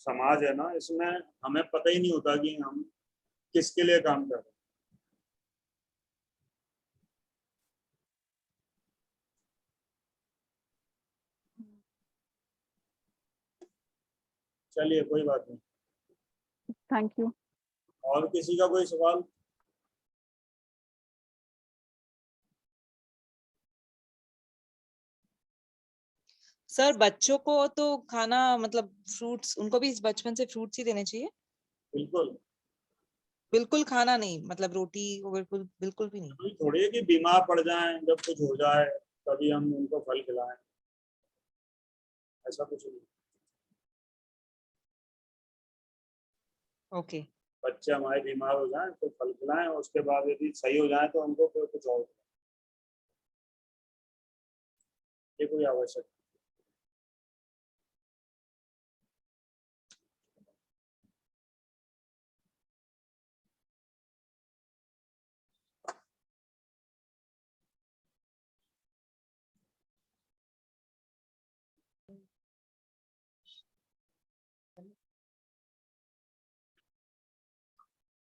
समाज है ना, इसमें हमें पता ही नहीं होता कि हम किसके लिए काम कर रहे हैं। चलिए कोई बात नहीं। Thank you. और किसी का कोई सवाल? सर बच्चों को तो खाना मतलब फ्रूट्स, उनको भी बचपन से फ्रूट्स ही देने चाहिए? बिल्कुल। बिल्कुल खाना नहीं, मतलब रोटी बिल्कुल बिल्कुल भी नहीं? थोड़ी है कि बीमार पड़ जाएं, जब कुछ हो जाए तभी हम उनको फल खिलाएं, ऐसा कुछ नहीं। ओके। बच्चे हमारे बीमार हो जाएं तो फल खिलाएं, और उसके बाद यदि सही हो जाए तो उनको फिर कुछ और खिलाएं। ये कोई आवश्यक नहीं।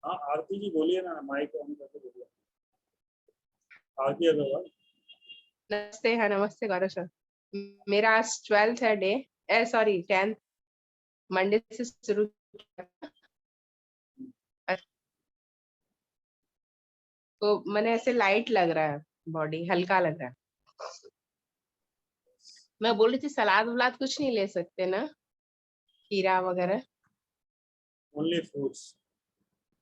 हाँ आरती जी बोलिए ना, माइक ऑन करके बोलिए। आरती अग्रवाल। नमस्ते। हाँ नमस्ते गौरव सर। मेरा आज 12th है डे, सॉरी 10th, मंडे से शुरू किया। तो मैंने ऐसे लाइट लग रहा है, बॉडी हल्का लग रहा है। मैं बोल रही थी सलाद वलाद कुछ नहीं ले सकते ना, खीरा वगैरह? Only fruits.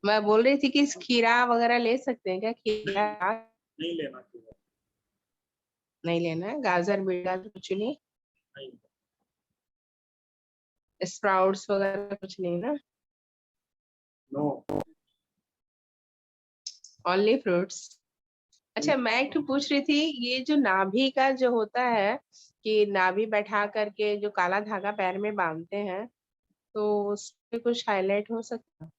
मैं बोल रही थी कि खीरा वगैरह ले सकते हैं क्या? खीरा नहीं लेना चाहिए। नहीं लेना है, गाजर बीटा कुछ नहीं, नहीं। स्प्राउट्स वगैरह कुछ नहीं ना? नो। Only fruits. अच्छा, मैं एक पूछ रही थी, ये जो नाभि का जो होता है कि नाभि बैठा करके जो काला धागा पैर में बांधते हैं, तो उसपे कुछ हाईलाइट हो सकता है?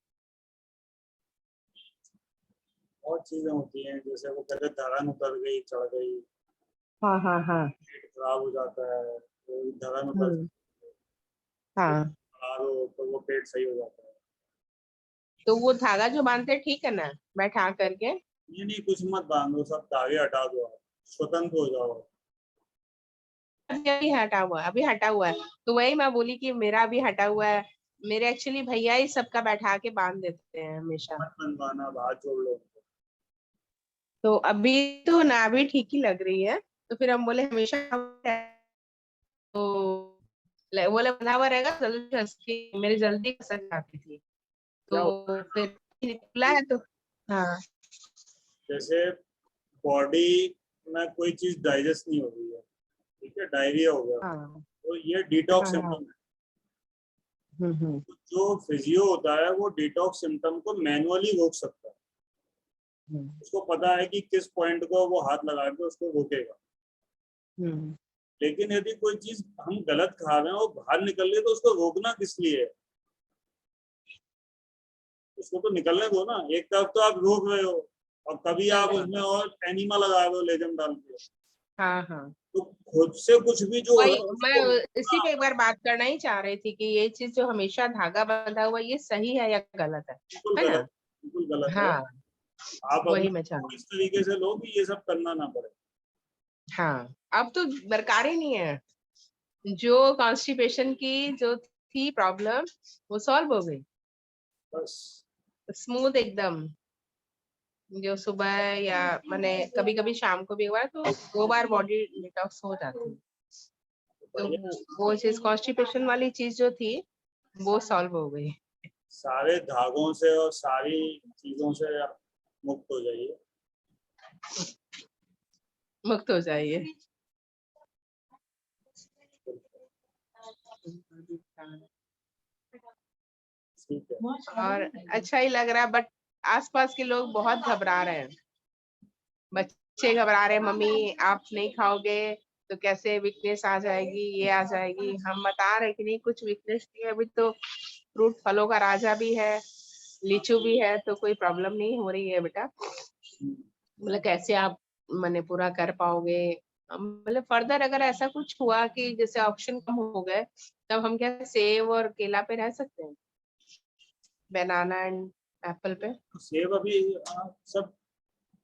और चीजें होती हैं, जैसे वो कहते हैं धड़न उतर गई, चढ़ गई, हाँ हाँ हाँ। पेट खराब हो जाता है, तो धड़न उतर हाँ, तो वो पेट सही हो जाता है। तो वो धागा जो बांधते हैं, ठीक है ना, बैठा करके? नहीं, कुछ मत बांधो, सब धागे हटा दो, आप स्वतंत्र हो जाओ। अभी हटा हुआ है, तो वही मैं बोली कि मेरा भी हटा हुआ है। मेरे एक्चुअली भैया ही सबका बैठा के बांध देते हैं हमेशा। मत बंधवाना, हाथ जोड़ लो। तो अभी तो नाभि ठीक ही लग रही है, तो फिर हम बोले हमेशा तो बोले बंधा हुआ रहेगा, जल्दी उसकी मेरी जल्दी कसक आती थी, तो फिर निकला है। तो हाँ, जैसे बॉडी में कोई चीज डाइजेस्ट नहीं हो रही है, ठीक है, डायरिया हो गया, हाँ, तो ये डिटॉक्स हाँ, सिम्टम है। तो जो फिजियो होता है वो डिटॉक्स सिम्टम को मैनुअली रोक सकता है। उसको पता है कि किस पॉइंट को वो हाथ लगा के उसको रोकेगा। लेकिन यदि कोई चीज हम गलत खा रहे हैं और बाहर निकल रही है, तो उसको रोकना किस लिए है? उसको तो निकलने दो ना। एक तरफ तो आप रोक रहे हो और कभी आप उसमें और एनिमा लगा रहे हो लेजम डाल के। हाँ हाँ, तो खुद से कुछ भी जो वही है मैं इसी पे एक बार बात करना ही चाह रही थी कि ये चीज जो हमेशा धागा बंधा हुआ, ये सही है या गलत है ना? बिल्कुल गलत है। हाँ, आप वही अपने मैं चाह इस तरीके से लो कि ये सब करना ना पड़े। हाँ, अब तो दरकार ही नहीं है। जो कॉन्स्टिपेशन की जो थी प्रॉब्लम, वो सॉल्व हो गई, बस स्मूथ एकदम। जो सुबह या मैंने कभी कभी शाम को भी एक बार, तो 2 बार बॉडी डिटॉक्स हो जाती है। तो वो चीज कॉन्स्टिपेशन वाली चीज जो थी, वो सॉल्व हो गई। सारे धागों से और सारी चीजों से आप मुक्त हो जाइए। मुक्त हो जाइए। ठीक है। और अच्छा ही लग रहा है, बट आसपास के लोग बहुत घबरा रहे हैं। बच्चे घबरा रहे हैं, मम्मी आप नहीं खाओगे तो कैसे वीकनेस आ जाएगी, ये आ जाएगी। हम बता रहे कि नहीं, कुछ वीकनेस नहीं है, अभी तो फ्रूट फलों का राजा भी है, लीचू भी है, तो कोई प्रॉब्लम नहीं हो रही है बेटा। मतलब कैसे आप मैंने पूरा कर पाओगे? मतलब फर्दर अगर ऐसा कुछ हुआ कि जैसे ऑप्शन कम हो गए, तब हम क्या सेब और केला पे रह सकते हैं, बनाना एंड एप्पल पे? सेब अभी सब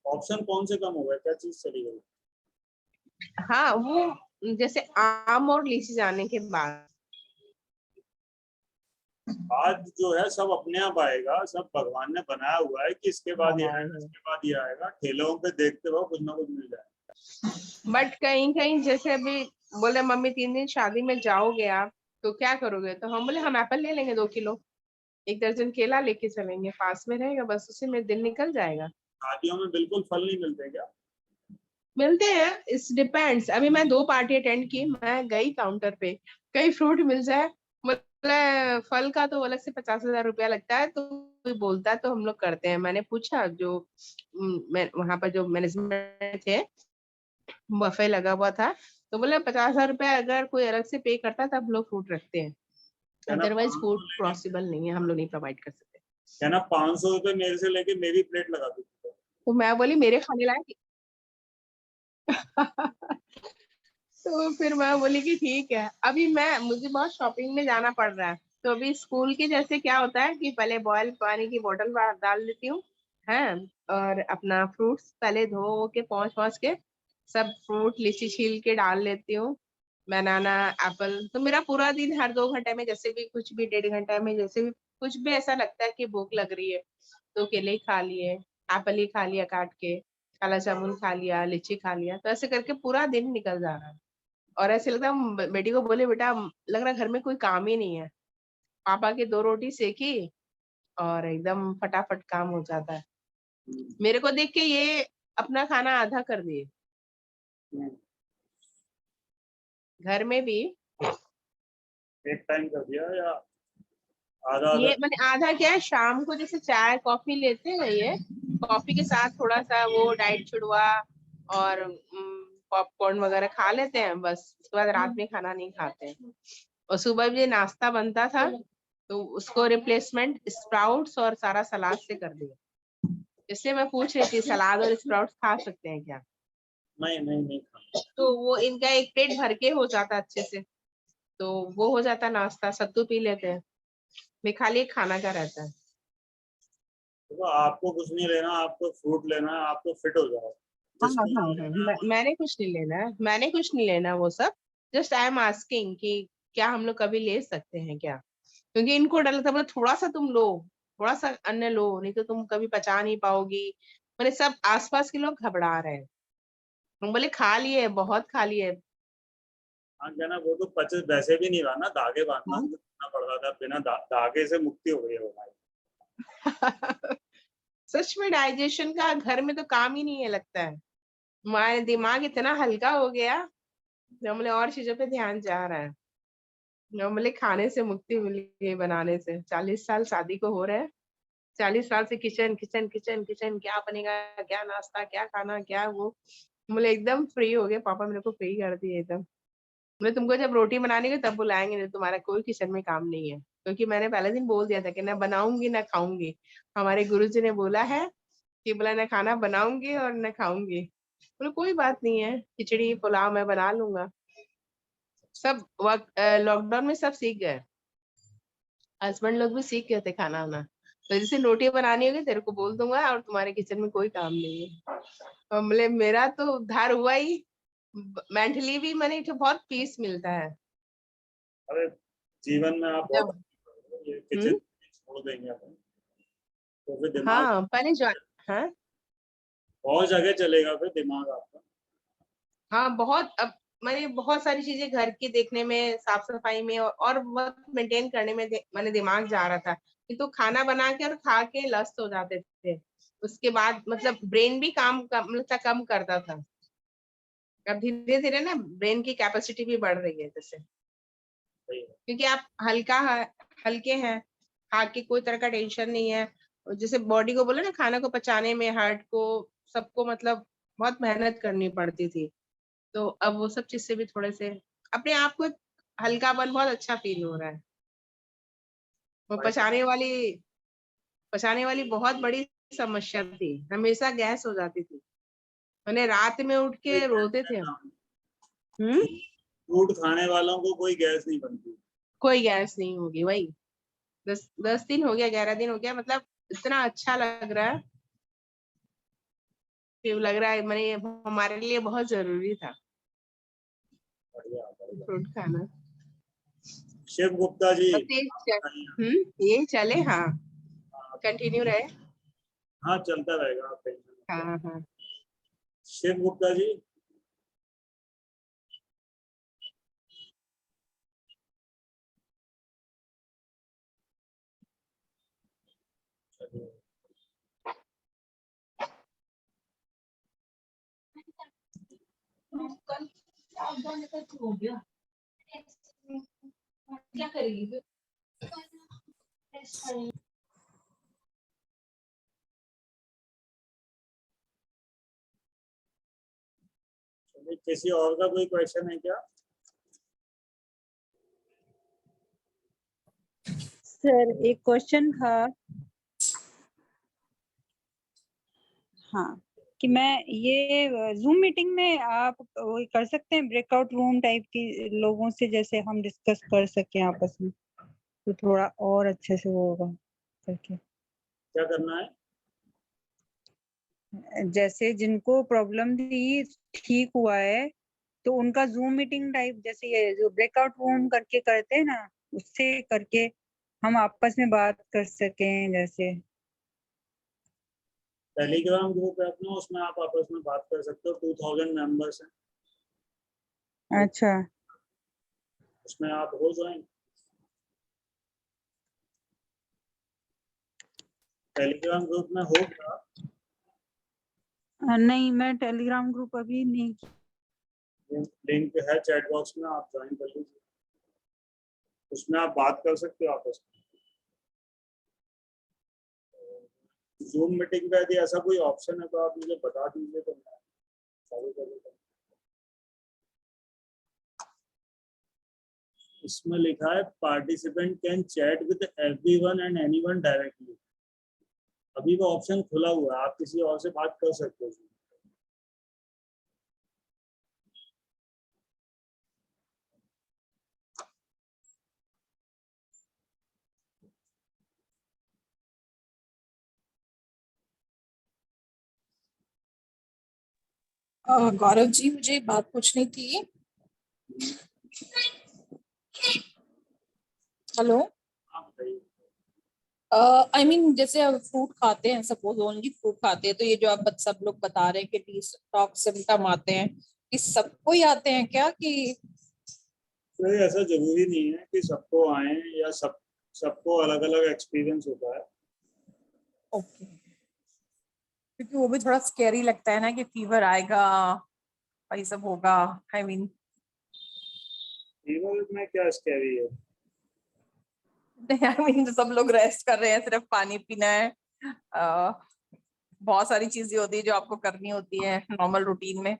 ऑप्शन कौन से कम हो गए, क्या चीज चली गई? हाँ, वो जैसे आम और लीची जाने के बाद आज जो है सब अपने आप आएगा, सब भगवान ने बनाया हुआ है कि इसके बाद ये आएगा, इसके बाद ये आएगा। ठेलों पे देखते रहो, कुछ ना कुछ मिल जाएगा। बट कहीं कहीं जैसे अभी बोले मम्मी 3 दिन शादी में जाओगे आप, तो क्या करोगे? तो हम बोले हम एप्पल ले लेंगे 2 किलो, 1 दर्जन केला लेके चलेंगे, पास में रहेगा, बस उसी में दिन निकल जाएगा। शादियों में बिल्कुल फल नहीं मिलते क्या? मिलते हैं, इस डिपेंड्स। अभी मैं 2 पार्टी अटेंड की, मैं गई काउंटर पे, कई फ्रूट मिल जाए, मतलब फल का तो अलग से 50,000 रुपया लगता है, तो कोई बोलता है तो हम लोग करते हैं। मैंने पूछा जो वहां पर जो मैनेजमेंट थे, बफे लगा हुआ था, तो बोले 50,000 रुपया अगर कोई अलग से पे करता है तब लोग फ्रूट रखते हैं, अदरवाइज फूड पॉसिबल नहीं है, हम लोग नहीं प्रोवाइड कर सकते। क्या ना 500 रुपए मेरे से लेके मेरी प्लेट लगा दी। तो मैं बोली मेरे खाने लायक तो फिर मैं बोली कि ठीक है। अभी मुझे बहुत शॉपिंग में जाना पड़ रहा है, तो अभी स्कूल के जैसे क्या होता है कि पहले बॉयल पानी की बोतल डाल देती हूँ, है, और अपना फ्रूट्स पहले धो के पहुँच के सब फ्रूट लीची छील के डाल लेती हूँ, बनाना एप्पल। तो मेरा पूरा दिन हर 2 घंटे में जैसे भी कुछ भी 1.5 घंटे में जैसे भी कुछ भी ऐसा लगता है कि भूख लग रही है, तो केले ही खा लिए, एप्पल ही खा लिया काट के, काला जामुन खा लिया, लीची खा लिया, तो ऐसे करके पूरा दिन निकल जा रहा है। और ऐसे लगता है बेटी को बोले बेटा लग रहा है घर में कोई काम ही नहीं है, पापा की 2 रोटी सेकी और एकदम फटाफट काम हो जाता है। मेरे को देख के ये अपना खाना आधा कर दिए, घर में भी एक टाइम कर दिया या आधा? ये मैंने आधा क्या है, शाम को जैसे चाय कॉफी लेते हैं ये, कॉफी के साथ थोड़ा सा वो डाइट छुड़वा और पॉपकॉर्न वगैरह खा लेते हैं बस, उसके बाद रात में खाना नहीं खाते हैं। और सुबह भी नाश्ता बनता था तो उसको रिप्लेसमेंट स्प्राउट्स और सारा सलाद से कर दिया। इसलिए मैं पूछ रही थी सलाद और स्प्राउट्स खा सकते हैं क्या? नहीं खाना। तो वो इनका एक पेट भर के हो जाता अच्छे से, तो वो हो जाता नाश्ता, सत्तू पी लेते हैं, मैं खाली एक खाना का रहता है। देखो आपको कुछ नहीं लेना, आपको फ्रूट लेना है, आपको फिट हो जाओ। मैंने कुछ नहीं लेना है, मैंने कुछ नहीं लेना वो सब, जस्ट आई एम आस्किंग कि क्या हम लोग कभी ले सकते हैं क्या? क्योंकि इनको डर लगता है थोड़ा सा तुम लो, थोड़ा सा अन्न लो, नहीं तो तुम कभी पचा नहीं पाओगी। मैंने सब आसपास के लोग घबरा रहे हैं, हम बोले खा लिए, बहुत खा लिए। हाँ क्या ना, वो तो पचस वैसे भी नहीं रहा ना, धागे बांधना पड़ रहा था, बिना धागे से मुक्ति हो गई है वो भाई। सच में डाइजेशन का घर में तो काम ही नहीं है लगता है, हमारे दिमाग इतना हल्का हो गया, हमने और चीजों पे ध्यान जा रहा है। नॉर्मली खाने से मुक्ति मिली है बनाने से। 40 साल शादी को हो रहे हैं, 40 साल से किचन किचन किचन किचन, क्या बनेगा, क्या नाश्ता, क्या खाना, क्या वो, बोले एकदम फ्री हो गए। पापा मेरे को फ्री कर दिए एकदम। बोले तुमको जब रोटी बनाने के तब बुलाएंगे, नहीं तुम्हारा कोई किचन में काम नहीं है, क्योंकि मैंने पहले दिन बोल दिया था कि ना बनाऊंगी ना खाऊंगी। हमारे गुरुजी ने बोला है कि बोला ना खाना बनाऊंगी और न खाऊंगी। बोले कोई बात नहीं है, खिचड़ी पुलाव मैं बना लूंगा। सब वक्त लॉकडाउन में सब सीख गए, हस्बैंड लोग भी सीख गए थे खाना वाना। तो जैसे रोटी बनानी होगी तेरे को बोल दूंगा और तुम्हारे किचन में कोई काम नहीं है। और बोले मेरा तो उद्धार हुआ ही, मेंटली भी मैंने तो बहुत पीस मिलता है। अरे जीवन में आप जब बहुत ये किचन छोड़ देंगे अपन, तो फिर दिमाग हाँ पहले जो हाँ बहुत जगह चलेगा फिर दिमाग आपका। हाँ बहुत, अब मैंने बहुत सारी चीजें घर की देखने में, साफ सफाई में और वक्त मेंटेन करने में मैंने दिमाग जा रहा था कि तो खाना बना के और खा के लस्त हो जाते थे। उसके बाद मतलब ब्रेन भी कम करता था। अब धीरे धीरे ना ब्रेन की कैपेसिटी भी बढ़ रही है जैसे, क्योंकि आप हल्के हैं, खा के कोई तरह का टेंशन नहीं है। जैसे बॉडी को बोले ना, खाना को पचाने में, हार्ट को, सबको मतलब बहुत मेहनत करनी पड़ती थी। तो अब वो सब चीज से भी थोड़े से अपने आप को हल्कापन, बहुत अच्छा फील हो रहा है। वो पचाने वाली बहुत बड़ी समस्या थी, हमेशा गैस हो जाती थी, मैंने रात में उठ के रोते थे हम। फूड खाने वालों को कोई गैस नहीं बनती, कोई गैस नहीं होगी। वही 10 दिन हो गया, 11 दिन हो गया, मतलब इतना अच्छा लग रहा है, फिर लग रहा है मैंने हमारे लिए बहुत जरूरी था फ्रूट खाना। शिव गुप्ता जी। ये चले, हाँ कंटिन्यू रहे। हाँ चलता रहेगा, आप टेंशन। हाँ हाँ शिव गुप्ता जी। कल सावधान हो गया, क्या करेगी फिर? किसी और का कोई क्वेश्चन है क्या? सर एक क्वेश्चन था, हाँ, कि मैं ये जूम मीटिंग में आप वो कर सकते हैं ब्रेकआउट रूम टाइप की लोगों से, जैसे हम डिस्कस कर सकें आपस में, तो थोड़ा और अच्छे से वो होगा करके। क्या करना है? जैसे जिनको प्रॉब्लम थी ठीक हुआ है, तो उनका जूम मीटिंग टाइप, जैसे ये जो ब्रेकआउट रूम करके करते हैं ना, उससे करके हम आपस में बात कर सकें जैसे। टेलीग्राम ग्रुप है अपना, उसमें आप आपस में बात कर सकते हो, 2000 मेंबर्स हैं। अच्छा, उसमें आप हो ज्वाइन। टेलीग्राम ग्रुप में हो क्या? नहीं मैं टेलीग्राम ग्रुप अभी नहीं। लिंक है चैट बॉक्स में, आप ज्वाइन कर लीजिए, उसमें आप बात कर सकते हो आपस में। जूम मीटिंग पे यदि ऐसा कोई ऑप्शन है तो आप मुझे बता दीजिए तो मैं चालू कर देता हूँ। इसमें लिखा है participant can chat with everyone and anyone directly. अभी वो ऑप्शन खुला हुआ है, आप किसी और से बात कर सकते हो। गौरव जी मुझे एक बात पूछनी थी। हेलो, आई मीन जैसे अब फ्रूट खाते हैं, सपोज ओनली फ्रूट खाते हैं, तो ये जो आप सब लोग बता रहे हैं कि डिटॉक्स सिम्टम आते हैं, कि सबको ही आते हैं क्या? कि नहीं, ऐसा जरूरी नहीं है कि सबको आए या सबको अलग अलग एक्सपीरियंस होता है। ओके, क्योंकि वो भी थोड़ा स्कैरी लगता है ना कि फीवर आएगा, ये सब होगा। आई मीन फीवर में क्या स्कैरी है? आई मीन सब लोग रेस्ट कर रहे हैं, सिर्फ पानी पीना है, बहुत सारी चीजें होती है जो आपको करनी होती है नॉर्मल रूटीन में।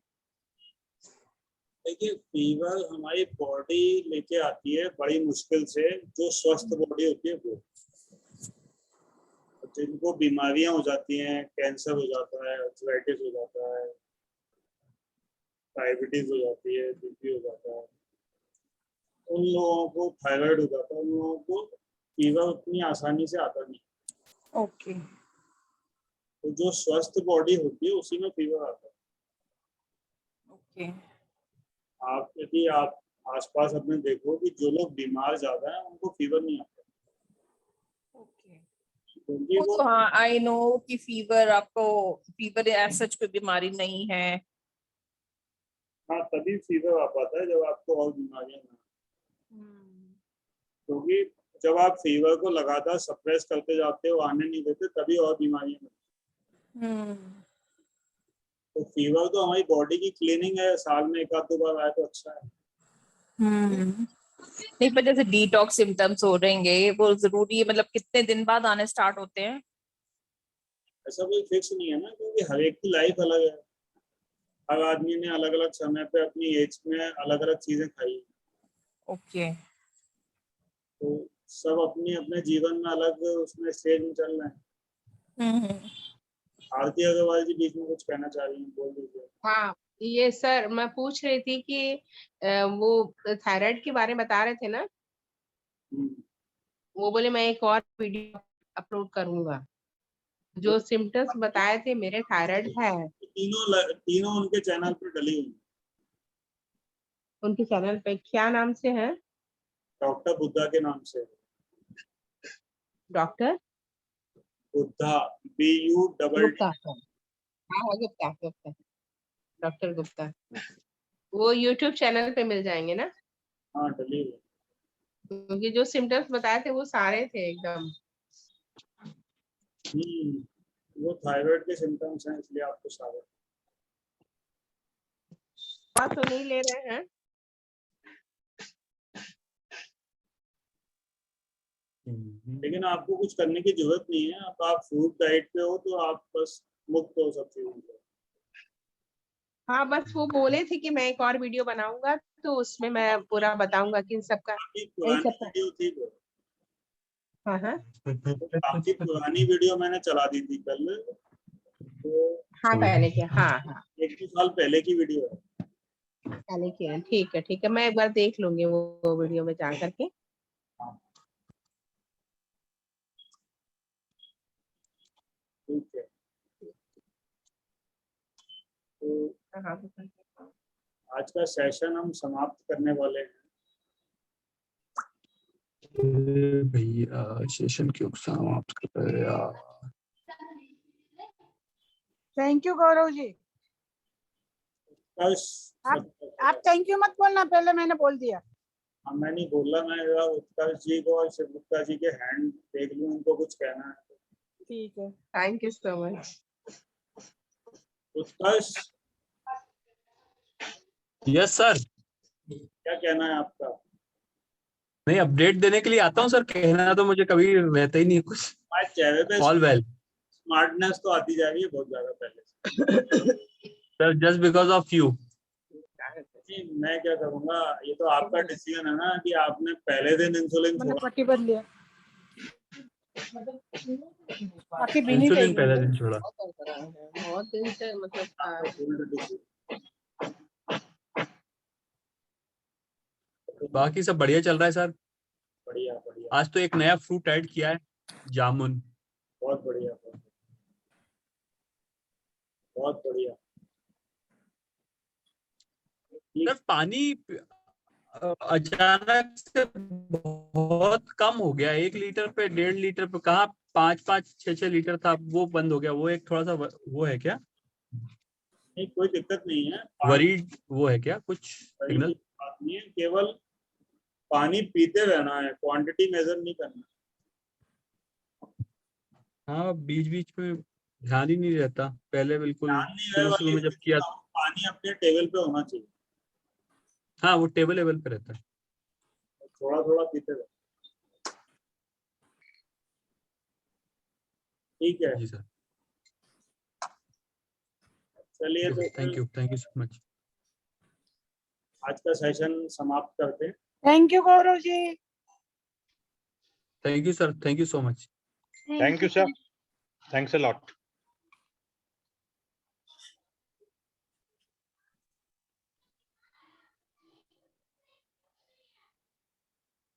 देखिए, फीवर हमारी बॉडी लेके आती है बड़ी मुश्किल से, जो स्वस्थ बॉडी होती है वो। जिनको बीमारियां हो जाती हैं, कैंसर हो जाता है, आर्थराइटिस हो जाता है, डायबिटीज हो जाती है, बीपी हो जाता है, उन लोगों को थायराइड हो जाता है, उन लोगों को फीवर उतनी आसानी से आता नहीं। ओके, तो जो स्वस्थ बॉडी होती है उसी में फीवर आता है। ओके, आप यदि आप आसपास अपने देखो कि जो लोग बीमार ज्यादा हैं उनको फीवर नहीं आता। क्योंकि वो तो हाँ, आई नो कि फीवर, आपको फीवर एज सच कोई बीमारी नहीं है। हाँ, तभी फीवर आ पाता है जब आपको और बीमारियां ना, क्योंकि जब आप फीवर को लगातार सप्रेस करते जाते हो, आने नहीं देते, तभी और बीमारियां तो फीवर तो हमारी बॉडी की क्लीनिंग है, साल में एक आध दो बार आए तो अच्छा है। नहीं, पर जैसे डिटॉक्स सिम्टम्स हो रहेंगे, वो जरूरी है, मतलब कितने दिन बाद आने स्टार्ट होते हैं? ऐसा कोई फिक्स नहीं है ना, क्योंकि हर एक की लाइफ अलग है। हर आदमी ने अलग अलग समय पे अपनी एज में अलग अलग चीजें खाई। ओके, तो सब अपनी अपने जीवन में अलग उसमें स्टेज में चल रहे हैं। आरती अग्रवाल जी बीच में कुछ कहना चाह रही हैं, बोल दीजिए। हाँ, ये सर मैं पूछ रही थी कि वो थायराइड के बारे में बता रहे थे ना, वो बोले मैं एक और वीडियो अपलोड करूंगा। जो सिम्टम्स बताए थे मेरे थायराइड है, तीनों उनके चैनल पर डली हुई। उनके चैनल पे क्या नाम से है? डॉक्टर बुद्धा के नाम से। Doctor Buddha, BUDD। गुप्ता। हाँ, गुप्ता गुप्ता, डॉक्टर गुप्ता। वो यूट्यूब चैनल पे मिल जाएंगे ना? हाँ, डली हुई। क्योंकि जो सिम्टम्स बताए थे वो सारे थे एकदम। वो थायराइड के सिम्टम्स हैं, इसलिए आपको सारे। बात तो नहीं ले रहे हैं। लेकिन आपको कुछ करने की जरूरत नहीं है। अब आप फ्रूट डाइट पे हो तो आप बस मुक्त हो सब चीजों से। हाँ, बस वो बोले थे कि मैं एक और वीडियो बनाऊंगा, तो उसमें मैं पूरा बताऊंगा कि इन सबका पुरानी वीडियो थी वो। हाँ हाँ काफी पुरानी वीडियो मैंने चला दी थी कल, तो हाँ, पहले के, हाँ हाँ, 1-2 साल पहले की वीडियो है। पहले के। ठीक है ठीक है, मैं एक बार देख लूंगी वो वीडियो में जा करके। ठीक है, तो आज का सेशन हम समाप्त करने वाले हैं। भैया सेशन क्यों समाप्त कर रहे हैं यार? थैंक यू गौरव जी। आप थैंक यू मत बोलना, पहले मैंने बोल दिया। हाँ, मैं नहीं बोल रहा, मैं उत्कर्ष जी को और शिव गुप्ता जी के हैंड देख लूं, उनको कुछ कहना है। ठीक है, thank you so much. Utkarsh. Yes sir. क्या कहना है आपका? नहीं, अपडेट देने के लिए आता हूँ सर, कहना तो मुझे कभी रहता ही नहीं कुछ। चेहरे पे ऑल वेल। स्मार्टनेस तो आती जाएगी बहुत ज्यादा पहले से। Sir just because of you. नहीं, मैं क्या करूंगा, ये तो आपका डिसीजन है ना कि आपने पहले दिन इंसुलिन मैंने छोड़ा। पट्टी बदल लिया बाकी भी नहीं इंसुलिन पहले चाहिए दिन छोड़ा। बहुत दिन से मतलब बाकी सब बढ़िया चल रहा है सर। बढ़िया बढ़िया, आज तो एक नया फ्रूट ऐड किया है, जामुन। बहुत बढ़िया, बहुत बढ़िया। सर पानी अचानक से बहुत कम हो गया, 1 लीटर पे 1.5 लीटर पे, कहाँ 5-5, 6-6 लीटर था, वो बंद हो गया। वो एक थोड़ा सा वो है क्या, नहीं कोई दिक्कत नहीं है, वरीड वो है क्या कुछ सिग्नल? बात नहीं है, केवल पानी पीते रहना है, क्वांटिटी मेजर नहीं करना। हाँ बीच बीच में ध्यान ही नहीं रहता, पहले बिल्कुल ध्यान नहीं रहे शुरू वाली में जब किया। पानी अपने टेबल पे होना चाहिए, हाँ वो टेबल लेवल पे रहता है। थोड़ा थोड़ा पीते रहो। ठीक है जी सर। चलिए, तो थैंक यू सो मच। आज का सेशन समाप्त करते हैं। Thank you Gaurav ji. Thank you sir, thank you so much. Thank you sir, thanks a lot.